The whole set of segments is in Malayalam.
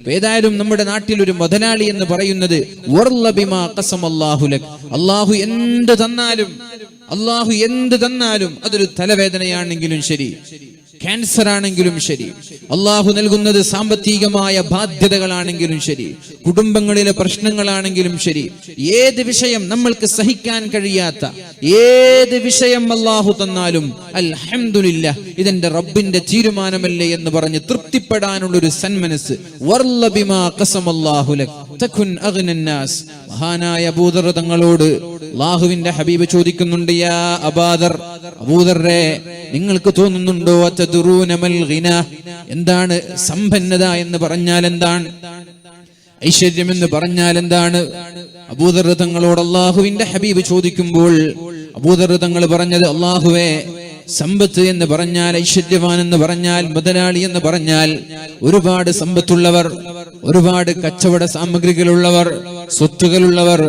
ഏതായാലും നമ്മുടെ നാട്ടിൽ ഒരു മുതലാളി എന്ന് പറയുന്നത് അള്ളാഹു എന്ത് തന്നാലും അതൊരു തലവേദനയാണെങ്കിലും ശരി, ക്യാൻസർ ആണെങ്കിലും ശരി, അള്ളാഹു നൽകുന്നത് സാമ്പത്തികമായ ബാധ്യതകളാണെങ്കിലും ശരി, കുടുംബങ്ങളിലെ പ്രശ്നങ്ങളാണെങ്കിലും ശരി, ഏത് വിഷയം നമ്മൾക്ക് സഹിക്കാൻ കഴിയാത്ത ഏത് വിഷയം അള്ളാഹു തന്നാലും അൽഹംദുലില്ലാഹ്, ഇതെന്റെ റബ്ബിന്റെ തീരുമാനമല്ലേ എന്ന് പറഞ്ഞ് തൃപ്തിപ്പെടാനുള്ള ഒരു സന്മനസ്. മഹാനായ അബൂദർ തങ്ങളോട് അല്ലാഹുവിന്റെ ഹബീബ് ചോദിക്കുന്നുണ്ട്, യാ അബൂദർ, അബൂദറേ, നിങ്ങൾക്ക് തോന്നുന്നുണ്ടോ എന്താണ് സമ്പന്നത എന്ന് പറഞ്ഞാൽ എന്താണ്, ഐശ്വര്യം എന്ന് പറഞ്ഞാൽ എന്താണ്? അബൂദർ തങ്ങളോട് അല്ലാഹുവിന്റെ ഹബീബ് ചോദിക്കുമ്പോൾ അബൂദർ തങ്ങൾ പറഞ്ഞത്, അല്ലാഹുവേ, സമ്പത്ത് എന്ന് പറഞ്ഞാൽ, ഐശ്വര്യവാൻ എന്ന് പറഞ്ഞാൽ, മുതലാളി എന്ന് പറഞ്ഞാൽ ഒരുപാട് സമ്പത്തുള്ളവർ, ഒരുപാട് കച്ചവട സാമഗ്രികളുള്ളവർ, സ്വത്തുകളുള്ളവർ,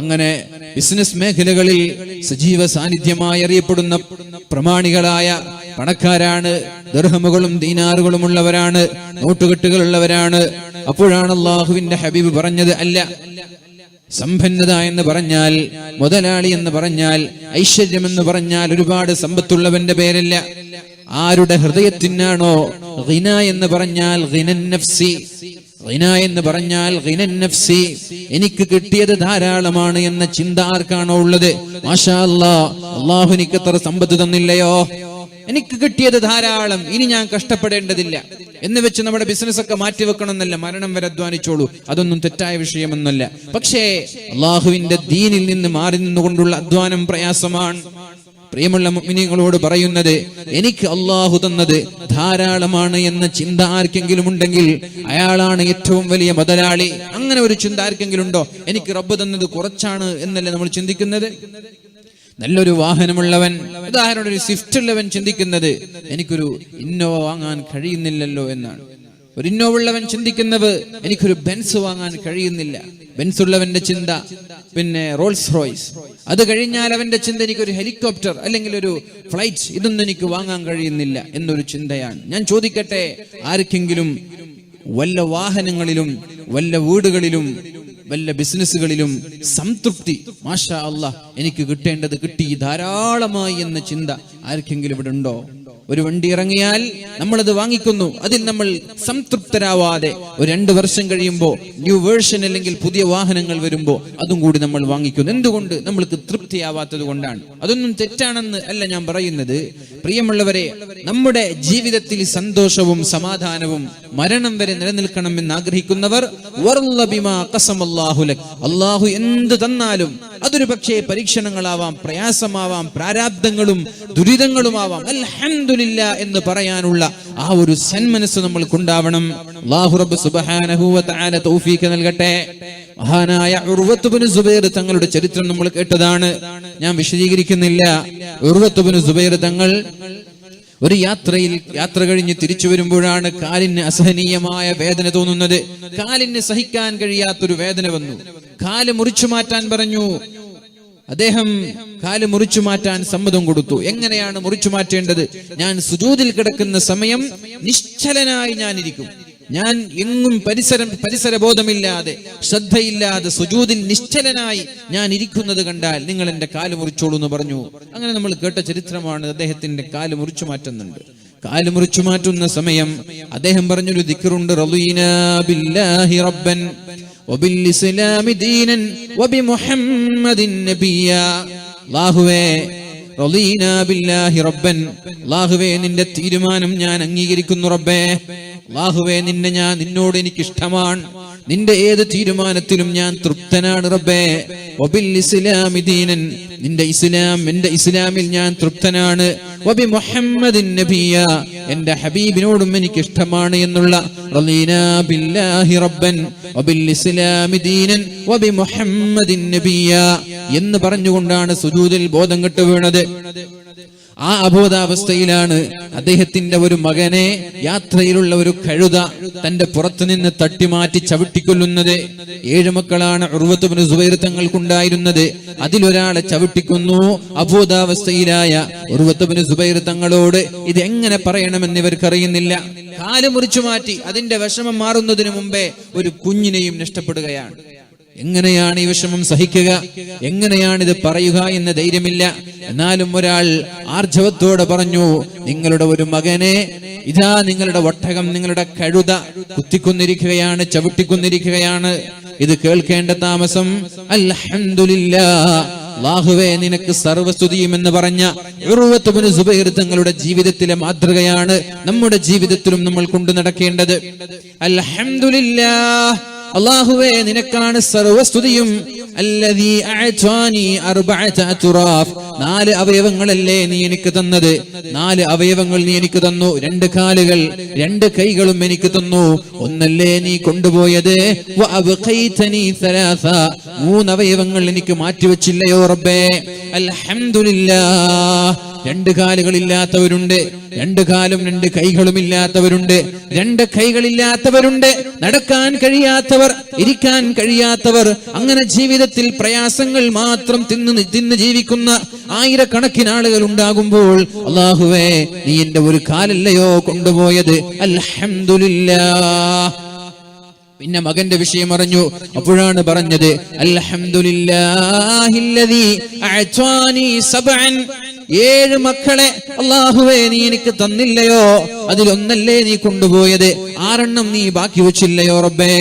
അങ്ങനെ ബിസിനസ് മേഖലകളിൽ സജീവ സാന്നിധ്യമായി അറിയപ്പെടുന്ന പ്രമാണികളായ പണക്കാരാണ്, ദിർഹമുകളും ദീനാറുകളും ഉള്ളവരാണ്, നോട്ടുകെട്ടുകളുള്ളവരാണ്. അപ്പോഴാണ് അല്ലാഹുവിന്റെ ഹബീബ് പറഞ്ഞത്, അല്ല, സമ്പന്നത എന്ന് പറഞ്ഞാൽ, മുതലാളി എന്ന് പറഞ്ഞാൽ, ഐശ്വര്യം എന്ന് പറഞ്ഞാൽ ഒരുപാട് സമ്പത്തുള്ളവന്റെ പേരല്ല. ആരുടെ ഹൃദയത്തിനാണോ ഗിന എന്ന് പറഞ്ഞാൽ ഗിനൻ നഫ്സി, ഗിന എന്ന് പറഞ്ഞാൽ ഗിനൻ നഫ്സി, എനിക്ക് കിട്ടിയത് ധാരാളമാണ് എന്ന ചിന്ത ആർക്കാണോ ഉള്ളത്, മാഷാ അല്ലാഹ്, അല്ലാഹു എനിക്ക് എത്ര സമ്പത്ത് തന്നില്ലയോ, എനിക്ക് കിട്ടിയത് ധാരാളം, ഇനി ഞാൻ കഷ്ടപ്പെടേണ്ടതില്ല എന്ന് വെച്ച് നമ്മുടെ ബിസിനസ് ഒക്കെ മാറ്റിവെക്കണം എന്നല്ല, മരണം വരെ അധ്വാനിച്ചോളൂ, അതൊന്നും തെറ്റായ വിഷയമൊന്നുമല്ല. പക്ഷേ അള്ളാഹുവിന്റെ ദീനിൽ നിന്ന് മാറി നിന്നുകൊണ്ടുള്ള അധ്വാനം പ്രയാസമാണ്. പ്രിയമുള്ള മുഅ്മിനീങ്ങളോട് പറയുന്നത്, എനിക്ക് അള്ളാഹു തന്നത് ധാരാളമാണ് എന്ന ചിന്ത ആർക്കെങ്കിലും ഉണ്ടെങ്കിൽ അയാളാണ് ഏറ്റവും വലിയ മുതലാളി. അങ്ങനെ ഒരു ചിന്ത ആർക്കെങ്കിലും ഉണ്ടോ? എനിക്ക് റബ്ബ് തന്നത് കുറച്ചാണ് എന്നല്ലേ നമ്മൾ ചിന്തിക്കുന്നത്? നല്ലൊരു വാഹനമുള്ളവൻ, ഉദാഹരണം ഒരു സ്വിഫ്റ്റ് ഉള്ളവൻ ചിന്തിക്കുന്നത് എനിക്കൊരു ഇന്നോവ വാങ്ങാൻ കഴിയുന്നില്ലല്ലോ എന്നാണ്. ഒരു ഇന്നോവ ഉള്ളവൻ ചിന്തിക്കുന്നത് എനിക്കൊരു ബെൻസ് വാങ്ങാൻ കഴിയുന്നില്ല. ബെൻസ് ഉള്ളവന്റെ ചിന്ത പിന്നെ റോൾസ് റോയ്സ്. അത് കഴിഞ്ഞാൽ അവന്റെ ചിന്ത എനിക്കൊരു ഹെലികോപ്റ്റർ അല്ലെങ്കിൽ ഒരു ഫ്ലൈറ്റ്, ഇതൊന്നും എനിക്ക് വാങ്ങാൻ കഴിയുന്നില്ല എന്നൊരു ചിന്തയാണ്. ഞാൻ ചോദിക്കട്ടെ, ആർക്കെങ്കിലും വല്ല വാഹനങ്ങളിലും വല്ല വീടുകളിലും വല്ല ബിസിനസ്സുകളിലും സംതൃപ്തി, മാഷാ അല്ലാഹ്, എനിക്ക് കിട്ടേണ്ടത് കിട്ടി ധാരാളമായി എന്ന ചിന്ത ആർക്കെങ്കിലും ഇവിടെ ഉണ്ടോ? ഒരു വണ്ടി ഇറങ്ങിയാൽ നമ്മളത് വാങ്ങിക്കുന്നു, അതിൽ നമ്മൾ സംതൃപ്തരാവാതെ ഒരു 2 വർഷം കഴിയുമ്പോൾ ന്യൂ വേർഷൻ അല്ലെങ്കിൽ പുതിയ വാഹനങ്ങൾ വരുമ്പോൾ അതും കൂടി നമ്മൾ വാങ്ങിക്കുന്നു. എന്തുകൊണ്ട്? നമ്മൾക്ക് തൃപ്തിയാവാത്തത് കൊണ്ടാണ്. അതൊന്നും തെറ്റാണെന്ന് അല്ല ഞാൻ പറയുന്നത്. പ്രിയമുള്ളവരെ, നമ്മുടെ ജീവിതത്തിൽ സന്തോഷവും സമാധാനവും മരണം വരെ നിലനിൽക്കണമെന്ന് ആഗ്രഹിക്കുന്നവർ അല്ലാഹു എന്ത് തന്നാലും അതൊരു പക്ഷേ പരീക്ഷണങ്ങളാവാം, പ്രയാസമാവാം, പ്രാരാബ്ദങ്ങളും ദുരിതങ്ങളുമാവാം, അൽഹംദുലില്ലാ എന്ന് പറയാനുള്ള ആ ഒരു സന്മനസ് നമ്മൾക്കുണ്ടാവണം. അല്ലാഹു റബ്ബ് സുബ്ഹാനഹു വ തആല തൗഫീഖ് നൽകട്ടെ. മഹാനായ ഉർവത്ത് ഇബ്നു സുബൈർ തങ്ങളുടെ ചരിത്രം നമ്മൾ കേട്ടതാണ്, ഞാൻ വിശദീകരിക്കുന്നില്ല. ഉർവത്ത് ഇബ്നു സുബൈർ തങ്ങൾ ഒരു യാത്ര കഴിഞ്ഞ് തിരിച്ചു വരുമ്പോഴാണ് കാലിന് അസഹനീയമായ വേദന തോന്നുന്നത്. കാലിന് സഹിക്കാൻ കഴിയാത്തൊരു വേദന വന്നു. കാല് മുറിച്ചു മാറ്റാൻ പറഞ്ഞു. അദ്ദേഹം കാല് മുറിച്ചു മാറ്റാൻ സമ്മതം കൊടുത്തു. എങ്ങനെയാണ് മുറിച്ചു മാറ്റേണ്ടത്? ഞാൻ സുജൂദിൽ കിടക്കുന്ന സമയം നിശ്ചലനായി ഞാനിരിക്കും. ഞാൻ എങ്ങും പരിസരബോധമില്ലാതെ ശ്രദ്ധയില്ലാതെ സുജൂദിൽ നിശ്ചലനായി ഞാൻ ഇരിക്കുന്നത് കണ്ടാൽ നിങ്ങൾ എന്റെ കാല് മുറിച്ചോളൂ എന്ന് പറഞ്ഞു. അങ്ങനെ നമ്മൾ കേട്ട ചരിത്രമാണ്. അദ്ദേഹത്തിന്റെ കാല് മുറിച്ചു മാറ്റുന്നുണ്ട്. കാല് മുറിച്ചു മാറ്റുന്ന സമയം അദ്ദേഹം പറഞ്ഞൊരു ദിക്റുണ്ട്, റളീനാ ബില്ലാഹി റബ്ബൻ വബിൽ ഇസ്ലാമി ദീനൻ വബിമുഹമ്മദിൻ നബിയ്യാ. അല്ലാഹുവേ, റളീനാ ബില്ലാഹി റബ്ബൻ, അല്ലാഹുവേ നിന്റെ തീരുമാനം ഞാൻ അംഗീകരിക്കുന്നു റബ്ബേ. അല്ലാഹുവേ, നിന്നോട് എനിക്ക് ഇഷ്ടമാണ്. നിന്റെ ഏത് തീരുമാനത്തിലും ഞാൻ തൃപ്തനാണ് റബ്ബേ. വബിൽ ഇസ്ലാമി ദീനൻ, നിന്റെ ഇസ്ലാം, എന്റെ ഇസ്ലാമിൽ ഞാൻ തൃപ്തനാണ്. വബി മുഹമ്മദിൻ നബിയ്യ, എന്റെ ഹബീബിനോടും എനിക്ക് ഇഷ്ടമാണ് എന്നുള്ള റളീനാ ബില്ലാഹി റബ്ബൻ വബിൽ ഇസ്ലാമി ദീനൻ വബി മുഹമ്മദിൻ നബിയ്യ എന്ന് പറഞ്ഞുകൊണ്ടാണ് സുജൂദിൽ ബോധം കെട്ട് വീണത്. ആ അബോധാവസ്ഥയിലാണ് അദ്ദേഹത്തിന്റെ ഒരു മകനെ യാത്രയിലുള്ള ഒരു കഴുത തന്റെ പുറത്തുനിന്ന് തട്ടിമാറ്റി ചവിട്ടിക്കൊല്ലുന്നത്. 7 മക്കളാണ് ഉർവത്ത് ഇബ്നു സുബൈർ തങ്ങൾക്കുണ്ടായിരുന്നത്. അതിലൊരാളെ ചവിട്ടിക്കുന്നു. അബോധാവസ്ഥയിലായ ഉർവത്ത് ഇബ്നു സുബൈർ തങ്ങളോട് ഇത് എങ്ങനെ പറയണമെന്ന് ഇവർക്കറിയുന്നില്ല. കാല് മുറിച്ചു മാറ്റി അതിന്റെ വിഷമം മാറുന്നതിന് മുമ്പേ ഒരു കുഞ്ഞിനെയും നഷ്ടപ്പെടുകയാണ്. എങ്ങനെയാണ് ഈ വിഷമം സഹിക്കുക? എങ്ങനെയാണിത് പറയുക എന്ന് ധൈര്യമില്ല. എന്നാലും ഒരാൾ ആർജവത്തോടെ പറഞ്ഞു, നിങ്ങളുടെ ഒരു മകനെ ഇതാ നിങ്ങളുടെ ഒട്ടകം, നിങ്ങളുടെ കഴുത കുത്തിക്കൊന്നിരിക്കുകയാണ്, ചവിട്ടിക്കൊന്നിരിക്കുകയാണ്. ഇത് കേൾക്കേണ്ട താമസം അൽഹംദുലില്ലാഹ്, അല്ലാഹുവേ നിനക്ക് സർവസ്തുതിയും എന്ന് പറഞ്ഞ ഉർവത്ത് ഇബ്നു സുബൈർ തങ്ങളുടെ ജീവിതത്തിലെ മാതൃകയാണ് നമ്മുടെ ജീവിതത്തിലും നമ്മൾ കൊണ്ടു നടക്കേണ്ടത്. അൽഹംദുലില്ലാഹ്, അല്ലാഹുവേ നിനക്കാണ് സർവസ്തുതിയും. അല്ലദീ അഅതാനി അർബഅത അത്റാഫ്, 4 അവയവങ്ങളല്ലേ നീ എനിക്ക് തന്നത്. 4 അവയവങ്ങൾ നീ എനിക്ക് തന്നു. 2 കാലുകൾ, 2 കൈകളും എനിക്ക് തന്നു. ഒന്നല്ലേ നീ കൊണ്ടുപോയത്. വഅബ്ഖൈതനി 3, 3 അവയവങ്ങൾ എനിക്ക് മാറ്റിവെച്ചില്ലയോ റബ്ബേ. അൽഹംദുലില്ലാഹ്, 2 കാലുകളില്ലാത്തവരുണ്ട്, 2 കാലും 2 കൈകളും ഇല്ലാത്തവരുണ്ട്, 2 കൈകളില്ലാത്തവരുണ്ട്, നടക്കാൻ കഴിയാത്തവർ, ഇരിക്കാൻ കഴിയാത്തവർ, അങ്ങനെ ജീവിതത്തിൽ പ്രയാസങ്ങൾ മാത്രം തിന്ന് ജീവിക്കുന്ന ആയിരക്കണക്കിന് ആളുകൾ ഉണ്ടാകുമ്പോൾ അല്ലാഹുവേ നീ എന്റെ ഒരു കാലല്ലയോ കൊണ്ടുപോയത്. അൽഹംദുലില്ലാഹ്. പിന്നെ മകന്റെ വിഷയം അറിഞ്ഞു. അപ്പോഴാണ് പറഞ്ഞത് അൽഹംദുലില്ലാഹില്ലദീ അഅതാനി 7 മക്കളെ അല്ലാഹുവേ നീ എനിക്ക് തന്നില്ലയോ, അതിലൊന്നല്ലേ നീ കൊണ്ടുപോയത്. 6 നീ ബാക്കി വെച്ചില്ലയോ റബ്ബേ.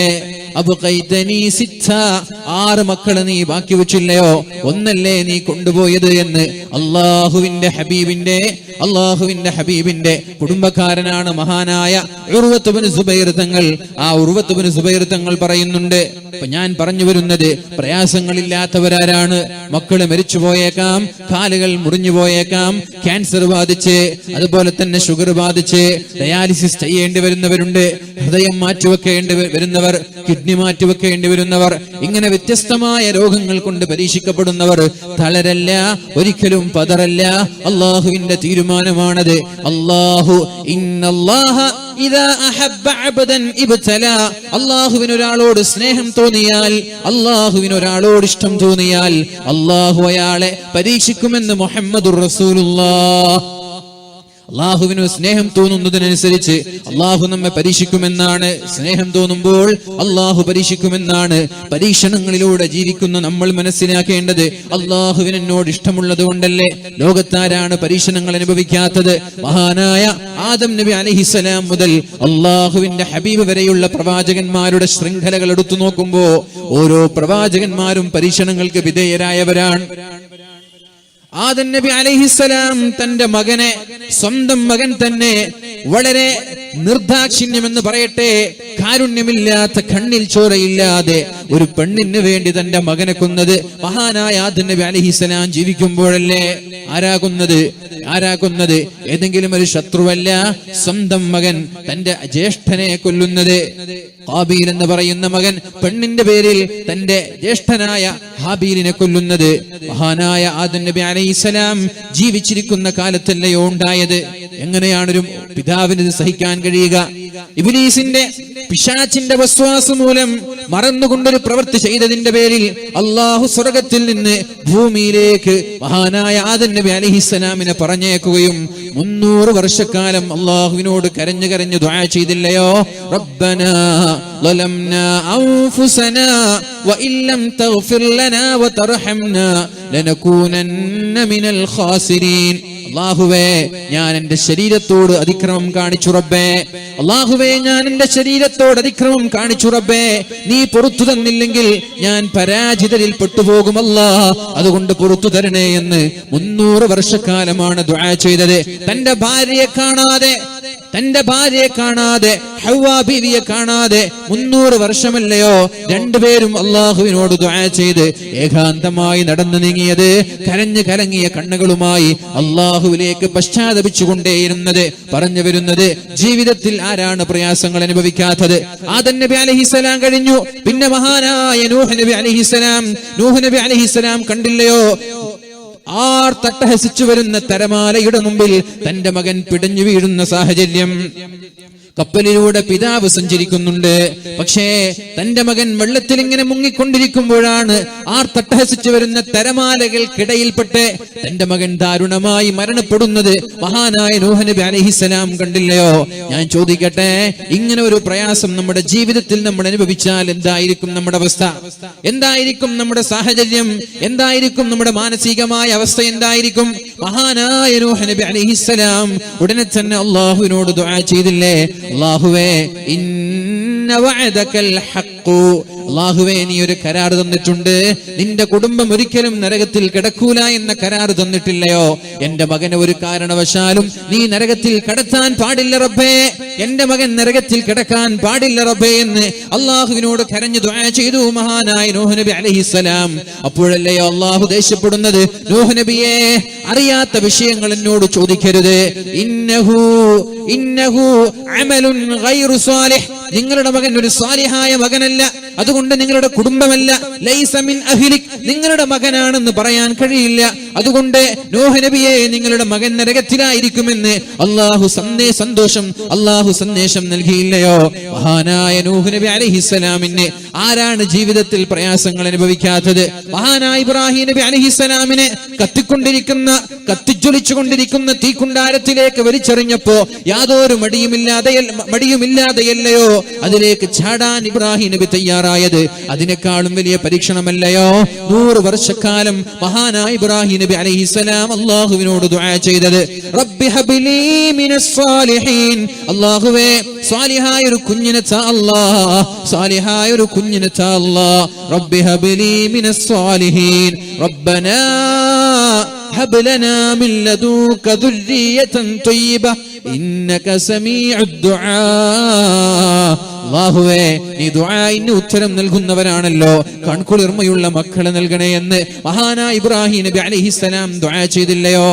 അബ്ഖൈതനി 6 മക്കളെ നീ ബാക്കി വെച്ചില്ലയോ, ഒന്നല്ലേ നീ കൊണ്ടുപോയത് എന്ന് അല്ലാഹുവിന്റെ ഹബീബിന്റെ കുടുംബക്കാരനാണ് മഹാനായ ഉർവത്ത് ഇബ്നു സുബൈർ തങ്ങൾ. ആ ഉർവത്ത് ഇബ്നു സുബൈർ തങ്ങൾ പറയുന്നുണ്ട്, അപ്പൊ ഞാൻ പറഞ്ഞു വരുന്നത് പ്രയാസങ്ങളില്ലാത്തവരാരാണ്? മക്കള് മരിച്ചു പോയേക്കാം, കാലുകൾ മുറിഞ്ഞു പോയേക്കാം, ക്യാൻസർ ബാധിച്ച്, അതുപോലെ തന്നെ ഷുഗർ ബാധിച്ച് ഡയാലിസിസ് ചെയ്യേണ്ടി വരുന്നവരുണ്ട്, ഹൃദയം മാറ്റിവെക്കേണ്ടി വരുന്നവർ, കിഡ്നി മാറ്റിവെക്കേണ്ടി വരുന്നവർ, ഇങ്ങനെ വ്യത്യസ്തമായ രോഗങ്ങൾ കൊണ്ട് പരീക്ഷിക്കപ്പെടുന്നവർ. തളരല്ല, ഒരിക്കലും പതറല്ല, അള്ളാഹുവിന്റെ തീരുമാനമാണത്. അള്ളാഹുവിന് ഒരാളോട് സ്നേഹം തോന്നിയാൽ, അള്ളാഹുവിന് ഒരാളോട് ഇഷ്ടം തോന്നിയാൽ അള്ളാഹു അയാളെ പരീക്ഷിക്കുമെന്ന് മുഹമ്മദുർ റസൂലുള്ളാഹ്. അള്ളാഹുവിന് സ്നേഹം തോന്നുന്നതിനനുസരിച്ച് അള്ളാഹു നമ്മെ പരീക്ഷിക്കുമെന്നാണ്. സ്നേഹം തോന്നുമ്പോൾ അള്ളാഹു പരീക്ഷിക്കുമെന്നാണ്. പരീക്ഷണങ്ങളിലൂടെ ജീവിക്കുന്ന നമ്മൾ മനസ്സിലാക്കേണ്ടത് അള്ളാഹുവിന് എന്നോട് ഇഷ്ടമുള്ളത് കൊണ്ടല്ലേ. ലോകത്താരാണ് പരീക്ഷണങ്ങൾ അനുഭവിക്കാത്തത്? മഹാനായ ആദം നബി അലൈഹിസ്സലാം മുതൽ അള്ളാഹുവിന്റെ ഹബീബ് വരെയുള്ള പ്രവാചകന്മാരുടെ ശൃംഖലകൾ എടുത്തു നോക്കുമ്പോ ഓരോ പ്രവാചകന്മാരും പരീക്ഷണങ്ങൾക്ക് വിധേയരായവരാണ്. ആദം നബി അലൈഹിസ്സലാം തന്റെ മകനെ, സ്വന്തം മകൻ തന്നെ വളരെ നിർദാക്ഷിണ്യമെന്ന് പറയട്ടെ, കാരുണ്യമില്ലാത്ത, കണ്ണിൽ ചോരയില്ലാതെ ഒരു പെണ്ണിന് വേണ്ടി തന്റെ മകനെ കൊന്നത് മഹാനായ ആദം നബി അലൈഹിസ്സലാം ജീവിക്കുമ്പോഴല്ലേ. ആരാകുന്നത് ഏതെങ്കിലും ഒരു ശത്രുവല്ല, സ്വന്തം മകൻ തന്റെ ജ്യേഷ്ഠനെ കൊല്ലുന്നത്. ഹാബീൽ എന്ന് പറയുന്ന മകൻ പെണ്ണിന്റെ പേരിൽ തന്റെ ജ്യേഷ്ഠനായ ഹാബീലിനെ കൊല്ലുന്നത് മഹാനായ ആദം നബി അലൈഹിസ്സലാം ജീവിച്ചിരിക്കുന്ന കാലത്തല്ലയോ ഉണ്ടായത്. എങ്ങനെയാണൊരു പിതാവിന് ഇത് സഹിക്കാൻ കഴിയുക? ഇബ്ലീസിന്റെ, പിശാചിന്റെ വസ്വാസ് മൂലം മറന്നുകൊണ്ടൊരു പ്രവൃത്തി ചെയ്തതിന്റെ പേരിൽ അള്ളാഹു സ്വർഗത്തിൽ നിന്ന് ഭൂമിയിലേക്ക് മഹാനായ ആദം നബി അലൈഹിസ്സലാമിനെ പറഞ്ഞേക്കുകയും 300 വർഷക്കാലം അള്ളാഹുവിനോട് കരഞ്ഞു ദുആ ചെയ്തില്ലയോ? റബ്ബനാ ളലംനാ അൻഫുസനാ വഇൻ ലം തഗ്ഫിർ ലനാ വതർഹംനാ ലനകൂനന്ന മിനൽ ഖാസിരീൻ. അല്ലാഹുവേ ഞാൻ എന്റെ ശരീരത്തോട് അതിക്രമം കാണിച്ചു റബ്ബേ. അല്ലാഹുവേ ഞാൻ എന്റെ ശരീരത്തോട് അതിക്രമം കാണിച്ചു റബ്ബേ. നീ പുറത്തു തന്നില്ലെങ്കിൽ ഞാൻ പരാജിതരിൽ പെട്ടുപോകുമല്ലാ, അതുകൊണ്ട് പുറത്തു തരണേ എന്ന് 300 വർഷക്കാലമാണ് ദുആ ചെയ്തത്. തന്റെ ഭാര്യയെ കാണാതെ ഹവ്വാ ബീവിയെ കാണാതെ 300 വർഷമല്ലയോ രണ്ടുപേരും അള്ളാഹുവിനോട് ദുആ ചെയ്ത് ഏകാന്തമായി നടന്നു നീങ്ങിയത്. കരഞ്ഞു കലങ്ങിയ കണ്ണുകളുമായി അള്ളാഹുവിലേക്ക് പശ്ചാത്തപിച്ചുകൊണ്ടേയിരുന്നത്. പറഞ്ഞു വരുന്നത്, ജീവിതത്തിൽ ആരാണ് പ്രയാസങ്ങൾ അനുഭവിക്കാത്തത്? ആദം നബി അലൈഹിസ്സലാം കഴിഞ്ഞു, പിന്നെ മഹാനായ നൂഹ് നബി അലൈഹിസ്സലാം കണ്ടില്ലയോ? ആർ തട്ടഹസിച്ചു വരുന്ന തിരമാലയുടെ മുമ്പിൽ തന്റെ മകൻ പിടഞ്ഞു വീഴുന്ന സാഹചര്യം. കപ്പലിലൂടെ പിതാവ് സഞ്ചരിക്കുന്നുണ്ട്. പക്ഷേ തന്റെ മകൻ വെള്ളത്തിൽ ഇങ്ങനെ മുങ്ങിക്കൊണ്ടിരിക്കുമ്പോഴാണ് ആർ തട്ടഹസിച്ചു വരുന്ന തിരമാലകൾക്കിടയിൽപ്പെട്ട് തന്റെ മകൻ ദാരുണമായി മരണപ്പെടുന്നത് മഹാനായ നൂഹ് നബി അലൈഹിസ്സലാം കണ്ടില്ലയോ? ഞാൻ ചോദിക്കട്ടെ, ഇങ്ങനെ ഒരു പ്രയാസം നമ്മുടെ ജീവിതത്തിൽ നമ്മൾ അനുഭവിച്ചാൽ എന്തായിരിക്കും നമ്മുടെ അവസ്ഥ? എന്തായിരിക്കും നമ്മുടെ സാഹചര്യം? എന്തായിരിക്കും നമ്മുടെ മാനസികമായ അവസ്ഥ? എന്തായിരിക്കും? മഹാനായ നൂഹ് നബി അലൈഹിസ്സലാം ഉടനെ തന്നെ അല്ലാഹുവിനോട് ദുആ ചെയ്തില്ലേ, അല്ലാഹുവേ ഇന്ന വഅദകൽ ഹഖ്, അല്ലാഹുവേ നീ ഒരു കരാർ തന്നിട്ടുണ്ട്, നിന്റെ കുടുംബം ഒരിക്കലും നരകത്തിൽ കിടക്കൂല എന്ന കരാർ തന്നിട്ടില്ലയോ? എന്റെ മകനെ ഒരു കാരണവശാലും നീ നരകത്തിൽ കിടത്താൻ പാടില്ല റബ്ബേ, എന്റെ മകൻ നരകത്തിൽ കിടക്കാൻ പാടില്ല റബ്ബേ എന്ന് അല്ലാഹുവിനോട് കരഞ്ഞു ദുആ ചെയ്തു മഹാനായ നൂഹ് നബി അലൈഹിസ്സലാം. അപ്പോഴല്ലയോ അല്ലാഹു ദേഷ്യപ്പെടുന്നത്, നൂഹ് നബിയെ അറിയാത്ത വിഷയങ്ങൾ എന്നോട് ചോദിക്കരുത്. ഇന്നഹു അമലുൻ ഗൈറു സാലിഹ്, നിങ്ങളുടെ മകൻ ഒരു സാലിഹായ മകനല്ല, അതുകൊണ്ട് നിങ്ങളുടെ കുടുംബമല്ല. ലൈസ മിൻ അഹ്ലിക്, നിങ്ങളുടെ മകനാണെന്ന് പറയാൻ കഴിയില്ല. അതുകൊണ്ട് നൂഹ് നബിയെ നിങ്ങളുടെ മകൻ നരകത്തിലായിരിക്കുമെന്ന് അല്ലാഹു സന്ദേശം നൽകിയില്ലയോ? മഹാനായ നൂഹ് നബി അലൈഹിസ്സലാമിന് ആരാണ് ജീവിതത്തിൽ പ്രയാസങ്ങൾ അനുഭവിക്കാത്തത്? മഹാനായ ഇബ്രാഹിം നബി അലൈഹിസ്സലാമിനെ കത്തിജ്വലിച്ചുകൊണ്ടിരിക്കുന്ന തീക്കുണ്ടാരത്തിലേക്ക് വലിച്ചെറിഞ്ഞപ്പോ യാതൊരു മടിയുമില്ലാതെയല്ലയോ അതിലേക്ക് ചാടാൻ ഇബ്രാഹിം നബി തയ്യാറായത്? അതിനേക്കാളും വലിയ പരീക്ഷണമല്ലയോ 100 വർഷക്കാലം മഹാനായ ഇബ്രാഹിം നബി അലൈഹിസ്സലാം അല്ലാഹുവിനോട് ദുആ ചെയ്തത്? റബ്ബി ഹബ്ലി മിനസ് സാലിഹീൻ, അല്ലാഹുവേ സാലിഹായ ഒരു കുഞ്ഞിനെ താ അല്ലാഹ്, സാലിഹായ ഒരു കുഞ്ഞിനെ താ അല്ലാഹ്. റബ്ബി ഹബ്ലി മിനസ് സാലിഹീൻ റബ്ബനാ ഹബ് ലനാ മിൻ ലദുക ദുർരിയതൻ ത്വയ്യിബ ഇന്നക സമീഉദ് ദുആ. അല്ലാഹുവേ നീ ദുആഇന് ഉത്തരം നൽകുന്നവരാണല്ലോ, കൺകുളിർമയുള്ള മക്കളെ നൽകണേ എന്ന് മഹാനായ ഇബ്രാഹിം നബി അലൈഹിസ്സലാം ദുആ ചെയ്തില്ലയോ?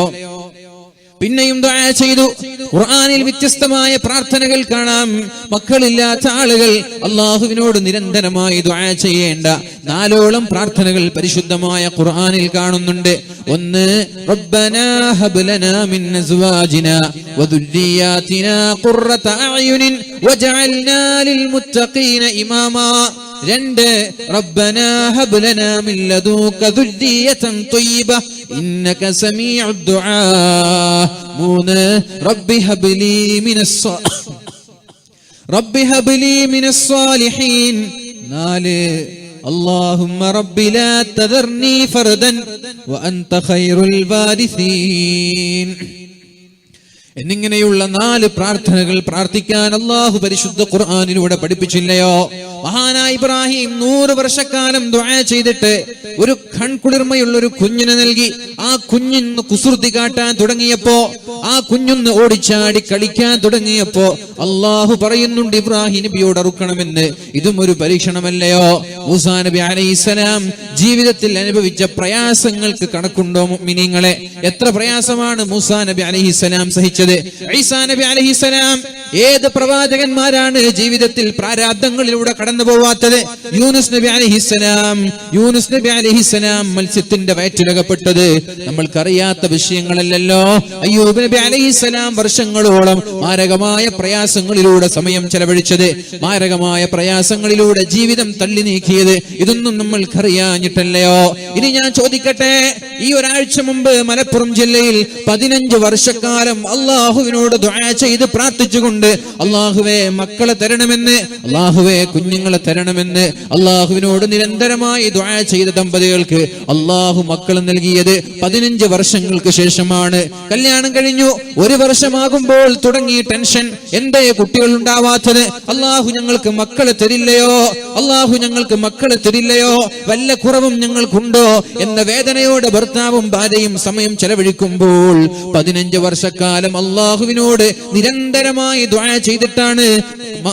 പിന്നെയും ദുആ ചെയ്തു. ഖുർആനിൽ വ്യത്യസ്തമായ പ്രാർത്ഥനകൾ കാണാം. മക്കളില്ലാത്ത ആളുകൾ അല്ലാഹുവിനോട് നിരന്തരമായി ദുആ ചെയ്യേണ്ട 4ഓളം പ്രാർത്ഥനകൾ പരിശുദ്ധമായ ഖുർആനിൽ കാണുന്നുണ്ട്. ഒന്ന്, റബ്ബനാ ഹബ് ലനാ മിൻ അസ്വാജിനാ വദുർരിയാതിനാ ഖുർറത അഅ്യുനിൻ വജഅൽനാ ലിൽ മുത്തഖീന ഇമാമാ. 2, റബ്ബനാ ഹബ് ലനാ മിൻ ലദുക ദുർരിയതൻ ത്വയ്യിബ ഇന്നക സമീഉദ് ദുആ. 3, റബ്ബി ഹബ്ലി മിനസ് സാലിഹീൻ. 4, اللهم رب لا تذرني فردا وأنت خير الوارثين. എന്നിങ്ങനെയുള്ള 4 പ്രാർത്ഥനകൾ പ്രാർത്ഥിക്കാൻ അല്ലാഹു പരിശുദ്ധ ഖുർആനിലൂടെ പഠിപ്പിച്ചില്ലയോ? മഹാനായ ഇബ്രാഹിം 100 വർഷക്കാലം ദുആ ചെയ്തിട്ട് ഒരു കൺകുളിർമയുള്ള ഒരു കുഞ്ഞിനെ നൽകി. ആ കുഞ്ഞിന് കുസൃതി കാട്ടാൻ തുടങ്ങിയപ്പോ, ആ കുഞ്ഞൊന്ന് ഓടിച്ചാടി കളിക്കാൻ തുടങ്ങിയപ്പോ അല്ലാഹു പറയുന്നുണ്ട് ഇബ്രാഹിം നബിയോട് അറുക്കണമെന്ന്. ഇതും ഒരു പരീക്ഷണമല്ലയോ? മൂസാ നബി അലൈഹിസ്സലാം ജീവിതത്തിൽ അനുഭവിച്ച പ്രയാസങ്ങൾക്ക് കണക്കുണ്ടോ മുഅ്മിനീങ്ങളെ? എത്ര പ്രയാസമാണ് മൂസാ നബി അലൈഹിസ്സലാം സഹിച്ചത്? ഈസാ നബി അലൈഹിസ്സലാം ഏത് പ്രവാചകന്മാരാണ് ജീവിതത്തിൽ പ്രാരാബ്ദങ്ങളിലൂടെ കടന്നു പോവാത്തത്? യൂനുസ് നബി അലൈഹിസ്സലാം മത്സ്യത്തിന്റെ വയറ്റിലകപ്പെട്ടത് നമ്മൾക്കറിയാത്ത വിഷയങ്ങളല്ലല്ലോ. അയ്യൂബ് നബി അലൈഹിസ്സലാം വർഷങ്ങളോളം മാരകമായ പ്രയാസങ്ങളിലൂടെ സമയം ചെലവഴിച്ചത്, മാരകമായ പ്രയാസങ്ങളിലൂടെ ജീവിതം തള്ളി നീക്കിയത്, ഇതൊന്നും നമ്മൾക്കറിയാഞ്ഞിട്ടല്ലയോ? ഇനി ഞാൻ ചോദിക്കട്ടെ, ഈ ഒരാഴ്ച മുമ്പ് മലപ്പുറം ജില്ലയിൽ 15 വർഷക്കാലം അല്ലാഹുവിനോട് ദുആ ചെയ്ത് പ്രാർത്ഥിച്ചുകൊണ്ട് അല്ലാഹുവേ മക്കളെ തരണമെന്ന്, അല്ലാഹുവേ കുഞ്ഞുങ്ങളെ തരണമെന്ന് അല്ലാഹുവിനോട് നിരന്തരമായി ദുആ ചെയ്ത ദമ്പതികൾക്ക് അല്ലാഹു മക്കളെ നൽകിയത് 15 വർഷങ്ങൾക്ക് ശേഷമാണ്. കല്യാണം കഴിഞ്ഞു 1 വർഷമാകുമ്പോൾ തുടങ്ങി ടെൻഷൻ. എന്തേ കുട്ടികൾ ഉണ്ടാവാത്തത്? അല്ലാഹു ഞങ്ങൾക്ക് മക്കളെ തരില്ലയോ? അല്ലാഹു ഞങ്ങൾക്ക് മക്കളെ തരില്ലയോ? വല്ല കുറവും ഞങ്ങൾക്കുണ്ടോ എന്ന വേദനയോടെ ഭർത്താവും ഭാര്യയും സമയം ചെലവഴിക്കുമ്പോൾ 15 വർഷക്കാലം അല്ലാഹുവിനോട് നിരന്തരമായി ദുആ ചെയ്തിട്ടാണ്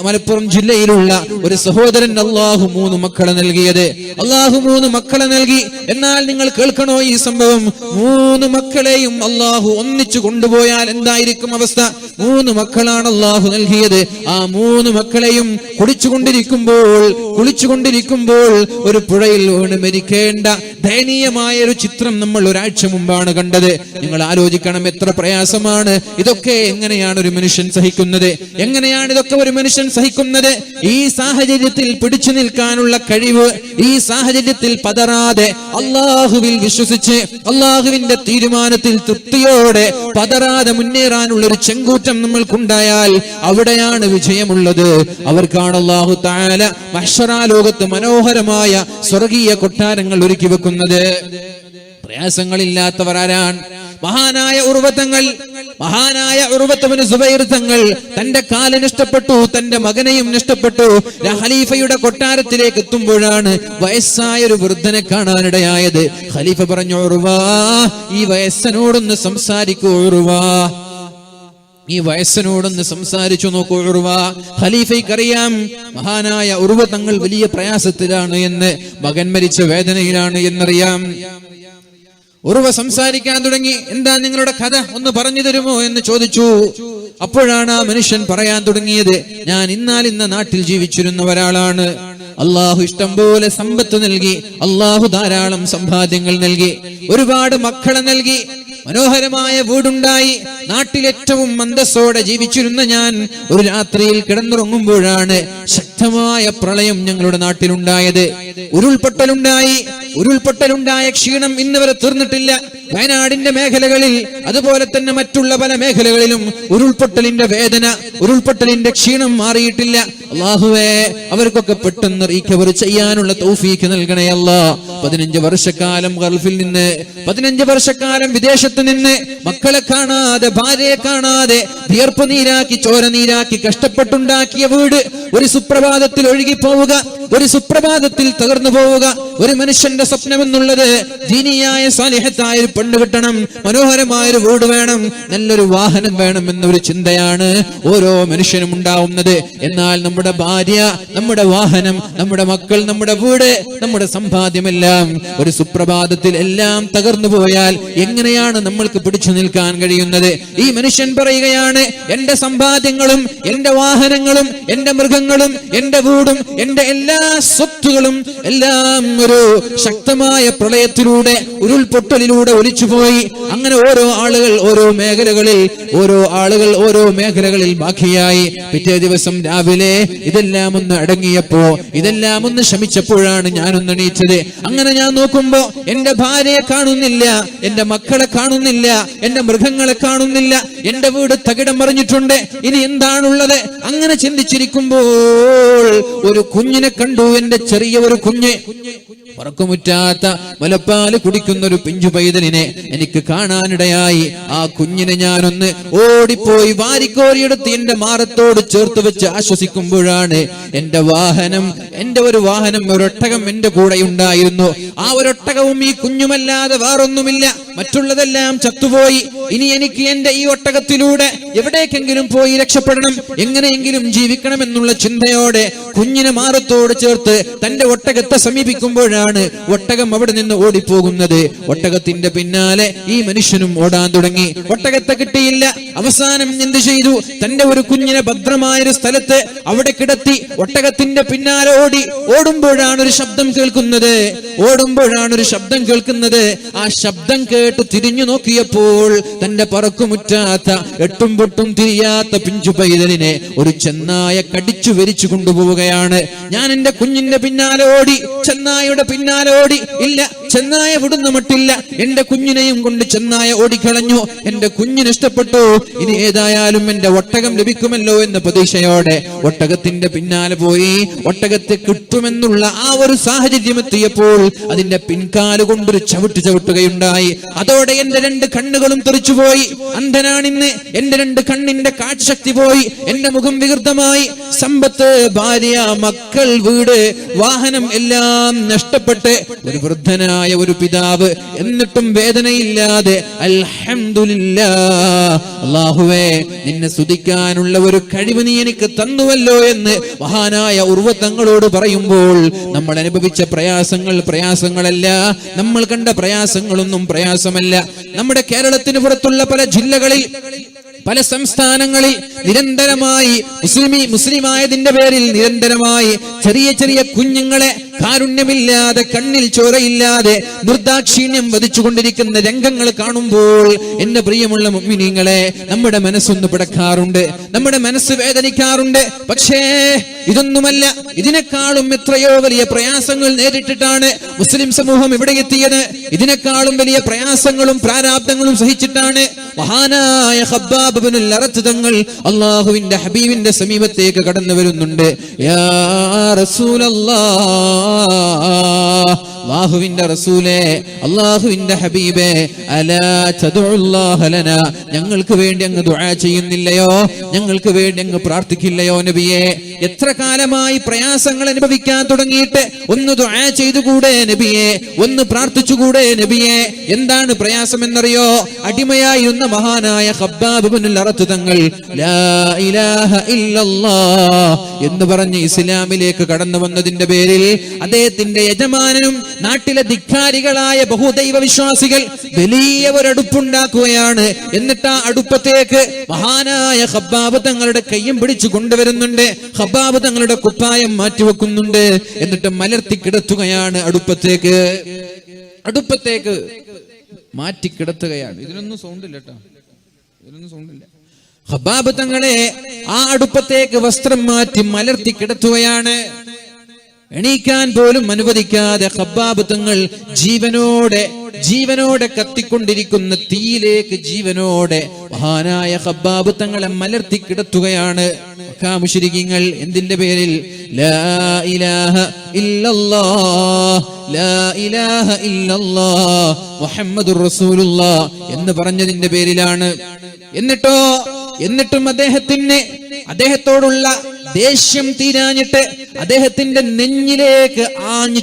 മലപ്പുറം ജില്ലയിലുള്ള ഒരു സഹോദരൻ അല്ലാഹു 3 മക്കളെ നൽകിയത്. അല്ലാഹു 3 മക്കളെ നൽകി. എന്നാൽ നിങ്ങൾ കേൾക്കണോ ഈ സംഭവം? 3 മക്കളെയും അല്ലാഹു ഒന്നിച്ചു കൊണ്ടുപോയാൽ എന്തായിരിക്കും അവസ്ഥ? 3 മക്കളാണ് അള്ളാഹു നൽകിയത്. ആ 3 മക്കളെയും കുളിച്ചുകൊണ്ടിരിക്കുമ്പോൾ ഒരു പുഴയിൽ വീണ് മരിക്കേണ്ട ദയനീയമായ ഒരു ചിത്രം നമ്മൾ ഒരാഴ്ച മുമ്പാണ് കണ്ടത്. നിങ്ങൾ ആലോചിക്കണം, എത്ര പ്രയാസമാണ് ഇതൊക്കെ. എങ്ങനെയാണ് ഒരു മനുഷ്യൻ സഹിക്കുന്നത്? എങ്ങനെയാണ് ഇതൊക്കെ ഒരു മനുഷ്യൻ സഹിക്കുന്നത്? ഈ സാഹചര്യത്തിൽ പിടിച്ചു നിൽക്കാനുള്ള കഴിവ്, ഈ സാഹചര്യത്തിൽ പതറാതെ അള്ളാഹുവിൽ വിശ്വസിച്ച് അള്ളാഹുവിന്റെ തീരുമാനത്തിൽ തൃപ്തിയോടെ പതറാതെ മുന്നേറാനുള്ള ഒരു ചെങ്കൂറ്റം നമ്മൾക്കുണ്ടായാൽ അവിടെയാണ് വിജയമുള്ളത്. അവർക്കാണ് അല്ലാഹു തആല മഹ്ശറ ലോകത്ത് മനോഹരമായ സ്വർഗീയ കൊട്ടാരങ്ങൾ ഒരുക്കി വെക്കുന്നത്. പ്രയാസങ്ങളില്ലാത്തവർ ആരാണ്? മഹാനായ ഉർവത്ത് ഇബ്നു സുബൈർ തങ്ങൾ തന്റെ കാല് നഷ്ടപ്പെട്ടു, തന്റെ മകനെയും നഷ്ടപ്പെട്ടു. ഖലീഫയുടെ കൊട്ടാരത്തിലേക്ക് എത്തുമ്പോഴാണ് വയസ്സായ ഒരു വൃദ്ധനെ കാണാനിടയായത്. ഖലീഫ പറഞ്ഞു, ഉർവാ, ഈ വയസ്സനോടൊന്ന് സംസാരിക്കൂ. ഉർവാ, ഈ വയസ്സനോടൊന്ന് സംസാരിച്ചു നോക്കൂ. ഉർവ, ഖലീഫയ്ക്കറിയാം മഹാനായ ഉർവ തങ്ങൾ വലിയ പ്രയാസത്തിലാണ് എന്ന്, മകൻ മരിച്ച വേദനയിലാണ് എന്നറിയാം. ഉർവ സംസാരിക്കാൻ തുടങ്ങി. എന്താ നിങ്ങളുടെ കഥ, ഒന്ന് പറഞ്ഞു തരുമോ എന്ന് ചോദിച്ചു. അപ്പോഴാണ് ആ മനുഷ്യൻ പറയാൻ തുടങ്ങിയത്, ഞാൻ ഇന്ന നാട്ടിൽ ജീവിച്ചിരുന്ന ഒരാളാണ്. അള്ളാഹു ഇഷ്ടം പോലെ സമ്പത്ത് നൽകി, അള്ളാഹു ധാരാളം സമ്പാദ്യങ്ങൾ നൽകി, ഒരുപാട് മക്കളെ നൽകി, മനോഹരമായ വീടുണ്ടായി. നാട്ടിൽ ഏറ്റവും അന്തസ്സോടെ ജീവിച്ചിരുന്ന ഞാൻ ഒരു രാത്രിയിൽ കിടന്നുറങ്ങുമ്പോഴാണ് ശക്തമായ പ്രളയം ഞങ്ങളുടെ നാട്ടിലുണ്ടായത്. ഉരുൾപൊട്ടലുണ്ടായ ക്ഷീണം ഇന്ന് വരെ തീർന്നിട്ടില്ല. വയനാടിന്റെ മേഖലകളിൽ അതുപോലെ തന്നെ മറ്റുള്ള പല മേഖലകളിലും ഉരുൾപൊട്ടലിന്റെ വേദന, ഉരുൾപൊട്ടലിന്റെ ക്ഷീണം മാറിയിട്ടില്ല. അല്ലാഹുവേ, അവർക്കൊക്കെ പെട്ടെന്ന് റീകവർ ചെയ്യാനുള്ള തൗഫീഖ് നൽകണേ അല്ലാഹ്. 15 വർഷക്കാലം ഗൾഫിൽ നിന്ന്, 15 വർഷക്കാലം വിദേശത്ത് നിന്ന്, മക്കളെ കാണാതെ, ഭാര്യയെ കാണാതെ, വിയർപ്പ് നീരാക്കി, ചോര നീരാക്കി കഷ്ടപ്പെട്ടുണ്ടാക്കിയ വീട് ഒരു സുപ്രഭാതത്തിൽ ഒഴുകിപ്പോവുക, ഒരു സുപ്രഭാതത്തിൽ തകർന്നു പോവുക. ഒരു മനുഷ്യന്റെ സ്വപ്നം എന്നുള്ളത് ദീനിയായ സാലിഹത്തായ ഒരു പെണ്ണ് കിട്ടണം, മനോഹരമായ ഒരു വീട് വേണം, നല്ലൊരു വാഹനം വേണം എന്നൊരു ചിന്തയാണ് ഓരോ മനുഷ്യനും ഉണ്ടാവുന്നത്. എന്നാൽ നമ്മുടെ ഭാര്യ, നമ്മുടെ വാഹനം, നമ്മുടെ മക്കൾ, നമ്മുടെ വീട്, നമ്മുടെ സമ്പാദ്യമെല്ലാം ഒരു സുപ്രഭാതത്തിൽ എല്ലാം തകർന്നു പോയാൽ എങ്ങനെയാണ് നമ്മൾക്ക് പിടിച്ചു നിൽക്കാൻ കഴിയുന്നത്? ഈ മനുഷ്യൻ പറയുകയാണ്, എന്റെ സമ്പാദ്യങ്ങളും എന്റെ വാഹനങ്ങളും എന്റെ മൃഗങ്ങളും എന്റെ വീടും എന്റെ എല്ലാ സ്വത്തുകളും എല്ലാം ഒരു ശക്തമായ പ്രളയത്തിലൂടെ, ഉരുൾപൊട്ടലിലൂടെ ഒലിച്ചുപോയി. അങ്ങനെ ഓരോ ആളുകൾ ഓരോ മേഖലകളിൽ ബാക്കിയായി. പിറ്റേ ദിവസം രാവിലെ ഇതെല്ലാം ഒന്ന് അടങ്ങിയപ്പോ, ഇതെല്ലാം ഒന്ന് ശമിച്ചപ്പോഴാണ് ഞാനൊന്ന് എണീറ്റത്. അങ്ങനെ ഞാൻ നോക്കുമ്പോ എന്റെ ഭാര്യയെ കാണുന്നില്ല, എന്റെ മക്കളെ കാണുന്നില്ല, എന്റെ മൃഗങ്ങളെ കാണുന്നില്ല, എന്റെ വീട് തകിടം മറിഞ്ഞിട്ടുണ്ട്. ഇനി എന്താണുള്ളത്? അങ്ങനെ ചിന്തിച്ചിരിക്കുമ്പോൾ ഒരു കുഞ്ഞിനെ കണ്ടു. എന്റെ ചെറിയ ഒരു കുഞ്ഞ്, പറക്കുമുറ്റാത്ത മുലപ്പാല് കുടിക്കുന്ന ഒരു പിഞ്ചു പൈതലിനെ എനിക്ക് കാണാനിടയായി. ആ കുഞ്ഞിനെ ഞാനൊന്ന് ഓടിപ്പോയി വാരിക്കോരിയെടുത്ത് എന്റെ മാറത്തോട് ചേർത്ത് വെച്ച് ആശ്വസിക്കുമ്പോഴാണ് എന്റെ ഒരു വാഹനം ഒരൊട്ടകം എന്റെ കൂടെ ഉണ്ടായിരുന്നു. ആ ഒരൊട്ടകവും ഈ കുഞ്ഞുമല്ലാതെ വേറൊന്നുമില്ല, മറ്റുള്ളതെല്ലാം ചത്തുപോയി. ഇനി എനിക്ക് എന്റെ ഈ ഒട്ടകത്തിലൂടെ എവിടേക്കെങ്കിലും പോയി രക്ഷപ്പെടണം, എങ്ങനെയെങ്കിലും ജീവിക്കണം എന്നുള്ള ചിന്തയോടെ കുഞ്ഞിനെ മാറത്തോട് ചേർത്ത് തന്റെ ഒട്ടകത്തെ സമീപിക്കുമ്പോഴാണ് ഒട്ടകം അവിടെ നിന്ന് ഓടിപ്പോകുന്നത്. ഒട്ടകത്തിന്റെ പിന്നാലെ ഈ മനുഷ്യനും ഓടാൻ തുടങ്ങി. ഒട്ടകത്തെ കിട്ടിയില്ല. അവസാനം എന്ത് ചെയ്തു? തന്റെ ഒരു കുഞ്ഞിനെ ഭദ്രമായൊരു സ്ഥലത്ത് അവിടെ കിടത്തി ഒട്ടകത്തിന്റെ പിന്നാലെ ഓടുമ്പോഴാണ് ഒരു ശബ്ദം കേൾക്കുന്നത്. ആ ശബ്ദം കേട്ട് തിരിഞ്ഞു നോക്കിയപ്പോൾ തന്റെ പറക്കുമുറ്റാത്ത, എട്ടും പൊട്ടും തിരിയാത്ത പിഞ്ചു പൈതലിനെ ഒരു ചെന്നായ കടിച്ചു വരിച്ചു കൊണ്ടുപോവുകയാണ്. ഞാൻ എന്റെ കുഞ്ഞിന്റെ പിന്നാലെ ഓടി, ചെന്നായയുടെ പിന്നാലെ ഓടി. ഇല്ല, ചെന്നായ വിടുന്ന മട്ടില്ല. എന്റെ കുഞ്ഞിനെയും കൊണ്ട് ചെന്നായ ഓടിക്കളഞ്ഞു. എന്റെ കുഞ്ഞിന് ഇഷ്ടപ്പെട്ടു. ഇനി ഏതായാലും എന്റെ ഒട്ടകം ലഭിക്കുമല്ലോ എന്ന പ്രതീക്ഷയോടെ ഒട്ടകത്തിന്റെ പിന്നാലെ പോയി. ഒട്ടകത്തെ കിട്ടുമെന്നുള്ള ആ ഒരു സാഹചര്യം എത്തിയപ്പോൾ അതിന്റെ പിൻകാല് കൊണ്ടൊരു ചവിട്ടുകയുണ്ടായി. അതോടെ എന്റെ 2 കണ്ണുകളും തെറിച്ചുപോയി. അന്ധനാണിന്ന്. എന്റെ 2 കണ്ണിന്റെ കാഴ്ചശക്തി പോയി. എന്റെ മുഖം വികൃതമായി. സമ്പത്ത്, ഭാര്യ, മക്കൾ, വീട്, വാഹനം എല്ലാം നഷ്ടപ്പെട്ട് ഒരു വൃദ്ധനായ ഒരു പിതാവ്. എന്നിട്ടും വേദനയില്ലാതെ അൽഹംദുലില്ലാഹ്, അല്ലാഹുവേ, നിന്നെ സ്തുതിക്കാനുള്ള ഒരു കഴിവ് നീ എനിക്ക് തന്നുവല്ലോ എന്ന് മഹാനായ ഉർവ തങ്ങളോട് പറയുമ്പോൾ നമ്മൾ അനുഭവിച്ച പ്രയാസങ്ങളല്ല, നമ്മൾ കണ്ട പ്രയാസങ്ങളൊന്നും പ്രയാസമല്ല. നമ്മുടെ കേരളത്തിന് പുറത്തുള്ള പല ജില്ലകളിൽ പല സംസ്ഥാനങ്ങളിൽ നിരന്തരമായി മുസ്ലിമായതിന്റെ പേരിൽ നിരന്തരമായി ചെറിയ ചെറിയ കുഞ്ഞുങ്ങളെ കാരുണ്യമില്ലാതെ കണ്ണിൽ ചോരയില്ലാതെ നിർദാക്ഷിണ്യം വധിച്ചുകൊണ്ടിരിക്കുന്ന രംഗങ്ങൾ കാണുമ്പോൾ എന്റെ പ്രിയമുള്ള മുഅ്മിനീങ്ങളെ നമ്മുടെ മനസ്സൊന്ന് പിടക്കാറുണ്ട്, നമ്മുടെ മനസ്സ് വേദനിക്കാറുണ്ട്. പക്ഷേ ഇതൊന്നുമല്ല, ഇതിനേക്കാളും എത്രയോ വലിയ പ്രയാസങ്ങൾ നേരിട്ടിട്ടാണ് മുസ്ലിം സമൂഹം ഇവിടെ എത്തിയത്. ഇതിനേക്കാളും വലിയ പ്രയാസങ്ങളും പ്രാരാബ്ദങ്ങളും സഹിച്ചിട്ടാണ് മഹാനായ ഖബ്ബാബ് ഇബ്നുൽ അറത്ത് തങ്ങൾ അല്ലാഹുവിന്റെ ഹബീബിന്റെ സമീപത്തേക്ക് കടന്നു വരുന്നുണ്ട്. യാ റസൂലല്ലാഹ്, അല്ലാഹുവിന്റെ റസൂലേ, അല്ലാഹുവിന്റെ ഹബീബേ, അലാ തദുല്ലാഹ ലനാ, ഞങ്ങൾക്ക് വേണ്ടി അങ്ങ് ദുആ ചെയ്യുന്നില്ലയോ, ഞങ്ങൾക്ക് വേണ്ടി അങ്ങ് പ്രാർത്ഥിക്കില്ലയോ നബിയേ? എത്ര കാലമായി പ്രയാസങ്ങൾ അനുഭവിക്കാൻ തുടങ്ങിയിട്ട് ഒന്ന് ദുആ ചെയ്തുകൂടെ നബിയേ, ഒന്ന് പ്രാർത്ഥിച്ചുകൂടെ നബിയേ? എന്താണ് പ്രയാസം എന്നറിയോ? അടിമയായിരുന്ന മഹാനായ ഖബ്ബാബ് ഇബ്നുൽ അറത്ത് തങ്ങൾ ലാ ഇലാഹ ഇല്ലല്ലാഹ് എന്ന് പറഞ്ഞ് ഇസ്ലാമിലേക്ക് കടന്നു വന്നതിന്റെ പേരിൽ അദ്ദേഹത്തിന്റെ യജമാനനും നാട്ടിലെ ധിക്കാരികളായ ബഹുദൈവ വിശ്വാസികൾ വലിയ ഒരു അടുപ്പുണ്ടാക്കുകയാണ്. എന്നിട്ട് ആ അടുപ്പത്തേക്ക് മഹാനായ ഖബ്ബാബ് തങ്ങളുടെ കയ്യും പിടിച്ചു കൊണ്ടുവരുന്നുണ്ട്. ഖബ്ബാബ് തങ്ങളുടെ കുപ്പായം മാറ്റിവെക്കുന്നുണ്ട്. എന്നിട്ട് മലർത്തി കിടത്തുകയാണ്. അടുപ്പത്തേക്ക് മാറ്റി കിടത്തുകയാണ്. ഇതിനൊന്നും സൗണ്ട് ഇല്ല കേട്ടോ, ഇതിനൊന്നും സൗണ്ട് ഇല്ല. ഖബ്ബാബ് തങ്ങളെ ആ അടുപ്പത്തേക്ക് വസ്ത്രം മാറ്റി മലർത്തി കിടത്തുകയാണ്. എണീക്കാൻ പോലും അനുവദിക്കാതെ ഖബ്ബാബ് തങ്ങൾ ജീവനോടെ കത്തിക്കൊണ്ടിരിക്കുന്ന തീയിലേക്ക് ജീവനോടെ മഹാനായ ഖബ്ബാബ് തങ്ങളെ മലർത്തി കിടത്തുകയാണ്. മുശ്രിക്കീങ്ങൾ എന്തിന്റെ പേരിൽ? ലാ ഇലാഹ ഇല്ലല്ലാഹ്, ലാ ഇലാഹ ഇല്ലല്ലാഹ് മുഹമ്മദുർ റസൂലുള്ളാഹ് എന്ന് പറഞ്ഞതിന്റെ പേരിലാണ്. എന്നിട്ടും അദ്ദേഹത്തോടുള്ള ദേഷ്യം തീരാഞ്ഞിട്ട് അദ്ദേഹത്തിന്റെ നെഞ്ചിലേക്ക് ആഞ്ഞു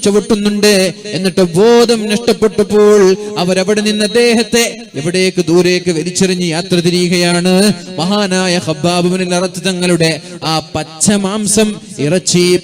ചവിട്ടുന്നുണ്ട്. എന്നിട്ട് ബോധം നഷ്ടപ്പെട്ടപ്പോൾ അവരവിടെ നിന്ന് അദ്ദേഹത്തെ എവിടേക്ക് ദൂരേക്ക് വലിച്ചെറിഞ്ഞ് യാത്ര തിരിയുകയാണ്. മഹാനായ ഖബ്ബാബ് ഇബ്നുൽ അറത്ത് തങ്ങളുടെ ആ പച്ച മാംസം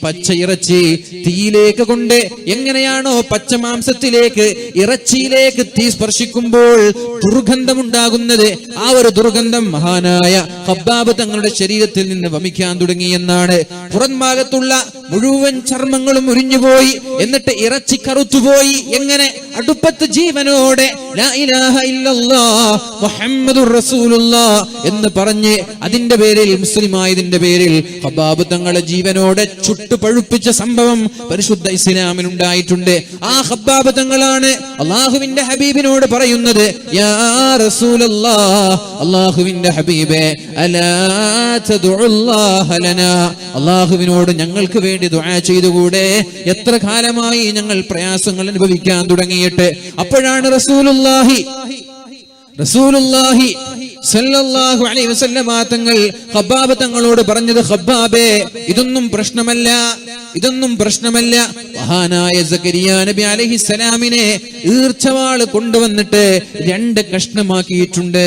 പച്ച ഇറച്ചി തീയിലേക്ക് കൊണ്ട് എങ്ങനെയാണോ പച്ച മാംസത്തിലേക്ക് ഇറച്ചിയിലേക്ക് തീ സ്പർശിക്കുമ്പോൾ ദുർഗന്ധമുണ്ടാകുന്നത്, ആ ഒരു ദുർഗന്ധം മഹാനായ ഖബ്ബാബ് തങ്ങളുടെ ശരീരത്തിൽ നിന്ന് വമിക്കാൻ തുടങ്ങി എന്നാണ്. പുറം ഭാഗത്തുള്ള മുഴുവൻ ചർമ്മങ്ങളും ഉരിഞ്ഞുപോയി. എന്നിട്ട് ഇറച്ചി കറുത്തുപോയി. എങ്ങനെ? അടുപ്പത്ത് ജീവനോടെ ലാ ഇലാഹ ഇല്ലല്ലാഹ് മുഹമ്മദുർ റസൂലുള്ളാഹ് എന്ന് പറഞ്ഞ് അതിന്റെ പേരിൽ, മുസ്ലിമായതിന്റെ പേരിൽ ഖബ്ബാബ് തങ്ങളെ ജീവനോടെ ചുട്ടു പഴുപ്പിച്ച സംഭവം പരിശുദ്ധ ഇസ്ലാമിൽ ഉണ്ടായിട്ടുണ്ട്. ആ ഖബ്ബാബ് തങ്ങളാണ് അല്ലാഹുവിന്റെ ഹബീബിനോട് പറയുന്നത്, യാ റസൂലല്ലാഹ്, അല്ലാഹുവിന്റെ ഹബീബേ, അലാ തദുല്ലാഹ ലനാ, അല്ലാഹുവിനോട് ഞങ്ങൾക്ക് വേണ്ടി ദുആ ചെയ്തുകൂടെ? എത്ര കാലമായി ഞങ്ങൾ പ്രയാസങ്ങൾ അനുഭവിക്കാൻ തുടങ്ങിയിട്ട്. അപ്പോഴാണ് റസൂലുള്ളാഹി സല്ലല്ലാഹു അലൈഹി വസല്ലം തങ്ങൾ ഖബ്ബാബ് തങ്ങളോട് പറഞ്ഞത്, ഖബ്ബാബേ, ഇതൊന്നും പ്രശ്നമല്ല. മഹാനായ സക്കരിയ നബി അലൈഹിസ്സലാമിനെ ഈർച്ചവാള് കൊണ്ടുവന്നിട്ട് 2 കഷ്ണമാക്കിയിട്ടുണ്ട്.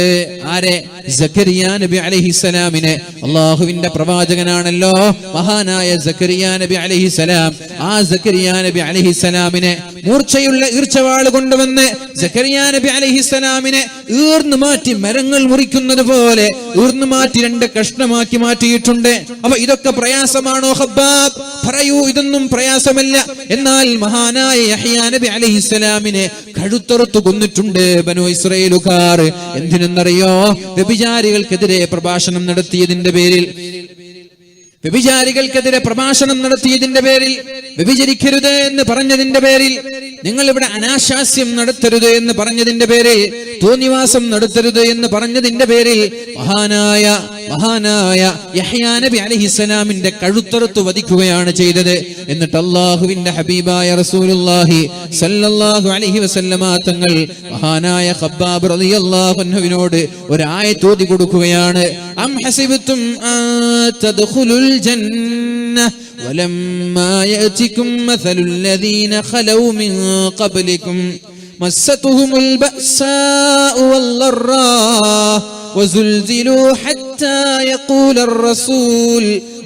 ആരെ? സക്കരിയ നബി അലൈഹിസ്സലാമിനെ. അല്ലാഹുവിന്റെ പ്രവാചകനാണല്ലോ മഹാനായ സക്കരിയ നബി അലൈഹിസ്സലാം. ആ സക്കരിയ നബി അലൈഹിസ്സലാമിനെ മൂർച്ചയുള്ള ഈർച്ചവാള് കൊണ്ടുവന്ന് സക്കരിയ നബി അലൈഹിസ്സലാമിനെ ഈർന്നു മാറ്റി മരങ്ങൾ മുറിക്കുന്നത് പോലെ ഈർന്നു മാറ്റി 2 കഷ്ണമാക്കി മാറ്റിയിട്ടുണ്ട്. അപ്പൊ ഇതൊക്കെ പ്രയാസമാണോ ഖബ്ബാബ്? പറയൂ, ഇതൊന്നും പ്രയാസമല്ല. എന്നാൽ മഹാനായ യഹ്യാ നബി അലൈഹിസ്സലാമിനെ കഴുത്തറുത്തു കൊന്നിട്ടുണ്ട് ബനൂ ഇസ്രായേലുകാർ. എന്തിനെന്നറിയോ? വ്യഭിചാരികൾക്കെതിരെ പ്രഭാഷണം നടത്തിയതിന്റെ പേരിൽ, വ്യഭിചരിക്കരുത് എന്ന് പറഞ്ഞതിന്റെ പേരിൽ, നിങ്ങൾ ഇവിടെ അനാശാസ്യം നടത്തരുത് എന്ന് പറഞ്ഞതിന്റെ പേരിൽ, തോന്നിവാസം നടത്തരുത് എന്ന് പറഞ്ഞതിന്റെ പേരിൽ മഹാനായ യഹ്യാ നബി അലൈഹിസ്സലാമിന്റെ കഴുത്തറുത്തു വധിക്കുകയാണ് ചെയ്തത്. എന്നിട്ട് അല്ലാഹുവിന്റെ ഹബീബായ റസൂലുള്ളാഹി സല്ലല്ലാഹു അലൈഹി വസല്ലമ തങ്ങൾ മഹാനായ ഖബ്ബാബ് റളിയല്ലാഹു അൻഹുവിനോട് ഒരു ആയത്ത് ഓതി കൊടുക്കുകയാണ്. അം ഹസിബതും തദ്ഖുലുൽ ജന്ന വലമ്മാ യഅതികും മസലുൽ ലദീന ഖലൗ മിൻ ഖബ്ലികും മസ്സതുഹുമുൽ ബഅസാഉ വല്ലറാ وزلزلوا حتى يقول الرسول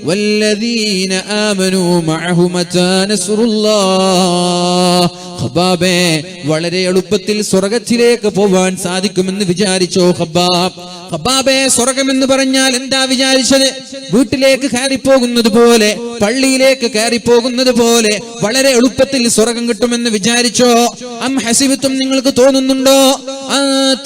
والذين آمنوا معه متى نصر الله. ഖബ്ബാബേ, വളരെ എളുപ്പത്തിൽ സ്വർഗത്തിലേക്ക് പോവാൻ സാധിക്കുമെന്ന് വിചാരിച്ചോ ഖബ്ബാബേ? സ്വർഗമെന്ന് പറഞ്ഞാൽ എന്താ വിചാരിച്ചത്? വീട്ടിലേക്ക് കയറിപ്പോകുന്നത് പോലെ, പള്ളിയിലേക്ക് കയറിപ്പോകുന്നത് പോലെ വളരെ എളുപ്പത്തിൽ സ്വർഗം കിട്ടുമെന്ന് വിചാരിച്ചോ? അം ഹസിബത്തും, നിങ്ങൾക്ക് തോന്നുന്നുണ്ടോ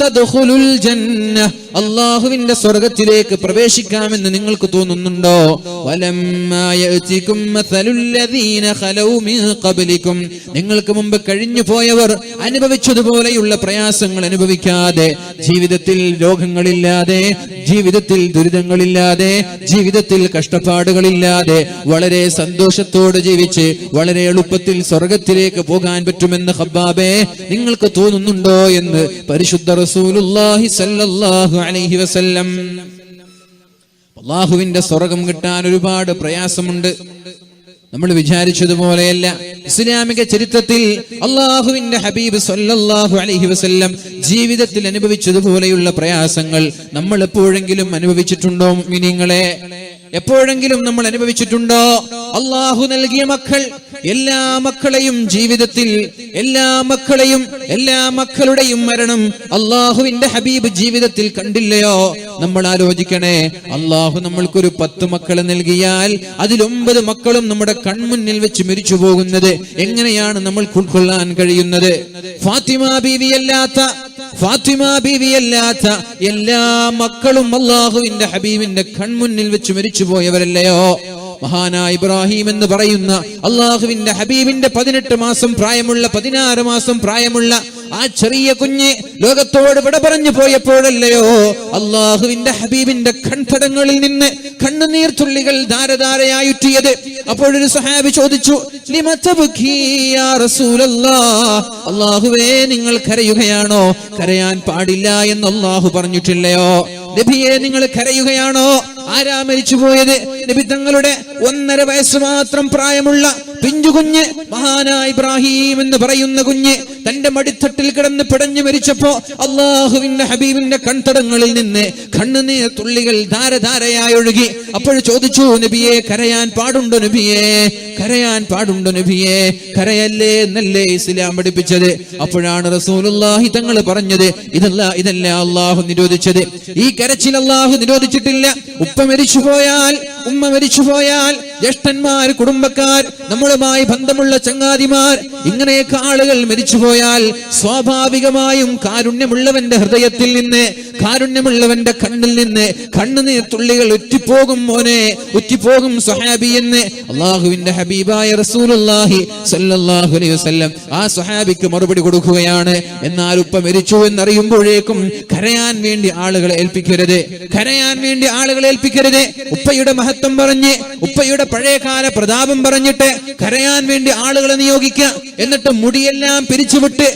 തദ്ഖുലുൽ ജന്ന, അല്ലാഹുവിന്റെ സ്വർഗത്തിലേക്ക് പ്രവേശിക്കാമെന്ന് നിങ്ങൾക്ക് തോന്നുന്നുണ്ടോ? വലമ്മാ യഅതികും മസലുൽ ലദീന ഖലൗ മിൻ ഖബ്ലികും, നിങ്ങൾക്ക് മുമ്പ് കഴിഞ്ഞു പോയവർ അനുഭവിച്ചതുപോലെയുള്ള പ്രയാസങ്ങൾ അനുഭവിക്കാതെ, ജീവിതത്തിൽ രോഗങ്ങളില്ലാതെ, ജീവിതത്തിൽ ദുരിതങ്ങളില്ലാതെ, ജീവിതത്തിൽ കഷ്ടപ്പാടുകളില്ലാതെ വളരെ സന്തോഷത്തോടെ ജീവിച്ച് വളരെ എളുപ്പത്തിൽ സ്വർഗത്തിലേക്ക് പോകാൻ പറ്റുമെന്ന് ഖബ്ബാബേ നിങ്ങൾക്ക് തോന്നുന്നുണ്ടോ എന്ന് പരിശുദ്ധ റസൂലുള്ളാഹി സ്വല്ലല്ലാഹു അലൈഹി വസല്ലം. അല്ലാഹുവിന്റെ സ്വർഗം കിട്ടാൻ ഒരുപാട് പ്രയാസമുണ്ട്. നമ്മൾ വിചാരിച്ചതുപോലെയല്ല. ഇസ്ലാമിക ചരിത്രത്തിൽ അല്ലാഹുവിന്റെ ഹബീബ് സ്വല്ലല്ലാഹു അലൈഹി വസല്ലം ജീവിതത്തിൽ അനുഭവിച്ചതുപോലെയുള്ള പ്രയാസങ്ങൾ നമ്മൾ എപ്പോഴെങ്കിലും അനുഭവിച്ചിട്ടുണ്ടോ മുഅ്മിനീങ്ങളെ? എപ്പോഴെങ്കിലും നമ്മൾ അനുഭവിച്ചിട്ടുണ്ടോ? അല്ലാഹു നൽകിയ മക്കൾ, എല്ലാ മക്കളെയും ജീവിതത്തിൽ, എല്ലാ മക്കളുടെയും മരണം അല്ലാഹുവിന്റെ ഹബീബ് ജീവിതത്തിൽ കണ്ടില്ലയോ? നമ്മൾ ആലോചിക്കണേ. അല്ലാഹു നമ്മൾക്കൊരു 10 മക്കളെ നൽകിയാൽ അതിൽ 9 മക്കളും നമ്മുടെ കൺമുന്നിൽ വെച്ച് മരിച്ചു പോകുന്നത് എങ്ങനെയാണ് നമ്മൾ ഉൾക്കൊള്ളാൻ കഴിയുന്നത്? ഫാത്തിമ ബീവിയല്ലാത്ത എല്ലാ മക്കളും അല്ലാഹുവിന്റെ ഹബീബിന്റെ കൺമുന്നിൽ വെച്ച് മരിച്ചു പോയവരല്ലയോ? മഹാനായ ഇബ്രാഹിം എന്ന് പറയുന്ന അല്ലാഹുവിന്റെ ഹബീബിന്റെ 18 മാസം പ്രായമുള്ള, 16 മാസം പ്രായമുള്ള ആ ചെറിയ കുഞ്ഞ് ലോകത്തോട് വിട പറഞ്ഞു പോയപ്പോഴല്ലയോ അല്ലാഹുവിന്റെ ഹബീബിന്റെ കൺതടങ്ങളിൽ നിന്ന് കണ്ണുനീർ തുള്ളികൾ ധാരധാരയായുറ്റിയത്? അപ്പോഴൊരു സഹാബി ചോദിച്ചു, ലിമ തബ്കീ യാ റസൂലല്ലാഹ്, അല്ലാഹുവേ നിങ്ങൾ കരയുകയാണോ? കരയാൻ പാടില്ല എന്ന് അല്ലാഹു പറഞ്ഞിട്ടില്ലയോ? നബിയെ നിങ്ങൾ കരയുകയാണോ? ആരാ മരിച്ചുപോയത്? നബി തങ്ങളുടെ 1.5 വയസ്സ് മാത്രം പ്രായമുള്ള പിഞ്ചുകുഞ്ഞ്, മഹാനായ ഇബ്രാഹിം എന്ന് പറയുന്ന കുഞ്ഞ് തന്റെ മടിത്തട്ടിൽ കിടന്ന് പിടഞ്ഞു മരിച്ചപ്പോ അല്ലാഹുവിന്റെ ഹബീബിന്റെ കൺതടങ്ങളിൽ നിന്ന് കണ്ണുനീർ തുള്ളികൾ ധാരധാരയായി ഒഴുകി. അപ്പോൾ ചോദിച്ചു, നബിയെ കരയാൻ പാടുണ്ടോ? നബിയെ കരയല്ലേ എന്നല്ലേ ഇസ്ലാം പഠിപ്പിച്ചത്? അപ്പോഴാണ് റസൂലുള്ളാഹി തങ്ങൾ പറഞ്ഞത്, ഇതല്ല അല്ലാഹു നിരോധിച്ചത്. ഈ കരച്ചിൽ അല്ലാഹു നിരോധിച്ചിട്ടില്ല. ഉപ്പ മരിച്ചുപോയാൽ, ഉമ്മ മരിച്ചുപോയാൽ, ജ്യേഷ്ഠന്മാർ, കുടുംബക്കാർ, നമ്മളുമായി ബന്ധമുള്ള ചങ്ങാതിമാർ, ഇങ്ങനെയൊക്കെ ആളുകൾ മരിച്ചുപോയാൽ സ്വാഭാവികമായും കാരുണ്യമുള്ളവന്റെ ഹൃദയത്തിൽ നിന്ന്, കാരുണ്യമുള്ളവന്റെ കണ്ണിൽ നിന്ന് കണ്ണുനീർ തുള്ളികൾ ഉറ്റിപ്പോകും മോനെ, ഉറ്റിപ്പോകും സ്വഹാബി എന്ന് അല്ലാഹുവിന്റെ ഹബീബായ റസൂലുള്ളാഹി സ്വല്ലല്ലാഹു അലൈഹി വസല്ലം ആ സ്വഹാബിക്ക് മറുപടി കൊടുക്കുകയാണ്. എന്നാൽ ഉപ്പ മരിച്ചു എന്നറിയുമ്പോഴേക്കും കരയാൻ വേണ്ടി ആളുകളെ ഏൽപ്പിക്കരുത്. ഉപ്പയുടെ മഹത്വം പറഞ്ഞ്, ഉപ്പയുടെ പഴയകാല പ്രതാപം പറഞ്ഞിട്ട് കരയാൻ വേണ്ടി ആളുകളെ നിയോഗിക്കുക. എന്നിട്ട് മുടിയെല്ലാം പിരിച്ചുവിട്ട്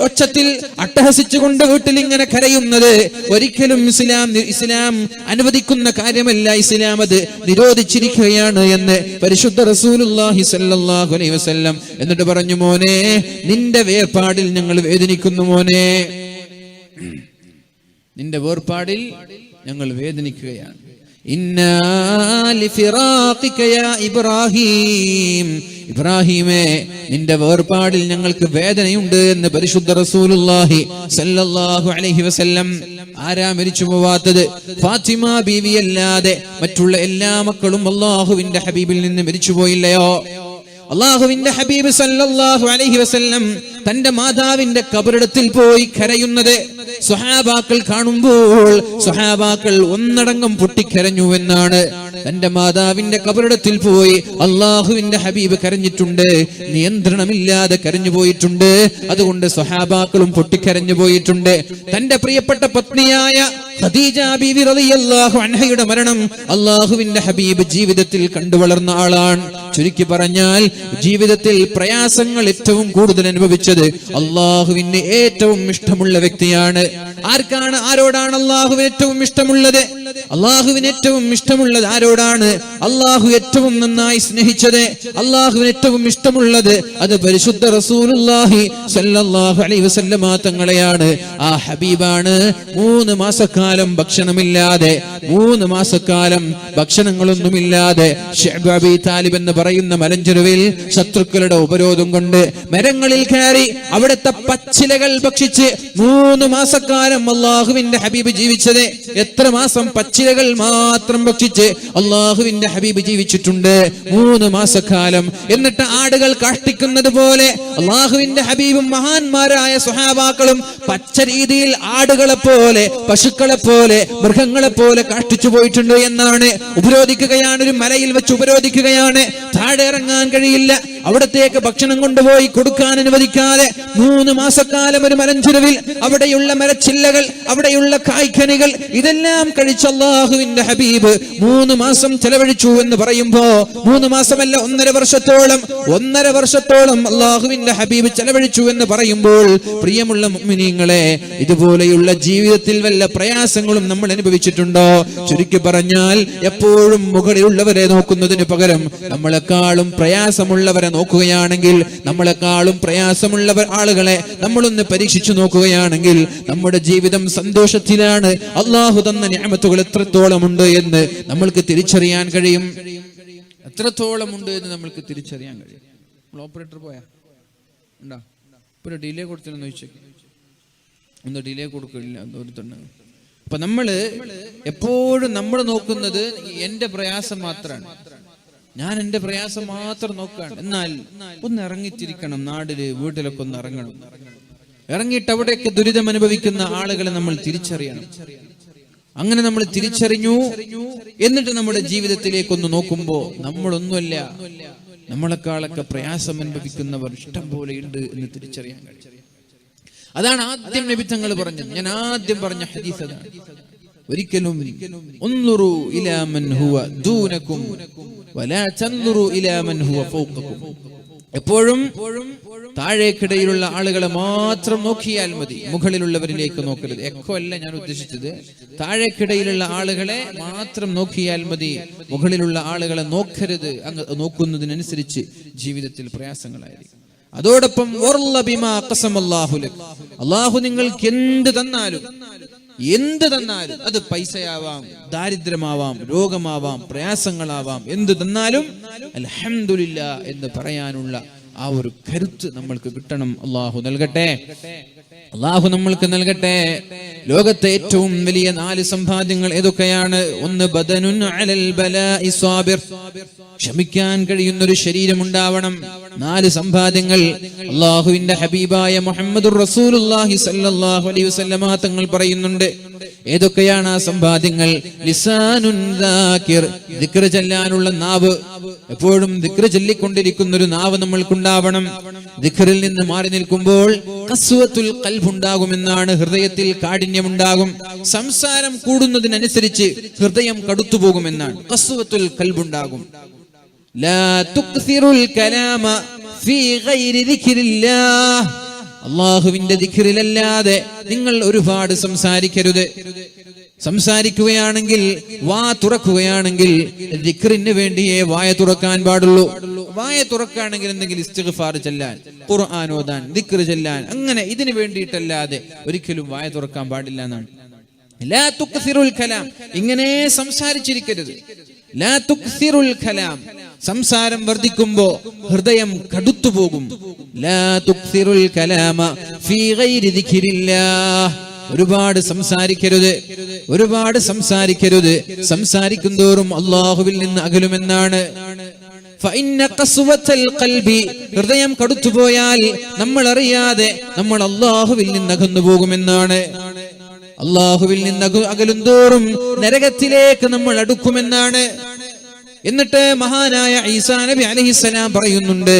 ഒച്ചത്തിൽ അട്ടഹസിച്ചുകൊണ്ട് വീട്ടിൽ ഇങ്ങനെ കരയുന്നത് ഒരിക്കലും ഇസ്ലാം അനുവദിക്കുന്ന കാര്യമല്ല. ഇസ്ലാം അത് നിരോധിച്ചിരിക്കുകയാണ് എന്ന് പരിശുദ്ധ റസൂലുള്ളാഹി സ്വല്ലല്ലാഹു അലൈഹി വസല്ലം. എന്നിട്ട് പറഞ്ഞു, മോനെ നിന്റെ വേർപാടിൽ ഞങ്ങൾ വേദനിക്കുന്നു മോനെ, നിന്റെ വേർപാടിൽ ഞങ്ങൾ വേദനിക്കുകയാണ്. ഇബ്രാഹിമേ നിന്റെ വേർപാടിൽ ഞങ്ങൾക്ക് വേദനയുണ്ട് എന്ന് പരിശുദ്ധ റസൂലുള്ളാഹി സ്വല്ലല്ലാഹു അലൈഹി വസല്ലം. ആരാ മരിച്ചു പോവാത്തത്? ഫാത്തിമ ബീവിയല്ലാതെ മറ്റുള്ള എല്ലാ മക്കളും അല്ലാഹുവിന്റെ ഹബീബിൽ നിന്ന് മരിച്ചുപോയില്ലയോ? അല്ലാഹുവിന്റെ ഹബീബ് സല്ലല്ലാഹു അലൈഹി വസല്ലം തന്റെ മാതാവിന്റെ ഖബറിടത്തിൽ പോയി കരയുന്നത് സ്വഹാബാക്കൾ കാണുമ്പോൾ സ്വഹാബാക്കൾ ഒന്നടങ്കം പൊട്ടിക്കരഞ്ഞു എന്നാണ്. തന്റെ മാതാവിന്റെ ഖബറിടത്തിൽ പോയി അല്ലാഹുവിന്റെ ഹബീബ് കരഞ്ഞിട്ടുണ്ട്, നിയന്ത്രണമില്ലാതെ കരഞ്ഞു പോയിട്ടുണ്ട്. അതുകൊണ്ട് സ്വഹാബാക്കളും പൊട്ടിക്കരഞ്ഞു പോയിട്ടുണ്ട്. തന്റെ പ്രിയപ്പെട്ട പത്നിയായ ഖദീജ ബീവി റളിയല്ലാഹു അൻഹയുടെ മരണം അല്ലാഹുവിന്റെ ഹബീബ് ജീവിതത്തിൽ കണ്ടുവളർന്ന ആളാണ്. ചുരുക്കി പറഞ്ഞാൽ ജീവിതത്തിൽ പ്രയാസങ്ങൾ ഏറ്റവും കൂടുതൽ അനുഭവിച്ചത് അല്ലാഹുവിന് ഏറ്റവും ഇഷ്ടമുള്ള വ്യക്തിയാണ്. ആരോടാണ് അല്ലാഹുവിന് ഏറ്റവും ഇഷ്ടമുള്ളത്? അള്ളാഹുവിന് ഏറ്റവും ഇഷ്ടമുള്ളത് ആരോടാണ്? അള്ളാഹു ഏറ്റവും നന്നായി സ്നേഹിച്ചത്, അള്ളാഹുവിന് ഏറ്റവും ഇഷ്ടമുള്ളത് അത് പരിശുദ്ധ റസൂലുള്ളാഹി സ്വല്ലല്ലാഹു അലൈഹി വസല്ലമ തങ്ങളെയാണ്. ആ ഹബീബാണ് 3 മാസക്കാലം ഭക്ഷണമില്ലാതെ, 3 മാസക്കാലം ഭക്ഷണങ്ങളൊന്നുമില്ലാതെ ശഅബ് അബീ താലിബ് എന്ന് പറയുന്ന മലഞ്ചെരുവിൽ ശത്രുക്കളുടെ ഉപരോധം കൊണ്ട് മരങ്ങളിൽ കയറി അവിടുത്തെ പച്ചിലകൾ ഭക്ഷിച്ച് 3 മാസക്കാലം അള്ളാഹുവിന്റെ ഹബീബ് ജീവിച്ചത്. എത്ര മാസം പച്ചിലകൾ മാത്രം ഭക്ഷിച്ച് അള്ളാഹുവിന്റെ ഹബീബ് ജീവിച്ചിട്ടുണ്ട്? 3 മാസക്കാലം. എന്നിട്ട് ആടുകൾ കാഷ്ടിക്കുന്നത് പോലെ അള്ളാഹുവിന്റെ ഹബീബും മഹാന്മാരായ സ്വഹാബാക്കളും പച്ച രീതിയിൽ ആടുകളെ പോലെ, പശുക്കളെ പോലെ, മൃഗങ്ങളെ പോലെ കാഷ്ടിച്ചു പോയിട്ടുണ്ട് എന്നാണ്. ഉപരോധിക്കുകയാണ്, ഒരു മലയിൽ വെച്ച് ഉപരോധിക്കുകയാണ്. താഴെ ഇറങ്ങാൻ കഴിയില്ല. അവിടത്തേക്ക് ഭക്ഷണം കൊണ്ടുപോയി കൊടുക്കാൻ അനുവദിക്കാതെ 3 മാസക്കാലം ഒരു മലഞ്ചെരുവിൽ അവിടെയുള്ള മരച്ചില്ലകൾ, അവിടെയുള്ള കായ്ക്കനികൾ ഇതെല്ലാം കഴിച്ച അല്ലാഹുവിന്റെ ഹബീബ് 3 മാസം ചെലവഴിച്ചു എന്ന് പറയുമ്പോ, 3 മാസമല്ല 1.5 വർഷത്തോളം അല്ലാഹുവിന്റെ ഹബീബ് ചെലവഴിച്ചു എന്ന് പറയുമ്പോൾ, പ്രിയമുള്ള മുഅ്മിനീങ്ങളെ, ഇതുപോലെയുള്ള ജീവിതത്തിൽ വല്ല പ്രയാസങ്ങളും നമ്മൾ അനുഭവിച്ചിട്ടുണ്ടോ? ചുരുക്കി പറഞ്ഞാൽ എപ്പോഴും മുകളിലുള്ളവരെ നോക്കുന്നതിന് പകരം നമ്മളെക്കാളും പ്രയാസമുള്ളവരെ നോക്കുകയാണെങ്കിൽ, നമ്മളെക്കാളും പ്രയാസമുള്ളവർ ആളുകളെ നമ്മളൊന്ന് പരീക്ഷിച്ചു നോക്കുകയാണെങ്കിൽ നമ്മുടെ ജീവിതം സന്തോഷത്തിലാണ്. അള്ളാഹു തന്ന നിഅമത്തുകൾ എത്രത്തോളം ഉണ്ട് എന്ന് നമ്മൾക്ക് തിരിച്ചറിയാൻ കഴിയും. എത്രത്തോളം ഉണ്ട് എന്ന് നമ്മൾക്ക് തിരിച്ചറിയാൻ കഴിയും. ഓപ്പറേറ്റർ പോയാ ഉണ്ടാ? ഒരു ഡിലേ കൊടുത്തില്ലെന്ന് ചോദിച്ചേക്ക്. ഒന്ന് ഡിലേ കൊടുക്കില്ല ഒരുത്തണ്. അപ്പൊ നമ്മള് എപ്പോഴും നമ്മൾ നോക്കുന്നത് എന്റെ പ്രയാസം മാത്രമാണ്. ഞാൻ എന്റെ പ്രയാസം മാത്രം നോക്കുകയാണ്. എന്നാൽ ഒന്ന് ഇറങ്ങിത്തിരിക്കണം. നാടില് വീട്ടിലൊക്കെ ഒന്ന് ഇറങ്ങണം. ഇറങ്ങിയിട്ട് അവിടെയൊക്കെ ദുരിതം അനുഭവിക്കുന്ന ആളുകളെ നമ്മൾ തിരിച്ചറിയണം. അങ്ങനെ നമ്മൾ തിരിച്ചറിഞ്ഞു എന്നിട്ട് നമ്മുടെ ജീവിതത്തിലേക്കൊന്ന് നോക്കുമ്പോ നമ്മളൊന്നുമല്ല, നമ്മളെക്കാളൊക്കെ പ്രയാസം അനുഭവിക്കുന്നവർ ഇഷ്ടം പോലെ ഉണ്ട് എന്ന് തിരിച്ചറിയാൻ കഴിയും. അതാണ് ആദ്യം നബി തങ്ങൾ പറഞ്ഞത്. ഞാൻ ആദ്യം പറഞ്ഞ ഹദീസ് അതാണ്. ഒരിക്കലും ഉൻദുറു ഇലാ മൻ ഹുവ ദൂനകും വലാ തൻദുറു ഇലാ മൻ ഹുവ ഫൗഖകും. എപ്പോഴും താഴേക്കിടയിലുള്ള ആളുകളെ മാത്രം നോക്കിയാൽ മതി, മുകളിലുള്ളവരിലേക്ക് നോക്കരുത്. എക്കോ അല്ല ഞാൻ ഉദ്ദേശിച്ചത്. താഴേക്കിടയിലുള്ള ആളുകളെ മാത്രം നോക്കിയാൽ മതി, മുകളിലുള്ള ആളുകളെ നോക്കരുത്. അങ്ങ് നോക്കുന്നതിനനുസരിച്ച് ജീവിതത്തിൽ പ്രയാസങ്ങളായിരിക്കും. അതോടൊപ്പം അല്ലാഹു നിങ്ങൾക്ക് എന്ത് തന്നാലും അത് പൈസയാവാം, ദാരിദ്ര്യമാവാം, രോഗമാവാം, പ്രയാസങ്ങളാവാം, എന്ത് തന്നാലും അൽഹംദുലില്ലാ എന്ന് പറയാനുള്ള ആ ഒരു കരുത്ത് നമ്മൾക്ക് കിട്ടണം. അല്ലാഹു നൽകട്ടെ, അല്ലാഹു നമ്മൾക്ക് നൽകട്ടെ. ലോകത്തെ ഏറ്റവും വലിയ 4 സമ്പാദ്യങ്ങൾ ഏതൊക്കെയാണ്? ഒന്ന് ബദനുൻ അലൽ ബലാഇ സാബിർ, ക്ഷമിക്കാൻ കഴിയുന്ന ഒരു ശരീരം ഉണ്ടാവണം. 4 സമ്പാദ്യങ്ങൾ അല്ലാഹുവിന്റെ ഹബീബായ മുഹമ്മദുർ റസൂലുള്ളാഹി സ്വല്ലല്ലാഹു അലൈഹി വസല്ലമ തങ്ങൾ പറയുന്നുണ്ട്. ഏതൊക്കെയാണ് ആ സമ്പാദ്യങ്ങൾ? ലിസാനുൻ ദാകിർ, ദിക്ർ ചൊല്ലാനുള്ള നാവ്. എപ്പോഴും ദിക്ർ ചൊല്ലിക്കൊണ്ടിരിക്കുന്ന ഒരു നാവ് നമ്മൾക്കുണ്ടാവണം. ദിക്റിൽ നിന്ന് മാറി നിൽക്കുമ്പോൾ ഖസ്വത്തുൽ ഖൽബ് ഉണ്ടാകുമെന്നാണ്, ഹൃദയത്തിൽ കാഠിന്യമുണ്ടാകും. സംസാരം കൂടുന്നതിനനുസരിച്ച് ഹൃദയം കടുത്തുപോകുമെന്നാണ്. ഖസ്വത്തുൽ ഖൽബ് ഉണ്ടാകും. ലാ തുക്സിറുൽ കലാമ ഫീ ഗൈരി ദിക്രില്ലാഹ്, അല്ലാഹുവിന്റെ ദിക്റിലല്ലാതെ നിങ്ങൾ ഒരുപാട് സംസാരിക്കരുത്. സംസാരിക്കുകയാണെങ്കിൽ, വാ തുറക്കുകയാണെങ്കിൽ ദിക്റിന് വേണ്ടിയേ വായ തുറക്കാൻ പാടുള്ളൂ. വായ തുറക്കുകയാണെങ്കിൽ എന്തെങ്കിലും ഇസ്തിഗ്ഫാർ ചൊല്ലാൻ, ഖുർആൻ ഓതാൻ, ദിക്ർ ചൊല്ലാൻ, അങ്ങനെ ഇതിനു വേണ്ടിയിട്ടല്ലാതെ ഒരിക്കലും വായ തുറക്കാൻ പാടില്ല എന്നാണ്. ലാ തുക്സിറുൽ കലാം, ഇങ്ങനെ സംസാരിച്ചിരിക്കരുത്. ലാ തുക്സിറുൽ കലാം, സംസാരം വർദ്ധിക്കുമ്പോ ഹൃദയം കടുത്തുപോകും. ലാ തുക്സിറുൽ കലാമ ഫീ ഗൈരി ദിക്രില്ലാഹ്, ഒരുപാട് സംസാരിക്കരുത്, ഒരുപാട് സംസാരിക്കരുത്. സംസാരിക്കുന്തോറും അല്ലാഹുവിൽ നിന്ന് അകലുമെന്നാണ്. ഫഇന്ന ഖസ്വത്തൽ ഖൽബി, ഹൃദയം കടുത്തുപോയാൽ നമ്മൾ അറിയാതെ നമ്മൾ അല്ലാഹുവിൽ നിന്ന് അകന്നു പോകുമെന്നാണ്. അല്ലാഹുവിൽ നിന്ന് അകലുന്തോറും നരകത്തിലേക്ക് നമ്മൾ അടുക്കുമെന്നാണ്. എന്നിട്ട് മഹാനായ ഈസാ നബി അലൈഹിസ്സലാം പറയുന്നുണ്ട്,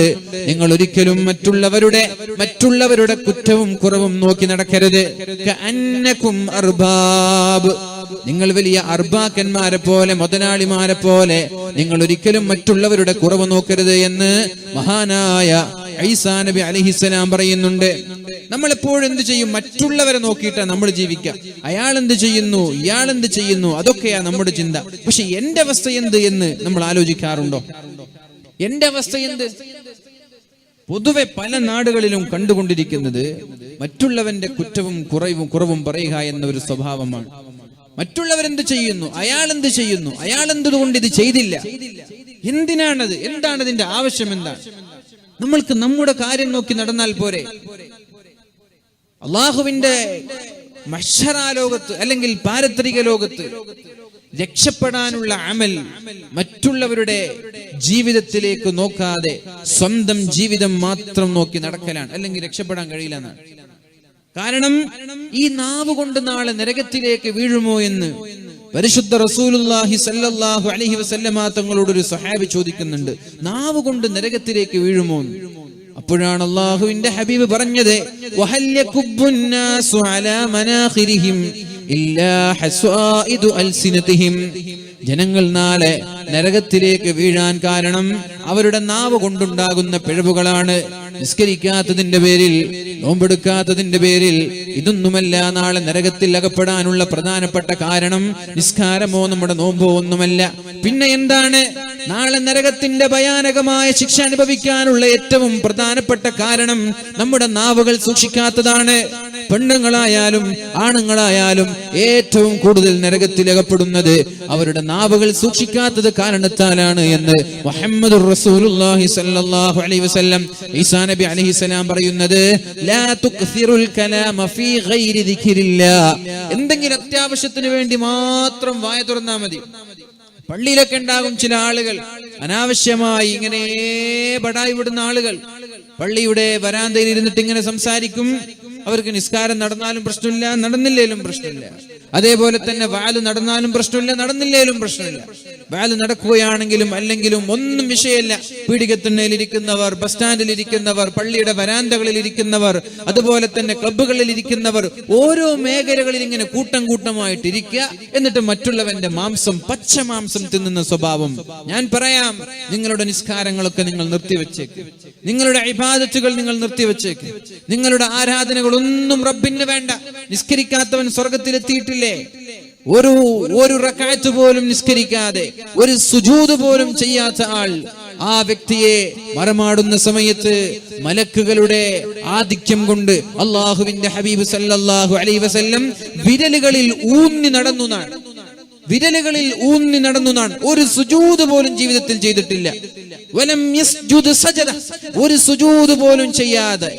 നിങ്ങൾ ഒരിക്കലും മറ്റുള്ളവരുടെ കുറ്റവും കുറവും നോക്കി നടക്കരുത്. കഅന്നകും അർബാബ്, നിങ്ങൾ വലിയ അർബാക്കന്മാരെ പോലെ, മുതലാളിമാരെ പോലെ നിങ്ങൾ ഒരിക്കലും മറ്റുള്ളവരുടെ കുറവ് നോക്കരുത് എന്ന് മഹാനായ ഈസാ നബി അലൈഹിസ്സലാം പറയുന്നുണ്ട്. നമ്മൾ എപ്പോഴും എന്ത് ചെയ്യും? മറ്റുള്ളവരെ നോക്കിയിട്ടാണ് നമ്മൾ ജീവിക്കുക. അയാൾ എന്ത് ചെയ്യുന്നു, ഇയാൾ എന്ത് ചെയ്യുന്നു, അതൊക്കെയാ നമ്മുടെ ചിന്ത. പക്ഷെ എന്റെ അവസ്ഥ എന്ത് എന്ന് നമ്മൾ ആലോചിക്കാറുണ്ടോ? എന്റെ അവസ്ഥ എന്ത്? പൊതുവെ പല നാടുകളിലും കണ്ടുകൊണ്ടിരിക്കുന്നത് മറ്റുള്ളവന്റെ കുറ്റവും കുറവും പറയുക എന്ന ഒരു സ്വഭാവമാണ്. മറ്റുള്ളവരെന്ത് ചെയ്യുന്നു, അയാൾ എന്ത് ചെയ്യുന്നു, അയാൾ എന്തുകൊണ്ട് ഇത് ചെയ്തില്ല, എന്തിനാണത്, എന്താണ് ഇതിന്റെ ആവശ്യം, എന്താണ്? നമ്മൾക്ക് നമ്മുടെ കാര്യം നോക്കി നടന്നാൽ പോരെ? അള്ളാഹുവിന്റെ മഹ്ശറാലോകത്ത് അല്ലെങ്കിൽ പാരത്രിക ലോകത്ത് രക്ഷപ്പെടാനുള്ള അമൽ മറ്റുള്ളവരുടെ ജീവിതത്തിലേക്ക് നോക്കാതെ സ്വന്തം ജീവിതം മാത്രം നോക്കി നടക്കലാണ്. അല്ലെങ്കിൽ രക്ഷപ്പെടാൻ കഴിയില്ല എന്നാണ്. കാരണം ഈ നാവ് കൊണ്ട് നാളെ നരകത്തിലേക്ക് വീഴുമോ എന്ന് പരിശുദ്ധ റസൂലുള്ളാഹി സ്വല്ലല്ലാഹു അലൈഹി വസല്ലമ തങ്ങളോട് ഒരു സ്വഹാബി ചോദിക്കുന്നുണ്ട്, നാവ് കൊണ്ട് നരകത്തിലേക്ക് വീഴുമോ? അപ്പോഴാണ് അല്ലാഹുവിന്റെ ഹബീബ് പറഞ്ഞത്, വഹൽ യകുബ്ബുൻ നാസു അലാ മനാഖിരിഹിം ഇല്ലാ ഹസ്വാഇദു അൽസിനതിഹിം. ജനങ്ങൾ നാളെ നരകത്തിലേക്ക് വീഴാൻ കാരണം അവരുടെ നാവ് കൊണ്ടുണ്ടാകുന്ന പിഴവുകളാണ്. നിസ്കരിക്കാത്തതിന്റെ പേരിൽ, നോമ്പെടുക്കാത്തതിന്റെ പേരിൽ, ഇതൊന്നുമല്ല നാളെ നരകത്തിൽ അകപ്പെടാനുള്ള പ്രധാനപ്പെട്ട കാരണം. നിസ്കാരമോ നമ്മുടെ നോമ്പോ ഒന്നുമല്ല. പിന്നെ എന്താണ്? നാളെ നരകത്തിന്റെ ഭയാനകമായ ശിക്ഷ അനുഭവിക്കാനുള്ള ഏറ്റവും പ്രധാനപ്പെട്ട കാരണം നമ്മുടെ നാവുകൾ സൂക്ഷിക്കാത്തതാണ്. പെണ്ണുങ്ങളായാലും ആണുങ്ങളായാലും ഏറ്റവും കൂടുതൽ നരകത്തിൽ അകപ്പെടുന്നത് അവരുടെ നാവുകൾ സൂക്ഷിക്കാത്തത് കാരണത്താലാണ് എന്ന് മുഹമ്മദുർ റസൂലുള്ളാഹി സ്വല്ലല്ലാഹു അലൈഹി വസല്ലം ഈസാ നബി അലൈഹിസ്സലാം പറയുന്നത്, ലാ തുക്സിറുൽ കലാമ ഫീ ഗൈരി ദിക്രില്ലാഹ്. എന്തെങ്കിലും അത്യാവശ്യത്തിന് വേണ്ടി മാത്രം വായ തുറന്നാൽ മതി. പള്ളിയിലൊക്കെ ഉണ്ടാകും ചില ആളുകൾ അനാവശ്യമായി ഇങ്ങനെ ബടായി വിടുന്ന ആളുകൾ. പള്ളിയുടെ വരാന്തയിൽ ഇരുന്നിട്ട് ഇങ്ങനെ സംസാരിക്കും. അവർക്ക് നിസ്കാരം നടന്നാലും പ്രശ്നമില്ല, നടന്നില്ലേലും പ്രശ്നമില്ല. അതേപോലെ തന്നെ വാല് നടന്നാലും പ്രശ്നമില്ല, നടന്നില്ലേലും പ്രശ്നമില്ല. വാല് നടക്കുകയാണെങ്കിലും അല്ലെങ്കിലും ഒന്നും വിഷയമില്ല. പീഡികത്തിണ്ണയിലിരിക്കുന്നവർ, ബസ് സ്റ്റാൻഡിൽ ഇരിക്കുന്നവർ, പള്ളിയുടെ വരാന്തകളിൽ ഇരിക്കുന്നവർ, അതുപോലെ തന്നെ ക്ലബ്ബുകളിൽ ഇരിക്കുന്നവർ, ഓരോ മേഖലകളിൽ ഇങ്ങനെ കൂട്ടം കൂട്ടമായിട്ട് ഇരിക്കുക. എന്നിട്ട് മറ്റുള്ളവന്റെ മാംസം, പച്ച മാംസം തിന്നുന്ന സ്വഭാവം. ഞാൻ പറയാം, നിങ്ങളുടെ നിസ്കാരങ്ങളൊക്കെ നിങ്ങൾ നിർത്തിവെച്ചേക്ക്, നിങ്ങളുടെ ഇബാദത്തുകൾ നിങ്ങൾ നിർത്തിവെച്ചേക്ക്, നിങ്ങളുടെ ആരാധനകളൊന്നും റബ്ബിന് വേണ്ട. നിസ്കരിക്കാത്തവൻ സ്വർഗത്തിലെത്തിയിട്ടില്ലേ? ഒരു റക്അത്ത് പോലും നിസ്കരിക്കാതെ, ഒരു സുജൂദ് പോലും ചെയ്യാത്ത ആൾ, ആ വ്യക്തിയെ മറമാടുന്ന സമയത്ത് മലക്കുകളുടെ ആധിക്യം കൊണ്ട് അല്ലാഹുവിന്റെ ഹബീബ് സല്ലല്ലാഹു അലൈഹി വസല്ലം വിരലുകളിൽ ഊന്നി നടന്നു. ഒരു സുജൂദ് പോലും ജീവിതത്തിൽ ചെയ്തിട്ടില്ല. വലം യസ്ജുദ് സജദ, ഒരു സുജൂദ് പോലും ചെയ്യാതെ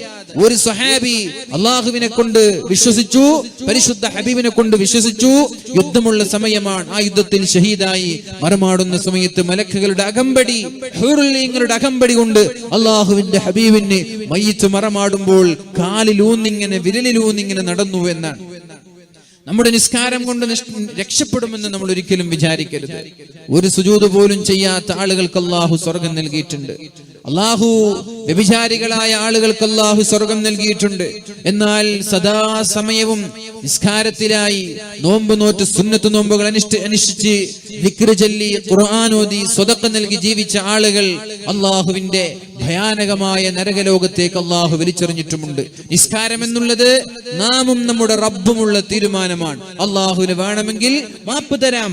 ഒരു സ്വഹാബി അല്ലാഹുവിനെ കൊണ്ട് വിശ്വസിച്ചു, പരിശുദ്ധ ഹബീബിനെ കൊണ്ട് വിശ്വസിച്ചു. യുദ്ധമുള്ള സമയമാണ്. ആ യുദ്ധത്തിൽ ഷഹീദായി മറമാടുന്ന സമയത്ത് മലക്കുകളുടെ അകമ്പടി, ഹൂറുൽ അകമ്പടി കൊണ്ട് അല്ലാഹുവിന്റെ ഹബീബിന് മയ്യിത്ത് മറമാടുമ്പോൾ കാലിലൂന്നിങ്ങനെ, വിരലിലൂന്നിങ്ങനെ നടന്നു എന്നാണ്. നമ്മുടെ നിസ്കാരം കൊണ്ട് രക്ഷപ്പെടുമെന്ന് നമ്മൾ ഒരിക്കലും വിചാരിക്കരുത്. ഒരു സുജൂദ് പോലും ചെയ്യാത്ത ആളുകൾക്ക് അല്ലാഹു സ്വർഗം നൽകിയിട്ടുണ്ട്. അല്ലാഹു വ്യഭിചാരികളായ ആളുകൾക്ക് അല്ലാഹു സ്വർഗം നൽകിയിട്ടുണ്ട്. എന്നാൽ സദാസമയവും നിസ്കാരത്തിലായി നോമ്പ് നോറ്റ് സുന്നത്ത് നോമ്പുകൾ അനുഷ്ഠിച്ച് ദിക്ർ ചൊല്ലി ഖുർആൻ ഓതി സ്വതക്ക നൽകി ജീവിച്ച ആളുകൾ അല്ലാഹുവിന്റെ ഭയാനകമായ നരകലോകത്തേക്ക് അല്ലാഹു വലിച്ചെറിഞ്ഞിട്ടുമുണ്ട്. നിസ്കാരം എന്നുള്ളത് നാമും നമ്മുടെ റബ്ബുമുള്ള തീരുമാനമാണ്. അല്ലാഹുവിന് വേണമെങ്കിൽ മാപ്പ് തരാം.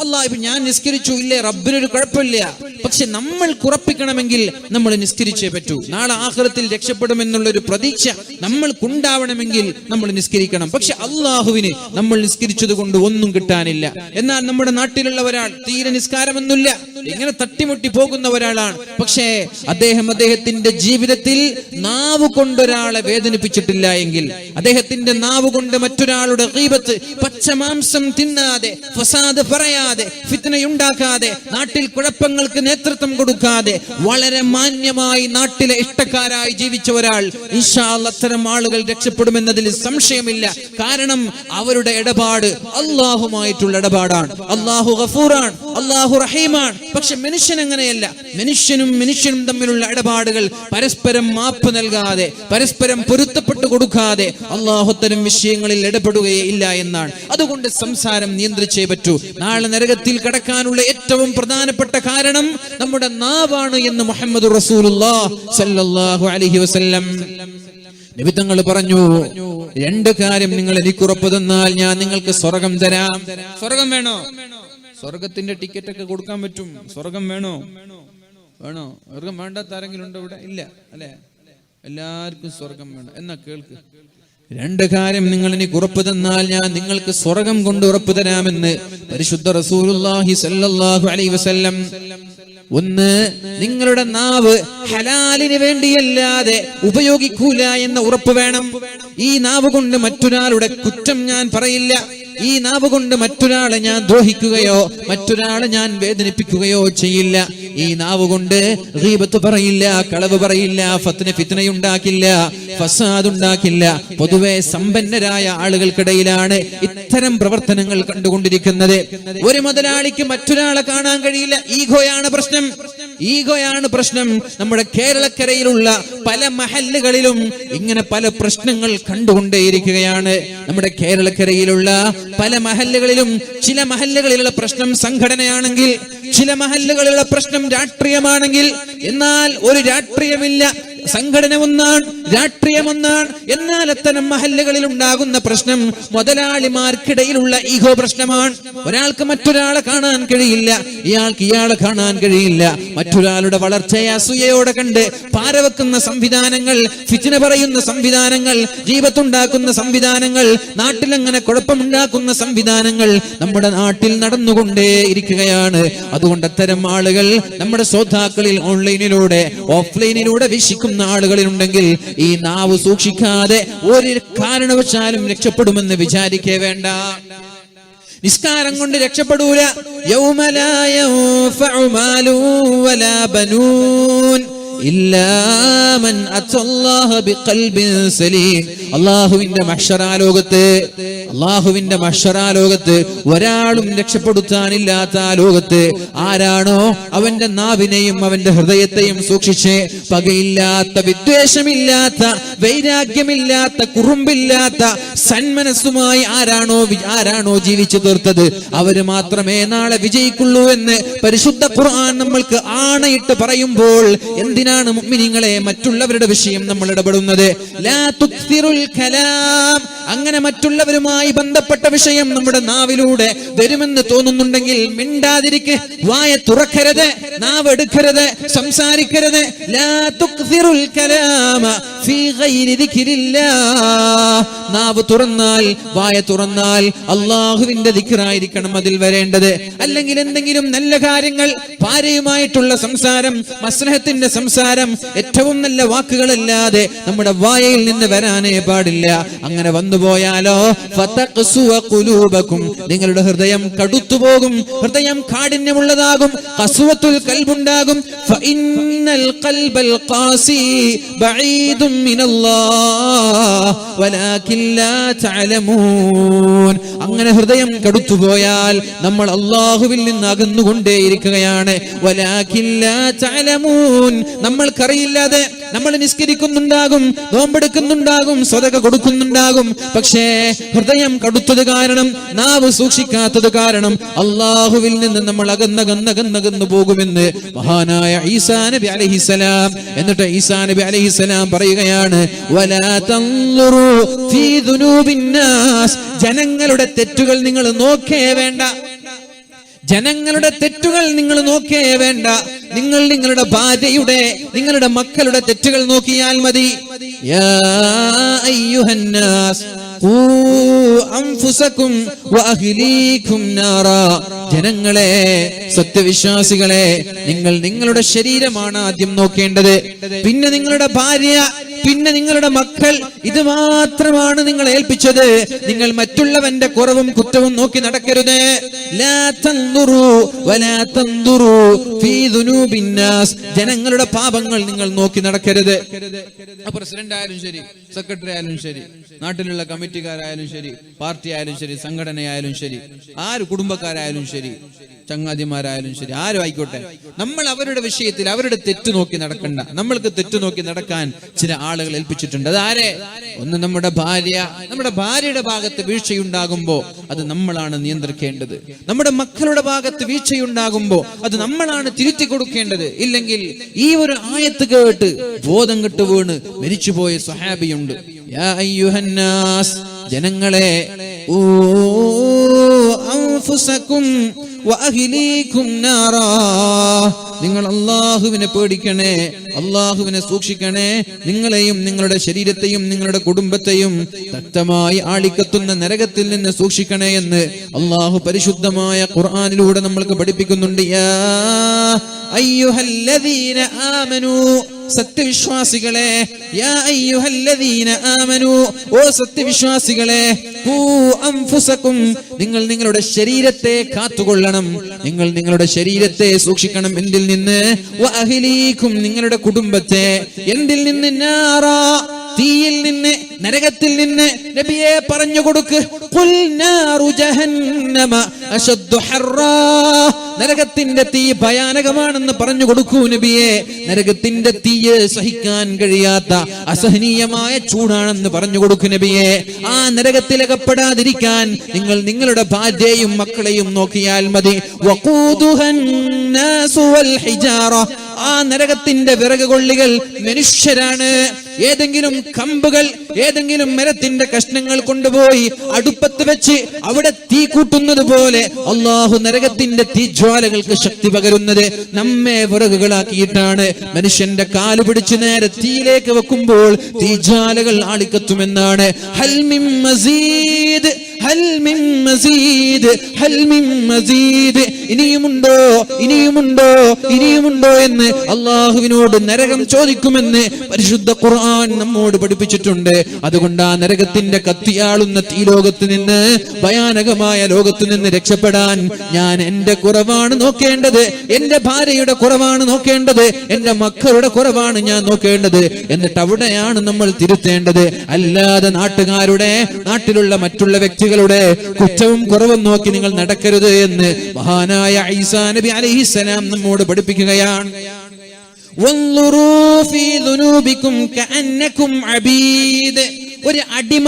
അല്ലാഹ് ഞാൻ നിസ്കരിച്ചു ഇല്ലേ, റബ്ബിനൊരു കുഴപ്പമില്ല. പക്ഷെ നമ്മൾ ഉറപ്പിക്കണമെങ്കിൽ നമ്മൾ നിസ്കരിച്ചേ പറ്റൂ. നാളെ ആഖിറത്തിൽ രക്ഷപ്പെടുമെന്നുള്ള ഒരു പ്രതീക്ഷ നമ്മൾക്കുണ്ടാവണമെങ്കിൽ നമ്മൾ നിസ്കരിക്കണം. പക്ഷെ അല്ലാഹുവിന് നമ്മൾ നിസ്കരിച്ചത് കൊണ്ട് ഒന്നും കിട്ടാനില്ല. എന്നാൽ നമ്മുടെ നാട്ടിലുള്ള ഒരാൾ തീരെ നിസ്കാരമൊന്നുമില്ല, ഇങ്ങനെ തട്ടിമുട്ടി പോകുന്ന ഒരാളാണ്. പക്ഷേ അദ്ദേഹത്തിന്റെ ജീവിതത്തിൽ നാവ് കൊണ്ടൊരാളെ വേദനിപ്പിച്ചിട്ടില്ല എങ്കിൽ, അദ്ദേഹത്തിന്റെ നാവ് കൊണ്ട് മറ്റൊരാളുടെ ഗീബത്ത്, പച്ചമാംസം തിന്നാതെ, ഫസാദ് പറയാതെ, ഫിത്നയുണ്ടാക്കാതെ, നാട്ടിൽ കുഴപ്പങ്ങൾക്ക് നേതൃത്വം കൊടുക്കാതെ, വളരെ മാന്യമായി നാട്ടിലെ ഇഷ്ടക്കാരായി ജീവിച്ച ഒരാൾ, ഇൻഷാ അല്ലാഹ് അത്തരം ആളുകൾ രക്ഷപ്പെടുമെന്നതിൽ സംശയമില്ല. കാരണം അവരുടെ ഇടപാട് അല്ലാഹുമായിട്ടുള്ള ഇടപാടാണ്. അല്ലാഹു ഗഫൂറാണ്, അല്ലാഹു റഹീമാണ്. പക്ഷെ മനുഷ്യൻ അങ്ങനെയല്ല. മനുഷ്യനും തമ്മിലുള്ള ഇടപാടുകൾ പരസ്പരം മാപ്പ് നൽകാതെ, പരസ്പരം പൊരുത്തപ്പെട്ടു കൊടുക്കാതെ അല്ലാഹു അത്തരം വിഷയങ്ങളിൽ ഇടപെടുകയേ ഇല്ല എന്നാണ്. അതുകൊണ്ട് സംസാരം നിയന്ത്രിച്ചേ പറ്റൂ. നാളെ നരകത്തിൽ കടക്കാനുള്ള ഏറ്റവും പ്രധാനപ്പെട്ട കാരണം നമ്മുടെ നാവാണ് എന്ന് മുഹമ്മദ് റസൂലുള്ളാഹി സ്വല്ലല്ലാഹു അലൈഹി വസല്ലം. നബി തങ്ങൾ പറഞ്ഞു, 2 കാര്യം നിങ്ങൾ എനിക്ക് ഉറപ്പ് തന്നാൽ ഞാൻ നിങ്ങൾക്ക് സ്വർഗം തരാം. സ്വർഗം വേണോ? സ്വർഗത്തിന്റെ ടിക്കറ്റ് ഒക്കെ കൊടുക്കാൻ പറ്റും. സ്വർഗം വേണോ? സ്വർഗം വേണ്ടാത്ത ആരെങ്കിലും ഉണ്ടോ ഇവിടെ? ഇല്ല അല്ലെ? എല്ലാവർക്കും സ്വർഗം വേണം. എന്നാ കേൾക്ക്, 2 കാര്യം നിങ്ങൾ എനിക്ക് ഉറപ്പ് തന്നാൽ ഞാൻ നിങ്ങൾക്ക് സ്വർഗം കൊണ്ട് ഉറപ്പ് തരാമെന്ന് പരിശുദ്ധ റസൂലുള്ളാഹി സ്വല്ലല്ലാഹു അലൈഹി വസല്ലം. ഒന്ന്, നിങ്ങളുടെ നാവ് ഹലാലിന് വേണ്ടിയല്ലാതെ ഉപയോഗിക്കൂല എന്ന ഉറപ്പ് വേണം. ഈ നാവ് കൊണ്ട് മറ്റൊരാളുടെ കുറ്റം ഞാൻ പറയില്ല. ഈ നാവ് കൊണ്ട് മറ്റൊരാളെ ഞാൻ ദ്രോഹിക്കുകയോ മറ്റൊരാളെ ഞാൻ വേദനിപ്പിക്കുകയോ ചെയ്യില്ല. ഈ നാവ് കൊണ്ട് ഗീബത്ത് പറയില്ല, കളവ് പറയില്ല, ഫിത്നയുണ്ടാക്കില്ല, ഫസാദ് ഉണ്ടാക്കില്ല. പൊതുവെ സമ്പന്നരായ ആളുകൾക്കിടയിലാണ് ഇത്തരം പ്രവർത്തനങ്ങൾ കണ്ടുകൊണ്ടിരിക്കുന്നത്. ഒരു മുതലാളിക്ക് മറ്റൊരാളെ കാണാൻ കഴിയില്ല. ഈഗോയാണ് പ്രശ്നം. നമ്മുടെ കേരളക്കരയിലുള്ള പല മഹല്ലുകളിലും ഇങ്ങനെ പല പ്രശ്നങ്ങൾ കണ്ടുകൊണ്ടേയിരിക്കുകയാണ്. നമ്മുടെ കേരളക്കരയിലുള്ള പല മഹല്ലുകളിലും ചില മഹല്ലുകളിലുള്ള പ്രശ്നം സംഘടനയാണെങ്കിൽ, ചില മഹല്ലുകളിലുള്ള പ്രശ്നം രാഷ്ട്രീയമാണെങ്കിൽ, എന്നാൽ ഒരു രാഷ്ട്രീയമില്ല, സംഘടന ഒന്നാണ്, രാഷ്ട്രീയമൊന്നാണ്. എന്നാൽ അത്തരം മഹല്ലുകളിൽ ഉണ്ടാകുന്ന പ്രശ്നം മുതലാളിമാർക്കിടയിലുള്ള ഈഗോ പ്രശ്നമാണ്. ഒരാൾക്ക് മറ്റൊരാളെ കാണാൻ കഴിയില്ല, ഇയാൾക്ക് ഇയാളെ കാണാൻ കഴിയില്ല. മറ്റൊരാളുടെ വളർച്ചയെ അസൂയയോടെ കണ്ട് പാരവെക്കുന്ന സംവിധാനങ്ങൾ, ഫിത്ന പറയുന്ന സംവിധാനങ്ങൾ, ജീവത്തുണ്ടാക്കുന്ന സംവിധാനങ്ങൾ, നാട്ടിലങ്ങനെ കുഴപ്പമുണ്ടാക്കുന്ന സംവിധാനങ്ങൾ നമ്മുടെ നാട്ടിൽ നടന്നുകൊണ്ടേ ഇരിക്കുകയാണ്. അതുകൊണ്ട് അത്തരം ആളുകൾ നമ്മുടെ ശ്രോതാക്കളിൽ ഓൺലൈനിലൂടെ ഓഫ്ലൈനിലൂടെ വീക്ഷിക്കുന്ന ആളുകളിലുണ്ടെങ്കിൽ ഈ നാവ് സൂക്ഷിക്കാതെ ഒരു കാരണവശാലും രക്ഷപ്പെടുമെന്ന് വിചാരിക്കേ വേണ്ട. നിസ്കാരം കൊണ്ട് രക്ഷപ്പെടൂല. യൗമ ലാ യൻഫഉ മാലു വലാ ബനൂൻ ഇല്ലാ മൻ അത്തല്ലാഹ ബിഖൽബിൻ സലീം. അല്ലാഹുവിന്റെ മഹ്ശറാലോകത്ത് ഒരാളും രക്ഷപ്പെടുത്താനില്ലാത്ത ആ ലോകത്ത് ആരാണോ അവന്റെ നാവിനെയും അവന്റെ ഹൃദയത്തെയും സൂക്ഷിച്ച് പകയില്ലാത്ത, വിദ്വേഷമില്ലാത്ത, വൈരാഗ്യമില്ലാത്ത, കുറുമ്പില്ലാത്ത സന്മനസ്സുമായി ആരാണോ ജീവിച്ചു തീർത്തത് അവര് മാത്രമേ നാളെ വിജയിക്കുള്ളൂ എന്ന് പരിശുദ്ധ ഖുർആൻ നമ്മൾക്ക് ആണയിട്ട് പറയുമ്പോൾ എന്തിനാണ് മുഅ്മിനീങ്ങളെ മറ്റുള്ളവരുടെ വിഷയം നമ്മൾ ഇടപെടുന്നത്? ലാ തുക്സിറുൽ കലാം. അങ്ങനെ മറ്റുള്ളവരുമായി ബന്ധപ്പെട്ട വിഷയം നമ്മുടെ നാവിലൂടെ വരുമെന്ന് തോന്നുന്നുണ്ടെങ്കിൽ മിണ്ടാതിരിക്ക്, വായ തുറക്കരുത്, നാവ് എടുക്കരുത്, സംസാരിക്കരുത്. ലാ തുക്സിറുൽ കലാമ ഫീ ഗൈരി ദിക്രില്ലാഹ്. നാവ് തുറന്നാൽ, വായ തുറന്നാൽ അല്ലാഹുവിന്റെ ദിക്റായിരിക്കണം അതിൽ വരേണ്ടത്. അല്ലെങ്കിൽ എന്തെങ്കിലും നല്ല കാര്യങ്ങൾ, ഭാര്യയുമായിട്ടുള്ള സംസാരം, മസ്ലഹത്തിന്റെ സംസാരം, ഏറ്റവും നല്ല വാക്കുകളല്ലാതെ നമ്മുടെ വായയിൽ നിന്ന് വരാനേ പാടില്ല. അങ്ങനെ വന്നുപോയാലോ ഫതഖ്സുവ ഖുലൂബകും, നിങ്ങളുടെ ഹൃദയം കടുത്തുപോകും, ഹൃദയം കാഠിന്യമുള്ളതാകും, ഖസ്വത്തുൽ ഖൽബുണ്ടാകും. ഫഇന്നൽ ഖൽബൽ ഖാസി ബഈദും മിനല്ലാഹ് വലാകിൻ ലാ തഅലമൂൻ. അങ്ങനെ ഹൃദയം കടുത്തുപോയാൽ നമ്മൾ അല്ലാഹുവിൽ നിന്ന് അകന്നുകൊണ്ടേയിരിക്കുകയാണ്. വലാകിൻ ലാ തഅലമൂൻ, നമ്മൾക്കറിയില്ലാതെ നമ്മൾ നിസ്കരിക്കുന്നുണ്ടാകും, നോമ്പെടുക്കുന്നുണ്ടാകും, സ്വതക കൊടുക്കുന്നുണ്ടാകും. പക്ഷേ ഹൃദയം കടുത്തത് കാരണം, നാവ് സൂക്ഷിക്കാത്തത് കാരണം അല്ലാഹുവിൽ നിന്ന് നമ്മൾ അകന്നകന്നു പോകുമെന്ന് മഹാനായ ഈസാ നബി അലൈഹിസ്സലാം. എന്നിട്ട് ഈസാ നബി അലൈഹിസ്സലാം പറയുകയാണ്, വലാ തൻളുറു ഫീ ദുനൂബിൻ നാസ്. ജനങ്ങളുടെ തെറ്റുകൾ നിങ്ങൾ നോക്കേ വേണ്ട. ജനങ്ങളുടെ തെറ്റുകൾ നിങ്ങൾ നോക്കേ വേണ്ട. നിങ്ങൾ നിങ്ങളുടെ ഭാര്യയുടെ, നിങ്ങളുടെ മക്കളുടെ തെറ്റുകൾ നോക്കിയാൽ മതി. യാ അയ്യുഹന്നാസ് ഖൂ അൻഫുസകും വഅഹ്ലീകും നാറാ. ജനങ്ങളെ, സത്യവിശ്വാസികളെ, നിങ്ങൾ നിങ്ങളുടെ ശരീരമാണ് ആദ്യം നോക്കേണ്ടത്, പിന്നെ നിങ്ങളുടെ ഭാര്യ, പിന്നെ നിങ്ങളുടെ മക്കൾ. ഇത് മാത്രമാണ് നിങ്ങൾ ഏൽപ്പിച്ചത്. നിങ്ങൾ മറ്റുള്ളവന്റെ കുറവും കുറ്റവും നോക്കി നടക്കരുത്. ലാ തൻദുറു വലാ തൻദുറു ഫീ ദുനൂബിൻ നാസ്. ജനങ്ങളുടെ പാപങ്ങൾ നിങ്ങൾ നോക്കി നടക്കരുത്. പ്രസിഡന്റ് ആയാലും ശരി, സെക്രട്ടറി ആയാലും ശരി, നാട്ടിലുള്ള കമ്മിറ്റിക്കാരായാലും ശരി, പാർട്ടി ആയാലും ശരി, സംഘടനയായാലും ശരി, ആര് കുടുംബക്കാരായാലും ശരി, ചങ്ങാതിമാരായാലും ശരി, ആരും ആയിക്കോട്ടെ, നമ്മൾ അവരുടെ വിഷയത്തിൽ അവരുടെ തെറ്റ് നോക്കി നടക്കണ്ട. നമ്മൾക്ക് തെറ്റ് നോക്കി നടക്കാൻ ചില ആളുകൾ ഏൽപ്പിച്ചിട്ടുണ്ട്. അതാരെ? ഒന്ന് നമ്മുടെ ഭാര്യ. നമ്മുടെ ഭാര്യയുടെ ഭാഗത്ത് വീഴ്ചയുണ്ടാകുമ്പോ അത് നമ്മളാണ് നിയന്ത്രിക്കേണ്ടത്. നമ്മുടെ മക്കളുടെ ഭാഗത്ത് വീഴ്ചയുണ്ടാകുമ്പോ അത് നമ്മളാണ് തിരുത്തി കൊടുക്കേണ്ടത്. ഇല്ലെങ്കിൽ ഈ ഒരു ആയത്ത് കേട്ട് ബോധം കെട്ട് വീണ് മരിച്ചുപോയ സ്വഹാബിയുണ്ട്. യാ അയ്യുഹന്നാസ്, ജനങ്ങളെ, ഓ അൻഫുസകും വഅഹ്ലീകും നാറാ, നിങ്ങൾ അല്ലാഹുവിനെ പേടിക്കണേ, അല്ലാഹുവിനെ സൂക്ഷിക്കണേ, നിങ്ങളെയും നിങ്ങളുടെ ശരീരത്തെയും നിങ്ങളുടെ കുടുംബത്തെയും ശക്തമായി ആളിക്കത്തുന്ന നരകത്തിൽ നിന്ന് സൂക്ഷിക്കണേ എന്ന് അല്ലാഹു പരിശുദ്ധമായ ഖുർആനിലൂടെ നമ്മൾക്ക് പഠിപ്പിക്കുന്നുണ്ട്. യാ അയ്യുഹല്ലദീന ആമനൂ, സത്യവിശ്വാസികളെ, യാ അയ്യുഹല്ലദീന ആമനൂ, ഓ സത്യവിശ്വാസികളെ, ഖൂ അൻഫുസകും, നിങ്ങൾ നിങ്ങളുടെ ശരീരത്തെ കാത്തുകൊള്ളണം, നിങ്ങൾ നിങ്ങളുടെ ശരീരത്തെ സൂക്ഷിക്കണം. എന്തിൽ നിന്ന്? വഅഹ്ലീകും, നിങ്ങളുടെ കുടുംബത്തെ. എന്തിൽ നിന്ന്? നാറാ, തീയിൽ നിന്ന്, നരകത്തിൽ നിന്ന്. നബിയെ പറഞ്ഞു കൊടുക്ക്, ഖുൽ നാറു ജഹന്നമ അശദ്ദു ഹർറാ, നരകത്തിന്റെ തീ ഭയാനകമാണെന്ന് പറഞ്ഞു കൊടുക്കൂ നബിയെ. നരകത്തിന്റെ തീയെ സഹിക്കാൻ കഴിയാത്ത അസഹനീയമായ ചൂടാണെന്ന് പറഞ്ഞു കൊടുക്കൂ നബിയെ. ആ നരകത്തിലകപ്പെടാതിരിക്കാൻ നിങ്ങൾ നിങ്ങളുടെ ഭാര്യയും മക്കളെയും നോക്കിയാൽ മതി. വഖൂദുഹൻ നാസു വൽ ഹിജാറ, ആ നരകത്തിന്റെ വിറക് കൊള്ളികൾ മനുഷ്യരാണ്. ഏതെങ്കിലും കമ്പുകൾ, ഏതെങ്കിലും മരത്തിന്റെ കഷ്ണങ്ങൾ കൊണ്ടുപോയി അടുപ്പത്ത് വെച്ച് അവിടെ തീ കൂട്ടുന്നത് പോലെ അല്ലാഹു നരകത്തിന്റെ തീജ്വാലകൾക്ക് ശക്തി പകരുന്നത് നമ്മെ വിറകുകളാക്കിയിട്ടാണ്. മനുഷ്യന്റെ കാല് പിടിച്ച് നേരെ തീയിലേക്ക് വെക്കുമ്പോൾ തീജ്വാലകൾ ആളിക്കത്തുമെന്നാണ്. ഹൽ മിൻ മസീദ്, ഹൽ മിൻ മസീദ്, ഹൽ മിൻ മസീദ്, ഇനിയുമുണ്ടോ, ഇനിയുമുണ്ടോ, ഇനിയുമുണ്ടോ എന്ന് അല്ലാഹുവിനോട് നരകം ചോദിക്കുമെന്ന് പരിശുദ്ധ ഖുർആൻ നമ്മോട് പഠിപ്പിച്ചിട്ടുണ്ട്. അതുകൊണ്ട് ആ നരകത്തിന്റെ കത്തിയാളുന്ന ഈ ലോകത്ത് നിന്ന്, ഭയാനകമായ ലോകത്ത് നിന്ന് രക്ഷപ്പെടാൻ ഞാൻ എന്റെ കുറവാണ് നോക്കേണ്ടത്, എന്റെ ഭാര്യയുടെ കുറവാണ് നോക്കേണ്ടത്, എന്റെ മക്കളുടെ കുറവാണ് ഞാൻ നോക്കേണ്ടത്. എന്നിട്ട് അവിടെയാണ് നമ്മൾ തിരുത്തേണ്ടത്. അല്ലാതെ നാട്ടുകാരുടെ, നാട്ടിലുള്ള മറ്റുള്ള വ്യക്തികളുടെ കുറ്റവും കുറവും നോക്കി നിങ്ങൾ നടക്കരുത് എന്ന് മഹാനായ ഈസാ നബി അലൈഹിസ്സലാം നമ്മോട് പഠിപ്പിക്കുകയാണ്. ഒരു അടിമ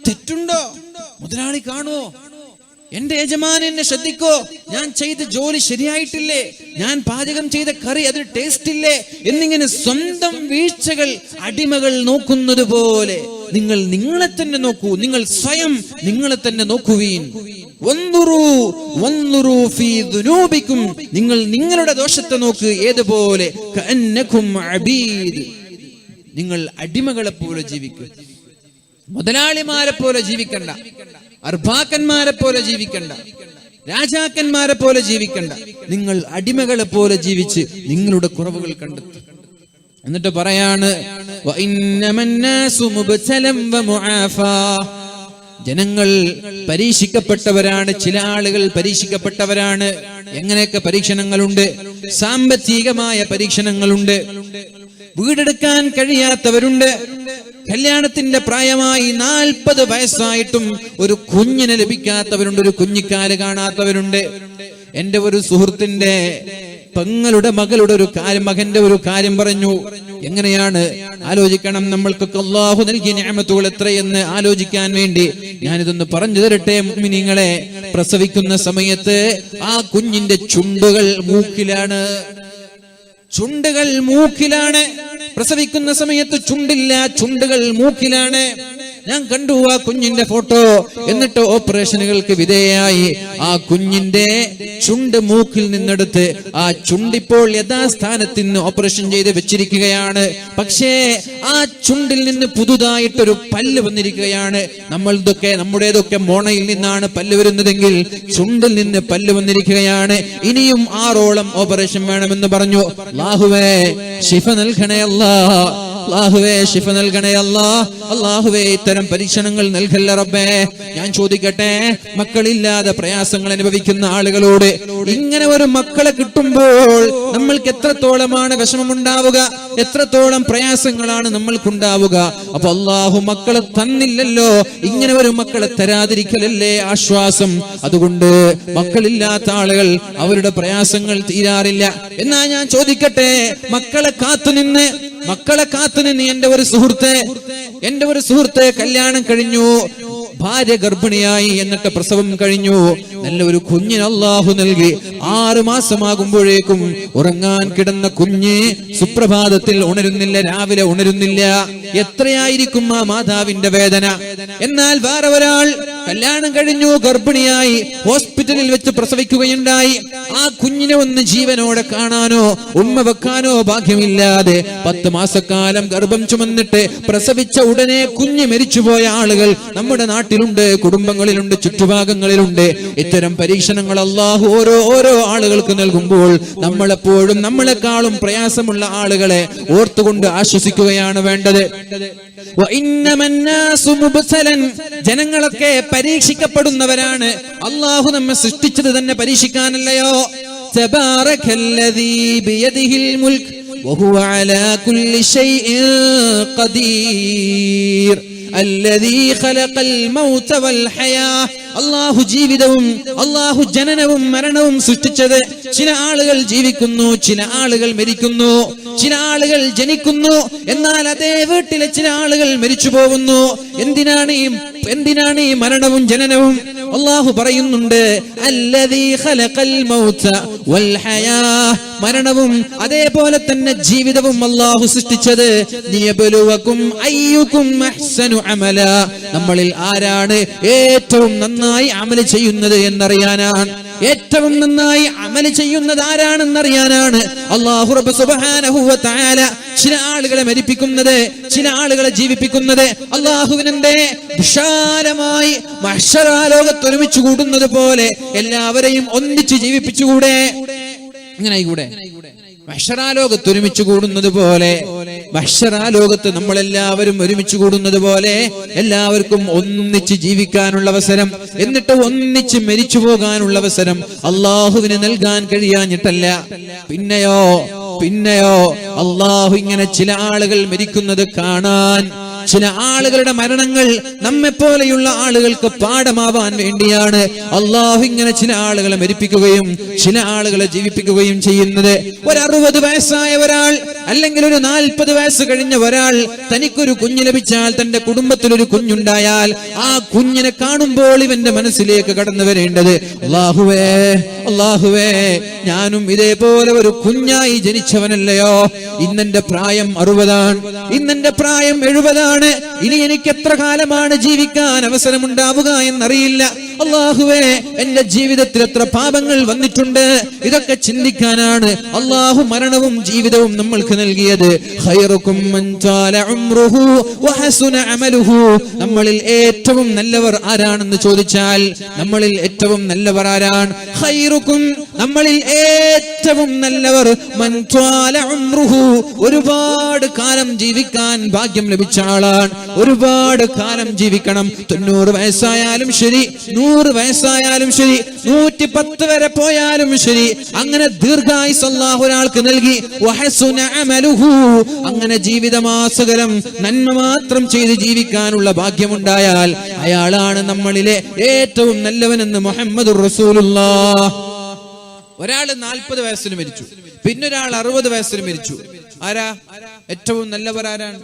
തെറ്റുണ്ടോ? മുതലാളി കാണോ? എന്റെ യജമാനൻ എന്നെ ശ്രദ്ധിക്കോ, ഞാൻ ചെയ്ത ജോലി ശരിയായിട്ടില്ലേ, ഞാൻ പാചകം ചെയ്ത കറി അതിന് ടേസ്റ്റ് ഇല്ലേ എന്നിങ്ങനെ സ്വന്തം വീഴ്ചകൾ അടിമകൾ നോക്കുന്നത് പോലെ നിങ്ങൾ നിങ്ങളെ തന്നെ നോക്കൂ. നിങ്ങൾ സ്വയം നിങ്ങളെ തന്നെ നോക്കുവീൻ. നിങ്ങൾ നിങ്ങളുടെ ദോഷത്തെ നോക്ക്. ഏതുപോലെ? നിങ്ങൾ അടിമകളെ പോലെ ജീവിക്കുക, മുതലാളിമാരെ പോലെ ജീവിക്കണ്ട, അർഭാക്കന്മാരെ പോലെ ജീവിക്കണ്ട, രാജാക്കന്മാരെ പോലെ ജീവിക്കണ്ട. നിങ്ങൾ അടിമകളെ പോലെ ജീവിച്ച് നിങ്ങളുടെ കുറവുകൾ കണ്ടെത്തുക. എന്നിട്ട് പറയാണ്, ജനങ്ങൾ പരീക്ഷിക്കപ്പെട്ടവരാണ്. ചില ആളുകൾ പരീക്ഷിക്കപ്പെട്ടവരാണ്. എങ്ങനെയൊക്കെ പരീക്ഷണങ്ങളുണ്ട്? സാമ്പത്തികമായ പരീക്ഷണങ്ങളുണ്ട്, വീടെടുക്കാൻ കഴിയാത്തവരുണ്ട്, കല്യാണത്തിന്റെ പ്രായമായി 40 വയസ്സായിട്ടും ഒരു കുഞ്ഞിനെ ലഭിക്കാത്തവരുണ്ട്, ഒരു കുഞ്ഞിക്കാല് കാണാത്തവരുണ്ട്. എന്റെ ഒരു സുഹൃത്തിന്റെ പെങ്ങളുടെ മകളുടെ ഒരു കാര്യം, മകന്റെ ഒരു കാര്യം പറഞ്ഞു. എങ്ങനെയാണ്? ആലോചിക്കണം, നമ്മൾക്കൊക്കെ അല്ലാഹു നൽകിയ നിഅമത്തുകൾ എത്രയെന്ന് ആലോചിക്കാൻ വേണ്ടി ഞാനിതൊന്ന് പറഞ്ഞു തരട്ടെ. മുഅ്മിനീങ്ങളെ, പ്രസവിക്കുന്ന സമയത്ത് ആ കുഞ്ഞിന്റെ ചുണ്ടുകൾ മൂക്കിലാണ്, ചുണ്ടുകൾ മൂക്കിലാണ്. പ്രസവിക്കുന്ന സമയത്ത് ചുണ്ടില്ല, ചുണ്ടുകൾ മൂക്കിലാണ്. ഞാൻ കണ്ടു ആ കുഞ്ഞിന്റെ ഫോട്ടോ. എന്നിട്ട് ഓപ്പറേഷനുകൾക്ക് വിധേയമായി ആ കുഞ്ഞിന്റെ ചുണ്ട് മൂക്കിൽ നിന്നെടുത്ത് ആ ചുണ്ടിപ്പോൾ യഥാസ്ഥാനത്ത് നിന്ന് ഓപ്പറേഷൻ ചെയ്ത് വെച്ചിരിക്കുകയാണ്. പക്ഷേ ആ ചുണ്ടിൽ നിന്ന് പുതുതായിട്ടൊരു പല്ല് വന്നിരിക്കുകയാണ്. നമ്മുടേതൊക്കെ മോണയിൽ നിന്നാണ് പല്ല് വരുന്നതെങ്കിൽ ചുണ്ടിൽ നിന്ന് പല്ല് വന്നിരിക്കുകയാണ്. ഇനിയും 6ഓളം ഓപ്പറേഷൻ വേണമെന്ന് പറഞ്ഞു. അല്ലാഹുവേ ശിഫ നൽകണേ അല്ലാ, അല്ലാഹുവേ ശിഫ നൽകണേ അല്ലാ, അല്ലാഹുവേ ഇത്തരം പരീക്ഷണങ്ങൾ നൽകല്ല റബ്ബേ. ഞാൻ ചോദിക്കട്ടെ, മക്കളില്ലാതെ പ്രയാസങ്ങൾ അനുഭവിക്കുന്ന ആളുകളോട് ഇങ്ങനെ ഒരു മക്കളെ കിട്ടുമ്പോൾ നമ്മൾക്ക് എത്രത്തോളമാണ് വിഷമമുണ്ടാവുക, എത്രത്തോളം പ്രയാസങ്ങളാണ് നമ്മൾക്കുണ്ടാവുക. അപ്പൊ അല്ലാഹു മക്കളെ തന്നില്ലല്ലോ, ഇങ്ങനെ ഒരു മക്കളെ തരാതിരിക്കലല്ലേ ആശ്വാസം. അതുകൊണ്ട് മക്കളില്ലാത്ത ആളുകൾ അവരുടെ പ്രയാസങ്ങൾ തീരാറില്ല. എന്നാ ഞാൻ ചോദിക്കട്ടെ, മക്കളെ കാത്തുനിന്ന് എന്റെ ഒരു സുഹൃത്ത് കല്യാണം കഴിഞ്ഞു, ഭാര്യ ഗർഭിണിയായി, എന്നിട്ട് പ്രസവം കഴിഞ്ഞു, നല്ലൊരു കുഞ്ഞിന് അല്ലാഹു നൽകി. 6 മാസമാകുമ്പോഴേക്കും ഉറങ്ങാൻ കിടന്ന കുഞ്ഞ് സുപ്രഭാതത്തിൽ ഉണരുന്നില്ല, രാവിലെ ഉണരുന്നില്ല. എത്രയായിരിക്കും ആ മാതാവിന്റെ വേദന. എന്നാൽ വേറെ ഒരാൾ കല്യാണം കഴിഞ്ഞു, ഗർഭിണിയായി, ഹോസ്പിറ്റലിൽ വെച്ച് പ്രസവിക്കുകയുണ്ടായി. ആ കുഞ്ഞിനെ ഒന്ന് ജീവനോടെ കാണാനോ ഉമ്മ വെക്കാനോ ഭാഗ്യമില്ലാതെ 10 മാസക്കാലം ഗർഭം ചുമന്നിട്ട് പ്രസവിച്ച ഉടനെ കുഞ്ഞ് മരിച്ചുപോയ ആളുകൾ നമ്മുടെ നാട്ടിലുണ്ട്, കുടുംബങ്ങളിലുണ്ട്, ചുറ്റുഭാഗങ്ങളിലുണ്ട്. ഇത്തരം പരീക്ഷണങ്ങൾ അല്ലാഹു ഓരോ ആളുകൾക്ക് നൽകുമ്പോൾ നമ്മളെപ്പോഴും നമ്മളെക്കാളും പ്രയാസമുള്ള ആളുകളെ ഓർത്തുകൊണ്ട് ആശ്വസിക്കുകയാണ് വേണ്ടത്. ജനങ്ങളൊക്കെ പരീക്ഷിക്കപ്പെടുന്നവരാണ്. അല്ലാഹു നമ്മെ സൃഷ്ടിച്ചത് തന്നെ പരീക്ഷിക്കാനല്ലയോ? തബാറകല്ലദീ ബിയദിഹിൽ മുൽക് വഹുവ അലാ കുല്ലി ശൈഇൻ ഖദീർ الذي خلق الموت والحياة. അല്ലാഹു ജീവിതവും അല്ലാഹു ജനനവും മരണവും സൃഷ്ടിച്ചത്. ചില ആളുകൾ ജീവിക്കുന്നു, ചില ആളുകൾ മരിക്കുന്നു, ചില ആളുകൾ ജനിക്കുന്നു, എന്നാൽ അതേ വീട്ടിലെ ചില ആളുകൾ മരിച്ചു പോകുന്നു. എന്തിനാണ് ഈ മരണവും ജനനവും? അല്ലാഹു പറയുന്നുണ്ട്, അല്ലദീ ഖലഖൽ മൗത വൽ ഹയാ. മരണവും അതേപോലെ തന്നെ ജീവിതവും അല്ലാഹു സൃഷ്ടിച്ചത് ലിയബ്ലുവകും അയ്യുകും അഹ്സനു അമല. നമ്മളിൽ ആരാണ് ഏറ്റവും നന്നായി അമല് ചെയ്യുന്നത് എന്നറിയാനാണ്. ഏറ്റവും നന്നായി അമല് ചെയ്യുന്നത് ആരാണെന്നറിയാനാണ് അല്ലാഹു റബ്ബ് സുബ്ഹാനഹു വ തആല ചില ആളുകളെ മരിപ്പിക്കുന്നത്, ചില ആളുകളെ ജീവിപ്പിക്കുന്നത്. അല്ലാഹുവിനെന്തേ വിശാലമായി മഹ്ശറാ ലോകത്ത് ഒരുമിച്ച് കൂടുന്നത് പോലെ എല്ലാവരെയും ഒന്നിച്ച് ജീവിപ്പിച്ചുകൂടെ? ഇങ്ങനെ ആയിക്കൂടെ? മഹ്ശറാലോകത്ത് ഒരുമിച്ച് കൂടുന്നത് പോലെ, മഹ്ശറാലോകത്ത് നമ്മളെല്ലാവരും ഒരുമിച്ച് കൂടുന്നത് പോലെ എല്ലാവർക്കും ഒന്നിച്ച് ജീവിക്കാനുള്ള അവസരം, എന്നിട്ട് ഒന്നിച്ച് മരിച്ചു പോകാനുള്ള അവസരം അള്ളാഹുവിന് നൽകാൻ കഴിയാഞ്ഞിട്ടല്ല. പിന്നെയോ അള്ളാഹു ഇങ്ങനെ ചില ആളുകൾ മരിക്കുന്നത് കാണാൻ, ചില ആളുകളുടെ മരണങ്ങൾ നമ്മെപ്പോലെയുള്ള ആളുകൾക്ക് പാഠമാവാൻ വേണ്ടിയാണ് അള്ളാഹു ഇങ്ങനെ ചില ആളുകളെ മരിപ്പിക്കുകയും ചില ആളുകളെ ജീവിപ്പിക്കുകയും ചെയ്യുന്നത്. ഒരു 60 വയസ്സായ ഒരാൾ, അല്ലെങ്കിൽ ഒരു 40 വയസ്സ് കഴിഞ്ഞ ഒരാൾ, തനിക്കൊരു കുഞ്ഞ് ലഭിച്ചാൽ, തന്റെ കുടുംബത്തിൽ ഒരു കുഞ്ഞുണ്ടായാൽ, ആ കുഞ്ഞിനെ കാണുമ്പോൾ ഇവന്റെ മനസ്സിലേക്ക് കടന്നു വരേണ്ടത്, അല്ലാഹുവേ ഞാനും ഇതേപോലെ ഒരു കുഞ്ഞായി ജനിച്ചവനല്ലയോ? ഇന്നെന്റെ പ്രായം 60ആണ്, ഇന്നെന്റെ പ്രായം 70ആണ്. ഇനി എനിക്ക് എത്ര കാലമാണ് ജീവിക്കാൻ അവസരമുണ്ടാവുക എന്നറിയില്ല. അല്ലാഹുവേ, എന്റെ ജീവിതത്തിൽ എത്ര പാപങ്ങൾ വന്നിട്ടുണ്ട്. ഇതൊക്കെ ചിന്തിക്കാനാണ് അല്ലാഹു മരണവും ജീവിതവും നമ്മൾക്ക് നൽകിയത്. ഖൈറുകും മൻ താല ഉംറുഹു വഹസുന അമലുഹു. നമ്മളിൽ ഏറ്റവും നല്ലവർ ആരാണെന്ന് ചോദിച്ചാൽ, നമ്മളിൽ ഏറ്റവും നല്ലവർ ആരാണ്? ഖൈറുകും, നമ്മളിൽ ഏറ്റവും നല്ലവർ മൻ താല ഉംറുഹു, ഒരുപാട് കാലം ജീവിക്കാൻ ഭാഗ്യം ലഭിച്ച ആളാണ്. ഒരുപാട് കാലം ജീവിക്കണം. 90 വയസ്സായാലും ശരി, 100 വയസ്സായാലും ശരി, 110 വരെ പോയാലും ശരി, അങ്ങനെ ദീർഘായുസ് അല്ലാഹു ഒരാൾക്ക് നൽകി. വഹസുന അമലുഹു, അങ്ങനെ ജീവിതമാസകലം നന്മ മാത്രം ചെയ്ത് ജീവിക്കാനുള്ള ഭാഗ്യമുണ്ടായാൽ അയാളാണ് നമ്മളിലെ ഏറ്റവും നല്ലവനെന്ന് മുഹമ്മദുർ റസൂലുള്ളാഹ്. ഒരാള് 40 വയസ്സിന് മരിച്ചു, പിന്നൊരാൾ 60 വയസ്സിന് മരിച്ചു. ആരാ ഏറ്റവും നല്ലവർ? ആരാണ്?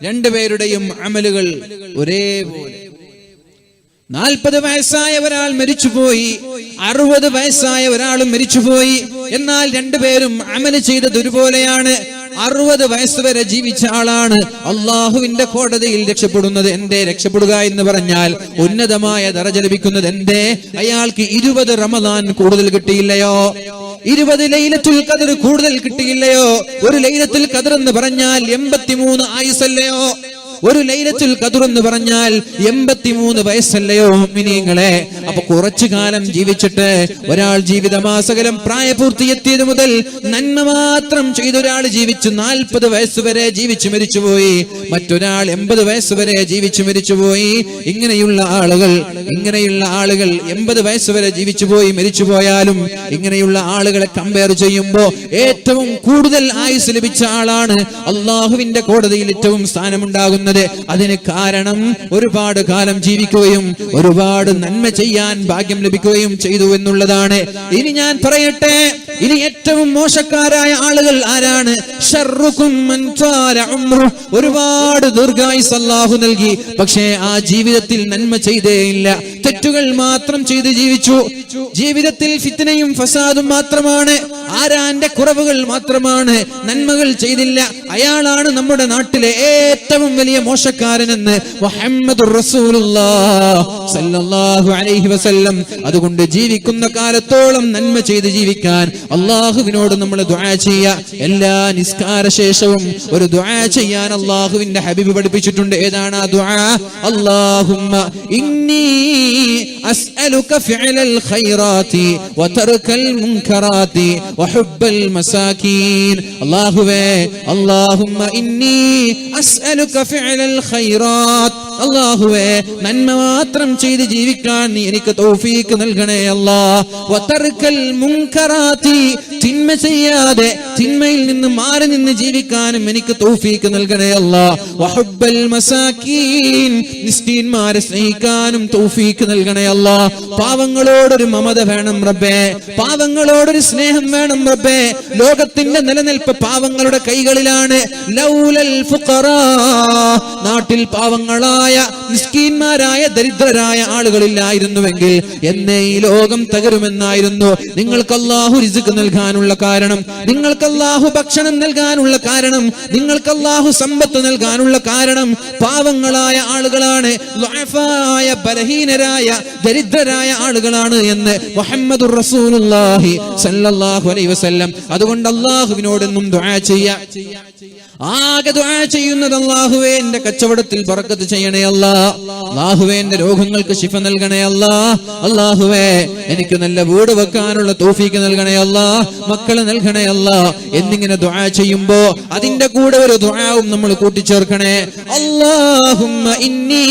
രണ്ടുപേരുടെയും അമലുകൾ ഒരേപോലെ. 40 വയസ്സായ ഒരാൾ മരിച്ചുപോയി, 60 വയസ്സായ ഒരാളും മരിച്ചുപോയി. എന്നാൽ രണ്ടുപേരും അമല് ചെയ്തത് ഒരുപോലെയാണ്. 60 വയസ്സ് വരെ ജീവിച്ച ആളാണ് അള്ളാഹുവിന്റെ കോടതിയിൽ രക്ഷപ്പെടുന്നത്. എന്തേ രക്ഷപ്പെടുക എന്ന് പറഞ്ഞാൽ ഉന്നതമായ ദറജ ലഭിക്കുന്നത് എന്തേ? അയാൾക്ക് 20 റമദാൻ കൂടുതൽ കിട്ടിയില്ലയോ? 20 ലൈലത്തുൽ ഖദർ കൂടുതൽ കിട്ടിയില്ലയോ? ഒരു ലൈലത്തുൽ ഖദർ എന്ന് പറഞ്ഞാൽ 83 ആയുസല്ലയോ? ഒരു ലൈലത്തുൽ ഖദ്ർ എന്ന് പറഞ്ഞാൽ 83 വയസ്സല്ലയോ മുഅ്മിനീങ്ങളെ? അപ്പൊ കുറച്ചു കാലം ജീവിച്ചിട്ട് ഒരാൾ ജീവിതമാസകലം പ്രായപൂർത്തിയെത്തിയത് മുതൽ നന്മ മാത്രം ചെയ്തൊരാൾ ജീവിച്ചു 40 വയസ്സ് വരെ ജീവിച്ചു മരിച്ചുപോയി, മറ്റൊരാൾ 80 വയസ്സ് വരെ ജീവിച്ചു മരിച്ചുപോയി. ഇങ്ങനെയുള്ള ആളുകൾ 80 വയസ്സ് വരെ ജീവിച്ചുപോയി മരിച്ചുപോയാലും ഇങ്ങനെയുള്ള ആളുകളെ കമ്പയർ ചെയ്യുമ്പോ ഏറ്റവും കൂടുതൽ ആയുസ് ലഭിച്ച ആളാണ് അള്ളാഹുവിന്റെ കോടതിയിൽ ഏറ്റവും സ്ഥാനമുണ്ടാകുന്നത്. അതിന് കാരണം ഒരുപാട് കാലം ജീവിക്കുകയും ഒരുപാട് നന്മ ചെയ്യാൻ ഭാഗ്യം ലഭിക്കുകയും ചെയ്തു എന്നുള്ളതാണ്. ഇനി ഞാൻ പറയട്ടെ, ഇനി ഏറ്റവും മോശക്കാരായ ആളുകൾ ആരാണ്? ശർറുക്കും മൻ ത്വാല ഉംറു. ഒരുപാട് ദീർഘായുസ് അല്ലാഹു നൽകി, പക്ഷേ ആ ജീവിതത്തിൽ നന്മ ചെയ്തേയില്ല, തെറ്റുകൾ മാത്രം ചെയ്ത് ജീവിച്ചു. ജീവിതത്തിൽ ഫിത്നയും ഫസാദും മാത്രമാണ്, ആരാന്റെ കുറവുകൾ മാത്രമാണ്, നന്മകൾ ചെയ്തില്ല. അയാളാണ് നമ്മുടെ നാട്ടിലെ ഏറ്റവും വലിയ മോശക്കാരനെന്ന് മുഹമ്മദുർ റസൂലുള്ളാഹി സ്വല്ലല്ലാഹു അലൈഹി വസല്ലം. അതുകൊണ്ട് ജീവിക്കുന്ന കാലത്തോളം നന്മ ചെയ്ത് ജീവിക്കാൻ അള്ളാഹുവിനോട് നമ്മൾ ദുആ ചെയ്യുക. എല്ലാ നിസ്കാര ശേഷവും ഒരു ദുആ ചെയ്യാൻ അള്ളാഹുവിന്റെ ഹബീബ് പഠിപ്പിച്ചിട്ടുണ്ട്. ഏതാണ് ആ ദുആ? അല്ലാഹുമ്മ ഇന്നി അസ്അലുക ഫിഅലൽ ഖൈറാത്തി വതർകൽ മുൻകറാത്തി വഹുബ്ബൽ മസാകീൻ. അല്ലാഹുവേ, അല്ലാഹുമ്മ ഇന്നി അസ്അലുക ഫിഅലൽ ഖൈറാത്ത്. അല്ലാഹുവേ, നന്മ മാത്രം ചെയ്ത് ജീവിക്കാൻ നീ എനിക്ക് തൗഫീഖ് നൽകണേ അല്ലാഹ്. വതർകൽ മുൻകറാത്തി, തിന്മ ചെയ്യാതെ തിന്മയിൽ നിന്ന് മാറി നിന്ന് ജീവിക്കാനും എനിക്ക് തൗഫീഖ് നൽകണേ അല്ലാഹ്. വഹുബ്ബൽ മസാകീൻ, മിസ്കീന്മാരെ സ്നേഹിക്കാനും തൗഫീഖ് നൽകണേ അല്ലാഹ്. പാവങ്ങളോടൊരു മമത വേണം റബ്ബേ, പാവങ്ങളോടൊരു സ്നേഹം വേണം റബ്ബേ. ലോകത്തിന്റെ നിലനിൽപ്പ് പാവങ്ങളുടെ കൈകളിലാണ്. ലൗലൽ ഫുഖറാ, നാട്ടിൽ പാവങ്ങളായ മിസ്കീന്മാരായ ദരിദ്രരായ ആളുകളില്ലായിരുന്നുവെങ്കിൽ എന്നേ ഈ ലോകം തകരുമെന്നായിരുന്നു. നിങ്ങൾക്ക് അല്ലാഹു റിസ്ക് നൽകാനുള്ള കാരണം, നിങ്ങൾക്ക് അല്ലാഹു ഭക്ഷണം നൽകാനുള്ള കാരണം, നിങ്ങൾക്ക് അല്ലാഹു സമ്പത്ത് നൽകാനുള്ള കാരണം പാവങ്ങളായ ആളുകളാണ്, ളഅഫായ ബലഹീനരായ ദരിദ്രരായ ആളുകളാണ് എന്ന് മുഹമ്മദുർ റസൂലുള്ളാഹി സ്വല്ലല്ലാഹു അലൈഹി വസല്ലം. അതുകൊണ്ട് അല്ലാഹുവിനോടെന്നും ദുആ ചെയ്യാ. ആകെ ദുആ ചെയ്യുന്നത് അല്ലാഹുവേ എന്റെ കച്ചവടത്തിൽ ബറക്കത്ത് ചെയ്യണേ അല്ലാഹ്, അല്ലാഹുവേ എന്റെ രോഗങ്ങൾക്ക് ശിഫ നൽകണേ അല്ലാഹ്, അല്ലാഹുവേ എനിക്ക് നല്ല വീട് വെക്കാനുള്ള തൗഫീഖ് നൽകണേ അല്ലാഹ്, മക്കളെ നൽകണേ അല്ലാഹ് എന്നിങ്ങനെ ദുആ ചെയ്യുമ്പോ അതിന്റെ കൂടെ ഒരു ദുആവും നമ്മൾ കൂട്ടിച്ചേർക്കണേ. അല്ലാഹുമ്മ ഇന്നി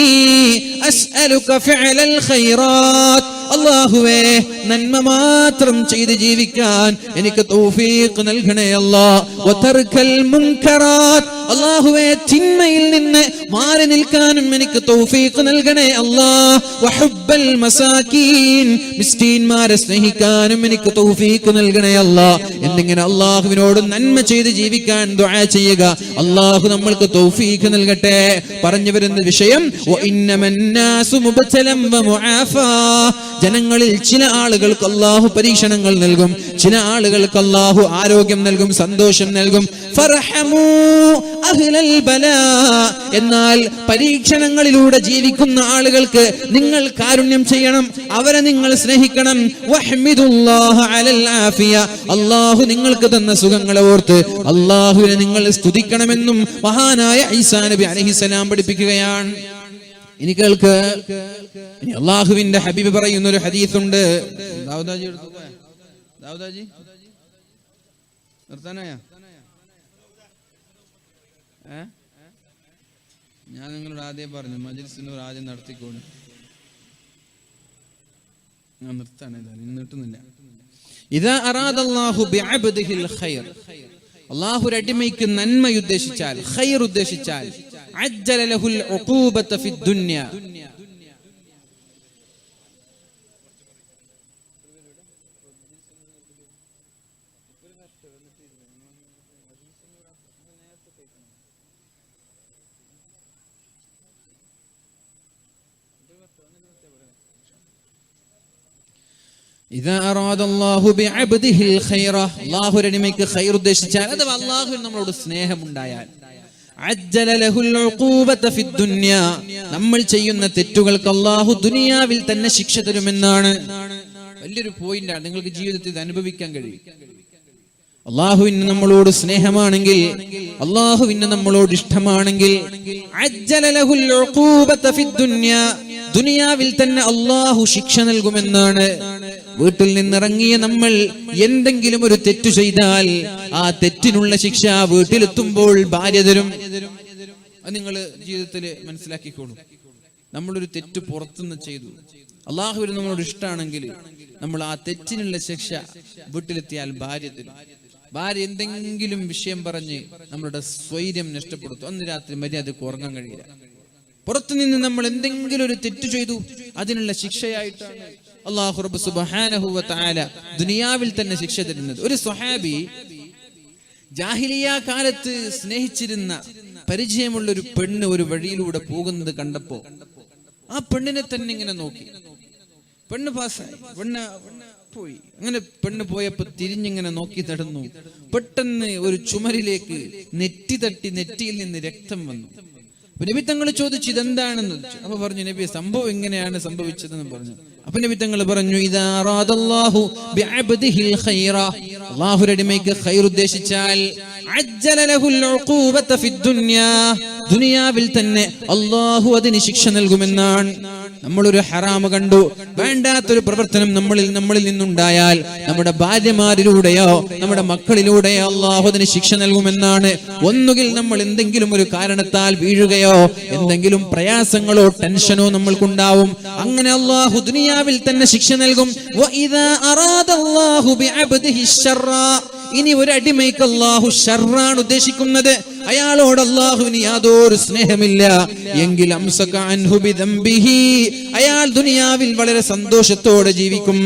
അസ്അലുക ഫിഅലൽ ഖൈറാത്ത്. അല്ലാഹുവേ, നന്മ മാത്രം ചെയ്ത് ജീവിക്കാൻ എനിക്ക് തൗഫീഖ് നൽകണേ അല്ലാഹ്. വതർകൽ മുൻകറാത്ത്, അല്ലാഹുവേ തിന്മയിൽ നിന്ന് മാറി നിൽക്കാനും എനിക്ക് തൗഫീഖ് നൽകണേ അല്ലാഹ്. വഹുബ്ബൽ മസാകീൻ, മിസ്കീന്മാരെ സ്നേഹിക്കാനും എനിക്ക് തൗഫീഖ് നൽകണേ അല്ലാഹ് എന്നിങ്ങനെ അല്ലാഹുവിനോട് നന്മ ചെയ്ത് ജീവിക്കാൻ ദുആ ചെയ്യുക. അല്ലാഹു നമ്മൾക്ക് തൗഫീഖ് നൽകട്ടെ. പറഞ്ഞു വരുന്ന വിഷയം വഇന്നമന്നാസു മുബ്തലം വമുആഫാ. ജനങ്ങളിൽ ചില ആളുകൾക്ക് അല്ലാഹു പരീക്ഷണങ്ങൾ നൽകും, ചില ആളുകൾക്ക് അല്ലാഹു ആരോഗ്യം നൽകും, സന്തോഷം നൽകും. ഫർഹമൂ അഹ്ലൽ ബലാ. എന്നാൽ പരീക്ഷണങ്ങളിലൂടെ ജീവിക്കുന്ന ആളുകൾക്ക് നിങ്ങൾ കാരുണ്യം ചെയ്യണം, അവരെ നിങ്ങൾ സ്നേഹിക്കണം. വഹ്മിദുല്ലാഹ അലൽ ആഫിയ. അല്ലാഹു നിങ്ങൾക്ക് തന്ന സുഖങ്ങളെ ഓർത്ത് അല്ലാഹുവിനെ നിങ്ങൾ സ്തുതിക്കണമെന്നും മഹാനായ ഈസാ നബി അലൈഹിസ്സലാം പഠിപ്പിക്കുകയാണ്. ഇനി കേൾക്ക്, ഇനി അല്ലാഹുവിന്റെ ഹബീബ് പറയുന്ന ഒരു ഹദീസുണ്ട്. ദാവൂദാജി ദാവൂദാജി നിർത്താനായ? ഞാൻ നിങ്ങളോട് ആദ്യം പറഞ്ഞു മജ്‌ലിസിനോട് ആദ്യം നടത്തിക്കോളൂ. ഞാൻ നിർത്താനേ, നിർത്തുന്നില്ല. ഇദാ അറാദല്ലാഹു ബിഅബ്ദിഹിൽ ഖൈർ, അല്ലാഹു ഒരു അടിമയ്ക്ക് നന്മ ഉദ്ദേശിച്ചാൽ, ഖൈർ ഉദ്ദേശിച്ചാൽ, അജ്ജല ലഹുൽ ഉഖൂബത ഫിദ് ദുനിയ. ഇദാ അറാദല്ലാഹു ബിഅബ്ദിഹിൽ ഖൈറ, അല്ലാഹു ഒരു അടിമയ്ക്ക് ഖൈർ ഉദ്ദേശിച്ചാൽ, അഥവാ അല്ലാഹുവിന് നമ്മളോട് സ്നേഹമുണ്ടായാൽ, അജ്ജല ലഹുൽ ഉഖൂബത ഫിദ് ദുനിയ, നമ്മൾ ചെയ്യുന്ന തെറ്റുകൾക്ക് അല്ലാഹു ദുനിയാവിൽ തന്നെ ശിക്ഷ തരുമെന്നാണ്. വലിയൊരു പോയിന്റാണ്, നിങ്ങൾക്ക് ജീവിതത്തിൽ ഇത് അനുഭവിക്കാൻ കഴിയും. അള്ളാഹുവിന് നമ്മളോട് സ്നേഹമാണെങ്കിൽ, അള്ളാഹുവിന് നമ്മളോട് ഇഷ്ടമാണെങ്കിൽ, ദുനിയാവിൽ തന്നെ അള്ളാഹു ശിക്ഷ നൽകുമെന്നാണ്. വീട്ടിൽ നിന്നിറങ്ങിയ നമ്മൾ എന്തെങ്കിലും ഒരു തെറ്റു ചെയ്താൽ ആ തെറ്റിനുള്ള ശിക്ഷ വീട്ടിലെത്തുമ്പോൾ ഭാര്യ തരും. അത് നിങ്ങൾ ജീവിതത്തിൽ മനസ്സിലാക്കിക്കോളൂ. നമ്മളൊരു തെറ്റ് പുറത്തുനിന്ന് ചെയ്തു, അള്ളാഹുവിന് നമ്മളോട് ഇഷ്ടമാണെങ്കിൽ നമ്മൾ ആ തെറ്റിനുള്ള ശിക്ഷ വീട്ടിലെത്തിയാൽ ഭാര്യ തരും. ഭാര്യ എന്തെങ്കിലും വിഷയം പറഞ്ഞ് നമ്മളുടെ സ്വൈര്യം നഷ്ടപ്പെടുത്തും. അന്ന് രാത്രി മര്യാദക്ക് ഉറങ്ങാൻ കഴിയില്ല. പുറത്തുനിന്ന് നമ്മൾ എന്തെങ്കിലും ഒരു തെറ്റ് ചെയ്തു, അതിനുള്ള ശിക്ഷയായിട്ടാണ് അല്ലാഹു റബ്ബ് സുബ്ഹാനഹു വ തആല ദുനിയാവിൽ തന്നെ ശിക്ഷ തരുന്നത്. ഒരു സ്വഹാബി ജാഹിലിയ കാലത്ത് സ്നേഹിച്ചിരുന്ന പരിചയമുള്ള ഒരു പെണ്ണ് ഒരു വഴിയിലൂടെ പോകുന്നത് കണ്ടപ്പോ ആ പെണ്ണിനെ തന്നെ ഇങ്ങനെ നോക്കി. പെണ്ണ് പാസ്സായി, പെണ്ണ് പോയി. അങ്ങനെ പെണ്ണ് പോയപ്പോ തിരിഞ്ഞിങ്ങനെ നോക്കി നടന്നു. പെട്ടെന്ന് ഒരു ചുമരിലേക്ക് നെറ്റി തട്ടി നെറ്റിയിൽ നിന്ന് രക്തം വന്നു. നബി തങ്ങൾ ചോദിച്ചു ഇതെന്താണെന്ന് ചോദിച്ചു. അപ്പൊ പറഞ്ഞു, നബി സംഭവം ഇങ്ങനെയാണ് സംഭവിച്ചതെന്ന് പറഞ്ഞു. അപ്പൊ നബി തങ്ങൾ പറഞ്ഞു, ഇദാ അറാദല്ലാഹു ബിഅബ്ദിഹിൽ ഖൈറ, അല്ലാഹു അടിമയ്ക്ക് ഖൈർ ഉദ്ദേശിച്ചാൽ അജ്ജല ലഹുൽ ഉഖൂബത ഫിദ്ദുനിയാ, ദുനിയാവിൽ തന്നെ അല്ലാഹു അതിന് ശിക്ഷ നൽകുമെന്നാണ്. നമ്മളൊരു ഹറാമ് കണ്ടു, വേണ്ടാത്തൊരു പ്രവർത്തനം നമ്മളിൽ നിന്നുണ്ടായാൽ നമ്മുടെ ഭാര്യമാരിലൂടെയോ നമ്മുടെ മക്കളിലൂടെയോ അല്ലാഹു അതിന് ശിക്ഷ നൽകുമെന്നാണ്. ഒന്നുകിൽ നമ്മൾ എന്തെങ്കിലും ഒരു കാരണത്താൽ വീഴുകയോ എന്തെങ്കിലും പ്രയാസങ്ങളോ ടെൻഷനോ നമ്മൾക്കുണ്ടാവും. അങ്ങനെ അല്ലാഹു ദുനിയാവിൽ തന്നെ ശിക്ഷ നൽകും. വഇദാ അറാദല്ലാഹു ബിഅബ്ദിഹി ശർറ, ഇനി ഒരു അടിമയ്ക്ക് അല്ലാഹു ശർറാണ് ഉദ്ദേശിക്കുന്നത്, അയാളോട് അല്ലാഹുവിന് യാതൊരു സ്നേഹമില്ല എങ്കിൽ അംസക അൻഹു ബിദംബിഹി, അയാൾ ദുനിയാവിൽ വളരെ സന്തോഷത്തോടെ ജീവിക്കും.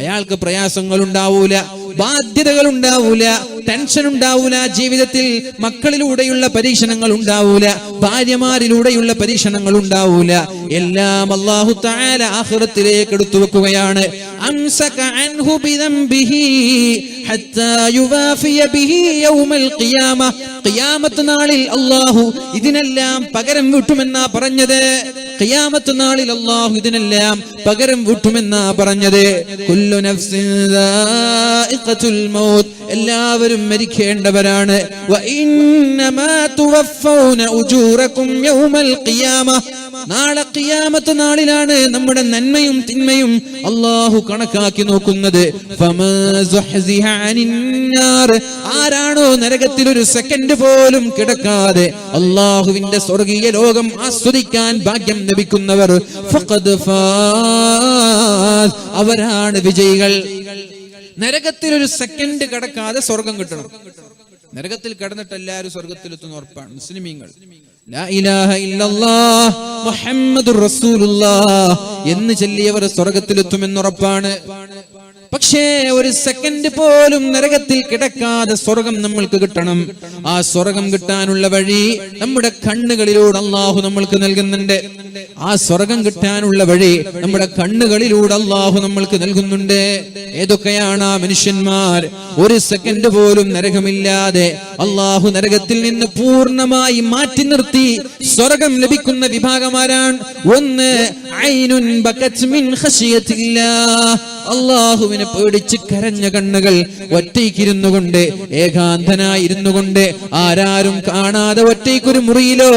അയാൾക്ക് പ്രയാസങ്ങൾ ഉണ്ടാവൂല, ബാധ്യതകൾ ഉണ്ടാവൂല, ടെൻഷൻ ഉണ്ടാവൂല, ജീവിതത്തിൽ മക്കളിലൂടെയുള്ള പരീക്ഷണങ്ങൾ ഉണ്ടാവൂല, ഭാര്യമാരിലൂടെയുള്ള പരീക്ഷണങ്ങൾ ഉണ്ടാവൂല. എല്ലാം അല്ലാഹു തആല ആഖിറത്തിലേക്ക് എടുത്തു വെക്കുകയാണ്. അംസക അൻഹു ബിദംബിഹി ഹത്താ യുവാഫിയ ബിഹി യൗമൽ ഖിയാമ, ഖിയാമത്ത് നാളിൽ അല്ലാഹു ഇതിനെല്ലാം പകരം വീട്ടുമെന്നാ പറഞ്ഞത്. ഖിയാമത്ത് നാളിൽ അല്ലാഹു ഇതിനെല്ലാം പകരം വീട്ടുമെന്നാ പറഞ്ഞത്. കുല്ലു നഫ്സിൻ ദാഇഖത്തുൽ മൗത്ത്, എല്ലാവരും മരിക്കേണ്ടവരാണ്. വ ഇന്നമാ തുവഫൗന ഉജൂറകും യൗമൽ ഖിയാമ, നാളെ ഖിയാമത്ത് നാളിലാണ് നമ്മുടെ നന്മയും തിന്മയും അല്ലാഹു കണക്കാക്കി നോക്കുന്നത്. ഫമാ സുഹ്സിഹ അനിന്നാർ, ആരാണോ നരകത്തിൽ ഒരു സെക്കൻഡ് പോലും കിടക്കാതെ അല്ലാഹുവിന്റെ സ്വർഗീയ ലോകം ആസ്വദിക്കാൻ ഭാഗ്യം ലഭിക്കുന്നവർ, ഫഖദ് ഫാസ്, അവരാണ് വിജയികൾ. നരകത്തിൽ ഒരു സെക്കൻഡ് കിടക്കാതെ സ്വർഗം കിട്ടണം. നരകത്തിൽ കിടന്നിട്ട് എല്ലാവരും സ്വർഗത്തിലെത്തുന്ന ഉറപ്പാണ് മുസ്ലിമീങ്ങൾ. ലാ ഇലാഹ ഇല്ലല്ലാഹ് മുഹമ്മദുർ റസൂലുള്ളാഹ് എന്ന് ചൊല്ലിയവർ സ്വർഗത്തിലെത്തുമെന്നുറപ്പാണ്. പക്ഷേ ഒരു സെക്കൻഡ് പോലും നരകത്തിൽ കിടക്കാതെ സ്വർഗം നമ്മൾക്ക് കിട്ടണം. ആ സ്വർഗം കിട്ടാനുള്ള വഴി നമ്മുടെ കണ്ണുകളിലൂടെ അല്ലാഹു നമ്മൾക്ക് നൽകുന്നുണ്ട്. ആ സ്വർഗം കിട്ടാനുള്ള വഴി നമ്മുടെ കണ്ണുകളിലൂടെ അല്ലാഹു നമ്മൾക്ക് നൽകുന്നുണ്ട്. ഏതൊക്കെയാണ് ആ മനുഷ്യന്മാർ? ഒരു സെക്കൻഡ് പോലും നരകമില്ലാതെ അല്ലാഹു നരകത്തിൽ നിന്ന് പൂർണ്ണമായി മാറ്റി നിർത്തി സ്വർഗം ലഭിക്കുന്ന വിഭാഗമാരാണ്. ഒന്ന്, ഐനുൻ ബകത് മിൻ ഖശിയത്തില്ലാഹ്, അല്ലാഹുവിനെ പേടിച്ച് കരഞ്ഞ കണ്ണുകൾ, ഒറ്റയ്ക്കിരുന്നു കൊണ്ട്, ഏകാന്തനായിരുന്നു കൊണ്ട്, ആരാരും കാണാതെ ഒറ്റയ്ക്കൊരു മുറിയിലോ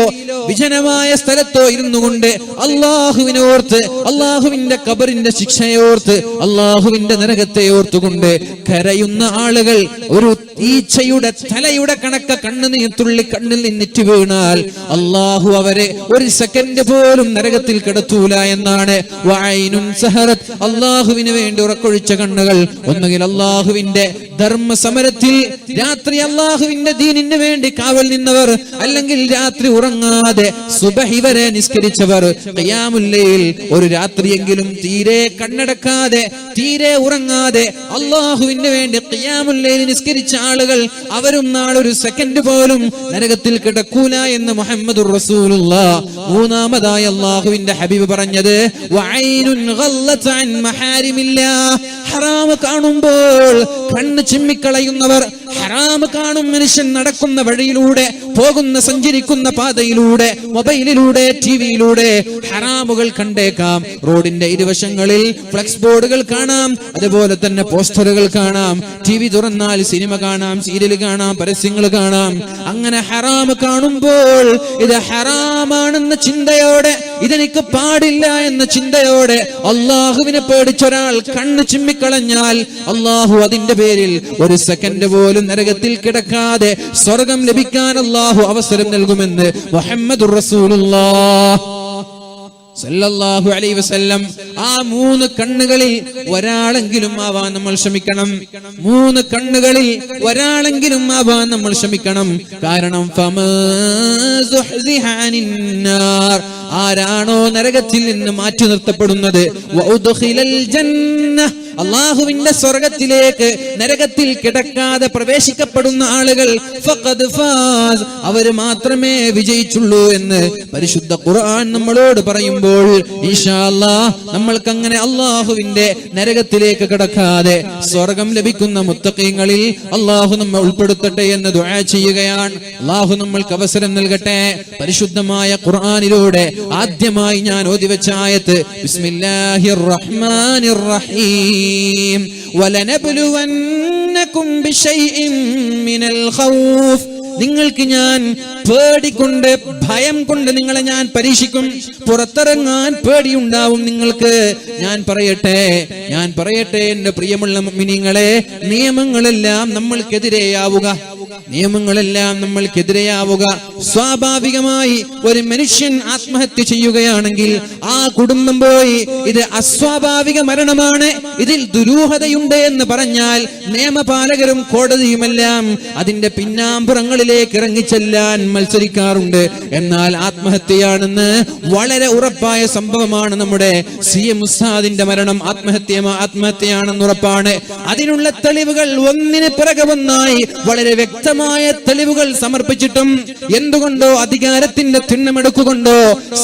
വിജനമായ സ്ഥലത്തോ ഇരുന്നു കൊണ്ട് അല്ലാഹുവിനെ ഓർത്ത്, അല്ലാഹുവിന്റെ ഖബറിന്റെ ശിക്ഷയോർത്ത്, അല്ലാഹുവിന്റെ നരകത്തെ ഓർത്തുകൊണ്ട് കരയുന്ന ആളുകൾ, ഒരു ഈച്ചയുടെ തലയുടെ കണക്ക കണ്ണുനീർത്തുള്ളി കണ്ണിൽ നിന്നിറ്റ് വീണാൽ അല്ലാഹു അവരെ ഒരു സെക്കൻഡ് പോലും നരകത്തിൽ കിടത്തൂല എന്നാണ്. വഅൈനുൻ സഹറത്, അല്ലാഹുവിന് വേണ്ടി ഉറക്കൊഴിച്ച കണ്ണുകൾ. ഒന്നുകിൽ അല്ലാഹുവിന്റെ ധർമ്മ സമരത്തിൽ രാത്രി അല്ലാഹുവിന്റെ ദീനിന് വേണ്ടി കാവൽ നിന്നവർ, അല്ലെങ്കിൽ രാത്രി ഉറങ്ങാതെ സുബഹി വരെ നിസ്കരിച്ചവർ, ഖിയാമുൽ ലൈൽ ഒരു രാത്രിയെങ്കിലും തീരെ കണ്ണടക്കാതെ തീരെ ഉറങ്ങാതെ അല്ലാഹുവിന് വേണ്ടി ഖിയാമുൽ ലൈൽ നിസ്കരിച്ച ആളുകൾ, അവരും നാളൊരു സെക്കൻഡ് പോലും നരകത്തിൽ കിടക്കൂല എന്ന് മുഹമ്മദുർ റസൂലുള്ളാഹ്. മൂന്നാമതായി അല്ലാഹുവിന്റെ ഹബീബ് പറഞ്ഞത്, വഅൈനുൻ ഗല്ലത അൻ മഹാരിമില്ലാഹ്, ഹറാം കാണുമ്പോൾ കണ്ണ് ചിമ്മിക്കളയുന്നവർ, ഹറാം കാണും മനുഷ്യൻ നടക്കുന്ന വഴിയിലൂടെ, പോകുന്ന സഞ്ചരിക്കുന്ന പാതയിലൂടെ, മൊബൈലിലൂടെ, ടിവിയിലൂടെ ഹറാമുകൾ കണ്ടേക്കാം. റോഡിന്റെ ഇരുവശങ്ങളിൽ ഫ്ലക്സ് ബോർഡുകൾ കാണാം, അതുപോലെ തന്നെ പോസ്റ്ററുകൾ കാണാം. ടിവി തുറന്നാൽ സിനിമ കാണാം, സീരിയൽ കാണാം, പരസ്യങ്ങൾ കാണാം. അങ്ങനെ ഹറാം കാണുമ്പോൾ ഇത് ഹറാമാണെന്ന ചിന്തയോടെ, ഇതെനിക്ക് പാടില്ല എന്ന ചിന്തയോടെ അള്ളാഹുവിനെ പേടിച്ചൊരാൾ കണ്ണ് ചിമ്മിക്കളഞ്ഞാൽ അള്ളാഹു അതിന്റെ പേരിൽ ഒരു സെക്കൻഡ് പോലും നരകത്തിൽ കിടക്കാതെ സ്വർഗം ലഭിക്കാൻ അള്ളാഹു അവസരം നൽകുമെന്ന് മുഹമ്മദുർ റസൂലുള്ളാഹ് സല്ലല്ലാഹു അലൈഹി വസല്ലം. ആ 3 കണ്ണുകളിൽ ഒരാളെങ്കിലും ആവാൻ നമ്മൾ ശ്രമിക്കണം. 3 കണ്ണുകളിൽ ഒരാളെങ്കിലും ആവാൻ നമ്മൾ ശ്രമിക്കണം. കാരണം ആരാണോ നരകത്തിൽ നിന്ന് മാറ്റി നിർത്തപ്പെടുന്നത്, അള്ളാഹുവിന്റെ സ്വർഗത്തിലേക്ക് നരകത്തിൽ കിടക്കാതെ പ്രവേശിക്കപ്പെടുന്ന ആളുകൾ അവര് മാത്രമേ വിജയിച്ചുള്ളൂ എന്ന് പരിശുദ്ധ ഖുർആൻ നമ്മളോട് പറയുമ്പോൾ ഇൻഷാ അല്ലാഹ് നമ്മൾക്ക് അങ്ങനെ അള്ളാഹുവിന്റെ നരകത്തിലേക്ക് കിടക്കാതെ സ്വർഗം ലഭിക്കുന്ന മുത്തഖീങ്ങളിൽ അള്ളാഹു നമ്മെ ഉൾപ്പെടുത്തട്ടെ എന്ന് ദുആ ചെയ്യുകയാണ്. അള്ളാഹു നമ്മൾക്ക് അവസരം നൽകട്ടെ. പരിശുദ്ധമായ ഖുർആനിലൂടെ ആദ്യമായി ഞാൻ ഓതിവെച്ച ആയത്ത് ബിസ്മില്ലാഹിർ റഹ്മാനിർ റഹീം വലനബ്ലുവന്നകും ബിശൈഇൻ മിനൽ ഖൗഫ്. നിങ്ങൾക്ക് ഞാൻ പേടികൊണ്ട്, ഭയം കൊണ്ട് നിങ്ങളെ ഞാൻ പരീക്ഷിക്കും. പുറത്തിറങ്ങാൻ പേടിയുണ്ടാവും നിങ്ങൾക്ക്. ഞാൻ പറയട്ടെ എന്റെ പ്രിയമുള്ള മുഅ്മിനീങ്ങളെ, നിയമങ്ങളെല്ലാം നമ്മൾക്കെതിരെയാവുക. സ്വാഭാവികമായി ഒരു മനുഷ്യൻ ആത്മഹത്യ ചെയ്യുകയാണെങ്കിൽ ആ കുടുംബം പോയി ഇത് അസ്വാഭാവിക മരണമാണ്, ഇതിൽ ദുരൂഹതയുണ്ട് എന്ന് പറഞ്ഞാൽ നിയമപാലകരും കോടതിയുമെല്ലാം അതിന്റെ പിന്നാമ്പുറങ്ങളിലേക്ക് ഇറങ്ങിച്ചെല്ലാൻ മത്സരിക്കാറുണ്ട്. എന്നാൽ ആത്മഹത്യയാണെന്ന് വളരെ ഉറപ്പായ സംഭവമാണ് നമ്മുടെ CM ഉസ്താദിന്റെ മരണം. ആത്മഹത്യയാണെന്ന് ഉറപ്പാണ്. അതിനുള്ള തെളിവുകൾ ഒന്നിന് പിറകെ ഒന്നായി വളരെ വ്യക്തമായ തെളിവുകൾ സമർപ്പിച്ചിട്ടും എന്തുകൊണ്ടോ അധികാരത്തിന്റെ തിണ്ണമെടുക്കുകൊണ്ടോ,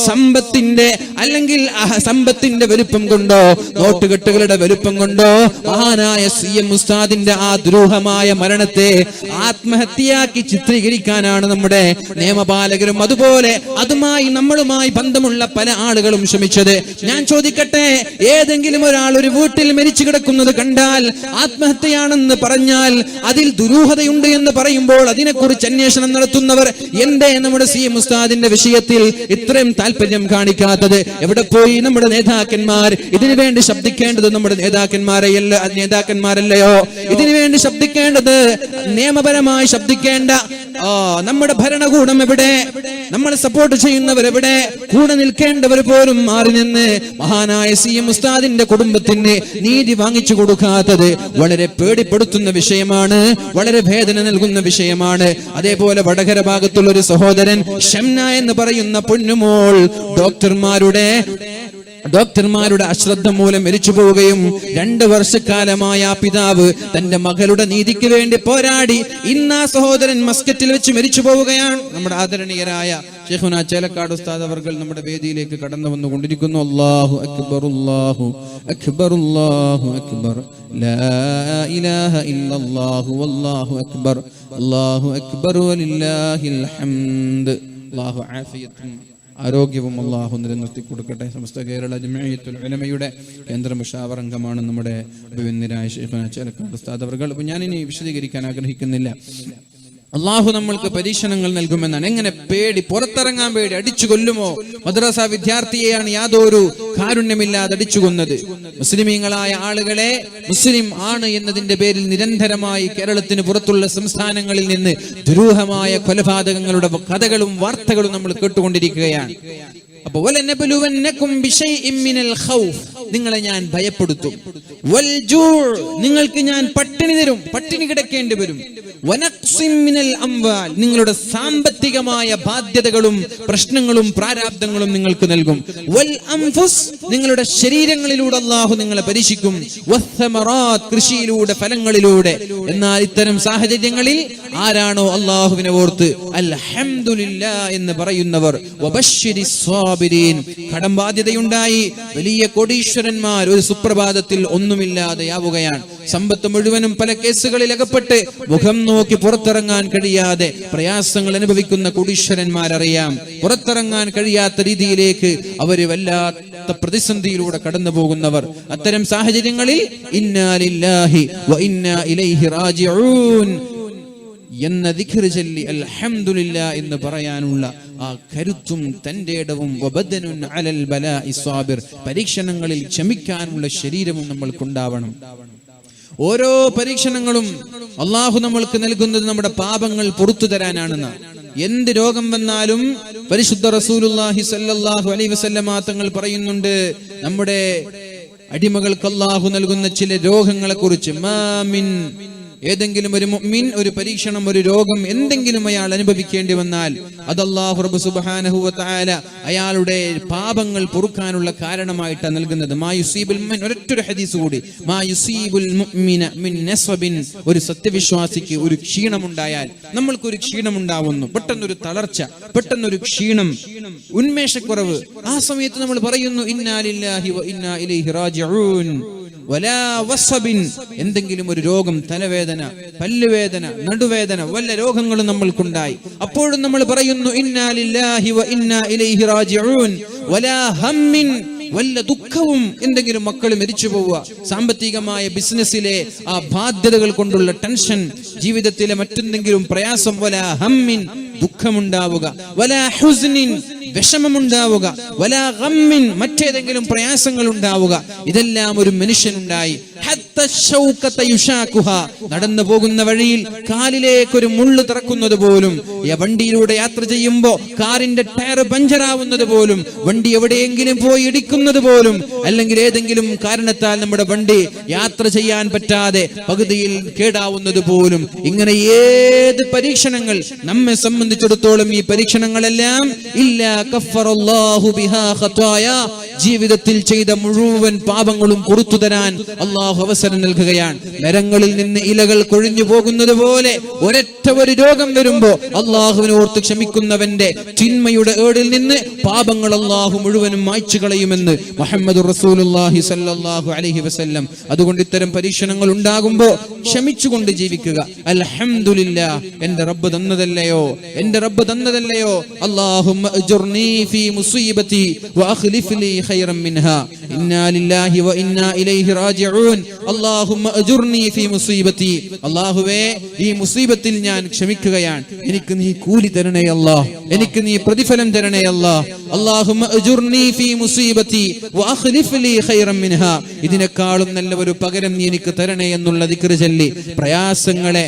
സമ്പത്തിന്റെ അല്ലെങ്കിൽ സമ്പത്തിന്റെ വലുപ്പം കൊണ്ടോ, നോട്ടുകെട്ടുകളുടെ വലുപ്പം കൊണ്ടോ മഹാനായ CM ഉസ്താദിന്റെ ആ ദുരൂഹമായ മരണത്തെ ആത്മഹത്യയാക്കി ചിത്രീകരിക്കാനാണ് നമ്മുടെ നിയമപാലകരും അതുപോലെ നമ്മളുമായി ബന്ധമുള്ള പല ആളുകളും ശ്രമിച്ചത്. ഞാൻ ചോദിക്കട്ടെ, ഏതെങ്കിലും ഒരാൾ ഒരു വീട്ടിൽ മരിച്ചു കിടക്കുന്നത് കണ്ടാൽ ആത്മഹത്യയാണെന്ന് പറഞ്ഞാൽ, അതിൽ ദുരൂഹതയുണ്ട് എന്ന് പറയുമ്പോൾ അതിനെക്കുറിച്ച് അന്വേഷണം നടത്തുന്നവർ എന്തേ നമ്മുടെ CM ഉസ്താദിന്റെ വിഷയത്തിൽ ഇത്രയും താല്പര്യം കാണിക്കാത്തത്? എവിടെ പോയി നമ്മുടെ നേതാക്കന്മാർ? ഇതിനു വേണ്ടി ശബ്ദിക്കേണ്ടത് നമ്മുടെ നേതാക്കന്മാരല്ലയോ? ഇതിനു വേണ്ടി ശബ്ദിക്കേണ്ടത്, നിയമപരമായി ശബ്ദിക്കേണ്ട നമ്മുടെ ഭരണകൂടം എവിടെ? നമ്മളെ സപ്പോർട്ട് ചെയ്യുന്നവരെവിടെ? കൂടെ നിൽക്കേണ്ടവർ പോലും മാറി നിന്ന് മഹാനായ CM ഉസ്താദിന്റെ കുടുംബത്തിന് നീതി വാങ്ങിച്ചു കൊടുക്കാത്തത് വളരെ പേടിപ്പെടുത്തുന്ന വിഷയമാണ്, വളരെ വേദന നൽകുന്ന വിഷയമാണ്. അതേപോലെ വടകര ഭാഗത്തുള്ള ഒരു സഹോദരൻ ഷംന എന്ന് പറയുന്ന പൊന്നുമോൾ ഡോക്ടർമാരുടെ അശ്രദ്ധ മൂലം മരിച്ചു പോവുകയും 2 വർഷക്കാലമായ ആ പിതാവ് തന്റെ മകളുടെ നീതിക്ക് വേണ്ടി പോരാടി ഇന്ന് ആ സഹോദരൻ മസ്കറ്റിൽ വെച്ച് മരിച്ചു പോവുകയാണ്. നമ്മുടെ ആദരണീയരായ ശൈഖുനാ ചേലക്കാട് ഉസ്താദ് അവർകൾ നമ്മുടെ വേദിയിലേക്ക് കടന്നു വന്നുകൊണ്ടിരിക്കുന്നു. അല്ലാഹു അക്ബർ, അല്ലാഹു അക്ബർ, അല്ലാഹു അക്ബർ, ലാ ഇലാഹ ഇല്ലല്ലാഹു വല്ലാഹു അക്ബർ, അല്ലാഹു അക്ബർ വലില്ലാഹിൽ ഹംദ്. അല്ലാഹു ആഫിയത്തും ആരോഗ്യവും അള്ളാഹു നിലനിർത്തി കൊടുക്കട്ടെ. സമസ്ത കേരള ജംഇയ്യത്തുൽ ഉലമയുടെ കേന്ദ്ര മുശാവറ അംഗമാണ് നമ്മുടെ അഭിവന്ദനായ ശൈഖുനാ ചേലക്കാട് ഉസ്താദ് അവർകൾ. അപ്പോൾ ഞാനിനി വിശദീകരിക്കാൻ ആഗ്രഹിക്കുന്നില്ല. അള്ളാഹു നമ്മൾക്ക് പരീക്ഷണങ്ങൾ നൽകുമെന്നാണ്. എങ്ങനെ പേടി, പുറത്തിറങ്ങാൻ പേടി, അടിച്ചു കൊല്ലുമോ? മദ്രസ വിദ്യാർത്ഥിയെയാണ് യാതൊരു കാരുണ്യമില്ലാതെ അടിച്ചു കൊന്നത്. മുസ്ലിമീങ്ങളായ ആളുകളെ മുസ്ലിം ആണ് എന്നതിന്റെ പേരിൽ നിരന്തരമായി കേരളത്തിന് പുറത്തുള്ള സംസ്ഥാനങ്ങളിൽ നിന്ന് ദുരൂഹമായ കൊലപാതകങ്ങളുടെ കഥകളും വാർത്തകളും നമ്മൾ കേട്ടുകൊണ്ടിരിക്കുകയാണ്. അപ്പൊ നിങ്ങളെ ഞാൻ ഭയപ്പെടുത്തും, നിങ്ങൾക്ക് ഞാൻ പട്ടിണി തരും, പട്ടിണി കിടക്കേണ്ടി വരും, നിങ്ങളുടെ സാമ്പത്തികമായ ബാധ്യതകളും പ്രശ്നങ്ങളും പ്രാരാബ്ദങ്ങളും നിങ്ങൾക്ക് നൽകും, നിങ്ങളുടെ ശരീരങ്ങളിലൂടെ അല്ലാഹു നിങ്ങളെ പരീക്ഷിക്കും, കൃഷിയിലൂടെ, ഫലങ്ങളിലൂടെ. എന്നാൽ ഇത്തരം സാഹചര്യങ്ങളിൽ ആരാണോ അല്ലാഹുവിനെ ഓർത്ത് അൽഹംദുലില്ലാ എന്ന് പറയുന്നവർ, സ്വാബിരീൻ. കടബാധ്യതയുണ്ടായി വലിയ കോടീശ്വരന്മാർ ഒരു സുപ്രഭാതത്തിൽ ഒന്നുമില്ലാതെയാവുകയാണ്. സമ്പത്ത് മുഴുവനും പല കേസുകളിൽ അകപ്പെട്ട് മുഖം നോക്കി പുറത്തിറങ്ങാൻ കഴിയാതെ പ്രയാസങ്ങൾ അനുഭവിക്കുന്ന കോടീശ്വരന്മാരറിയാം. പുറത്തിറങ്ങാൻ കഴിയാത്ത രീതിയിലേക്ക് അവര് വല്ലാത്ത പ്രതിസന്ധിയിലൂടെ കടന്നു പോകുന്നവർ. അത്തരം സാഹചര്യങ്ങളിൽ ഇന്നാ ലില്ലാഹി വ ഇന്നാ ഇലൈഹി റാജിഊൻ എന്ന ദിക്ർ ചൊല്ലി അൽഹംദുലില്ലാഹ് എന്ന് പറയാനുള്ള ആ കരുത്തും തന്റെ ഇടവും വബദനുൻ അലൽ ബലാഇ സ്വാബിർ, പരീക്ഷണങ്ങളിൽ ക്ഷമിക്കാനുള്ള ശരീരവും നമ്മൾക്കുണ്ടാവണം. ഓരോ പരീക്ഷണങ്ങളും അള്ളാഹു നമ്മൾക്ക് നൽകുന്നത് നമ്മുടെ പാപങ്ങൾ പുറത്തു തരാനാണെന്ന്. എന്ത് രോഗം വന്നാലും പരിശുദ്ധ റസൂലുള്ളാഹി സ്വല്ലല്ലാഹു അലൈഹി വസല്ലമ തങ്ങൾ പറയുന്നുണ്ട്, നമ്മുടെ അടിമകൾക്ക് അള്ളാഹു നൽകുന്ന ചില രോഗങ്ങളെ കുറിച്ച്, മാമിൻ, ഏതെങ്കിലും ഒരു മുഅ്മിൻ ഒരു പരീക്ഷണം, ഒരു രോഗം എന്തെങ്കിലും അയാൾ അനുഭവിക്കേണ്ടി വന്നാൽ അത് അല്ലാഹു റബ്ബ് സുബ്ഹാനഹു വ തആല അയാളുടെ പാപങ്ങൾ പൊറുക്കാനുള്ള കാരണമായിട്ടാണ് നൽകുന്നത്. മാ യുസീബുൽ മുഅ്മിൻ, ഒരൊറ്റൊരു ഹദീസ് കൂടി, മാ യുസീബുൽ മുഅ്മിന മിൻ നസ്ബിൻ, ഒരു സത്യവിശ്വാസിക്ക് ഒരു ക്ഷീണമുണ്ടായാൽ, നമ്മൾക്കൊരു ക്ഷീണമുണ്ടാവുന്നു, പെട്ടെന്നൊരു തളർച്ച, പെട്ടെന്നൊരു ക്ഷീണം, ഉന്മേഷക്കുറവ്, ആ സമയത്ത് നമ്മൾ പറയുന്നു ഇന്നാ ലില്ലാഹി വ ഇന്നാ ഇലൈഹി റാജിഊൻ. വലാ വസ്ബിൻ, എന്തെങ്കിലും ഒരു രോഗം, തലവേദന, പല്ലുവേദന, നടുവേദന, വല്ല രോഗങ്ങളും നമ്മൾക്കുണ്ടായി, അപ്പോഴും നമ്മൾ പറയുന്നു ഇന്നാ ലില്ലാഹി വ ഇന്നാ ഇലൈഹി റാജിഊൻ. വലാ ഹമ്മിൻ, വല്ല ദുഃഖവും, എന്തെങ്കിലും മക്കൾ മരിച്ചു പോവുക, സാമ്പത്തികമായ ബിസിനസ്സിലെ ആ ബാധ്യതകൾ കൊണ്ടുള്ള ടെൻഷൻ, ജീവിതത്തിലെ മറ്റെന്തെങ്കിലും പ്രയാസം, വലാ ഹമ്മിൻ, ദുഃഖമുണ്ടാവുക, വലാ ഹുസ്നിൻ, വിഷമമുണ്ടാവുക, വലാ ഗമ്മിൻ, മറ്റേതെങ്കിലും പ്രയാസങ്ങൾ ഉണ്ടാവുക, ഇതെല്ലാം ഒരു മനുഷ്യനുണ്ടായി, നടന്നു പോകുന്ന വഴിയിൽ കാലിലേക്ക് ഒരു മുള്ളു തിറക്കുന്നത് പോലും, വണ്ടിയിലൂടെ യാത്ര ചെയ്യുമ്പോ കാറിന്റെ ടയർ പഞ്ചറാവുന്നത് പോലും, വണ്ടി എവിടെയെങ്കിലും പോയി ഇടിക്കുന്നത് പോലും, അല്ലെങ്കിൽ ഏതെങ്കിലും കാരണത്താൽ നമ്മുടെ വണ്ടി യാത്ര ചെയ്യാൻ പറ്റാതെ പകുതിയിൽ കേടാവുന്നത് പോലും, ഇങ്ങനെ ഏത് പരീക്ഷണങ്ങൾ നമ്മെ സംബന്ധിച്ചിടത്തോളം, ഈ പരീക്ഷണങ്ങളെല്ലാം ഇല്ലാ കഫറല്ലാഹു ബിഹാ ഖതായാ, ജീവിതത്തിൽ ചെയ്ത മുഴുവൻ പാപങ്ങളും പുറത്തു തരാൻ അല്ലാഹു അവസരം നൽകുകയാണ്. മരങ്ങളിൽ നിന്ന് ഇലകൾ കൊഴിഞ്ഞു പോകുന്നത് പോലെ ഒരൊറ്റ ഒരു രോഗം വരുമ്പോ അള്ളാഹുവിനെ ഓർത്ത് ക്ഷമിക്കുന്നവന്റെ ചിന്മയുടെ ഏടിൽ നിന്ന് പാപങ്ങൾ അള്ളാഹു മുഴുവനും മായ്ച്ചു കളയുമെന്ന് മുഹമ്മദുർ റസൂലുള്ളാഹി സ്വല്ലല്ലാഹു അലൈഹി വസല്ലം. അതുകൊണ്ട് ഇത്തരം പരീക്ഷണങ്ങൾ ഉണ്ടാകുമ്പോ ക്ഷമിച്ചുകൊണ്ട് ജീവിക്കുക. അൽഹംദുലില്ലാഹ്, എന്റെ റബ്ബ് തന്നതല്ലയോ, എന്റെ റബ്ബ് തന്നതല്ലയോ, അല്ലാഹുമ്മ അജ്ർനി ഫീ മുസീബതി വഅഖ്ലിഫ് ലീ ഖൈറൻ മിൻഹാ, ഇന്നാ ലില്ലാഹി വ ഇന്നാ ഇലൈഹി റാജിഊൻ. അല്ലാഹുമ്മ അജ്ർനി ഫീ മുസീബതി, അല്ലാഹുവേ ഈ മുസീബത്തിൽ ഞാൻ ക്ഷമിക്കുകയാണ്, എനിക്ക് നീ കൂലി തരണേ അല്ലാഹ്, എനിക്ക് നീ പ്രതിഫലം തരണേ അല്ലാഹ്. അല്ലാഹുമ്മ അജ്ർനി ഫീ മുസീബതി വഅഖ്ലിഫ് ലീ ഖൈറൻ മിൻഹാ, ഇതിനേക്കാളും നല്ല ഒരു പകരം നീ എനിക്ക് തരണേ എന്നുള്ള ദിക്ർ ചൊല്ലി പ്രയാസങ്ങളെ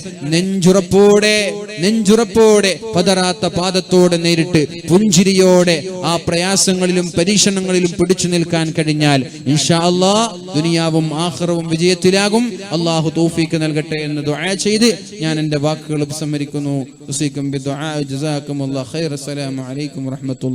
നെഞ്ചുറപ്പോടെ പതറാത്ത പാദത്തോടെ നേരിട്ട് പുഞ്ചിരിയോടെ ആ പ്രയാസങ്ങളിലും പരീക്ഷണങ്ങളിലും പിടിച്ചു നിൽക്കാൻ കഴിഞ്ഞാൽ ഇൻഷാ അല്ലാഹ് ദുനിയാവും ആഖിറവും വിജയത്തിലാകും. അല്ലാഹു തൗഫീഖ് നൽകട്ടെ എന്ന് ദുആ ചെയ്ത് ഞാൻ എൻ്റെ വാക്കുകൾ ഉപസംഹരിക്കുന്നു. ഉസീക്കും ബിദുആ. ജസാകുമുല്ലാഹു ഖൈറ. അസ്സലാമു അലൈക്കും വറഹ്മത്തുള്ളാഹി.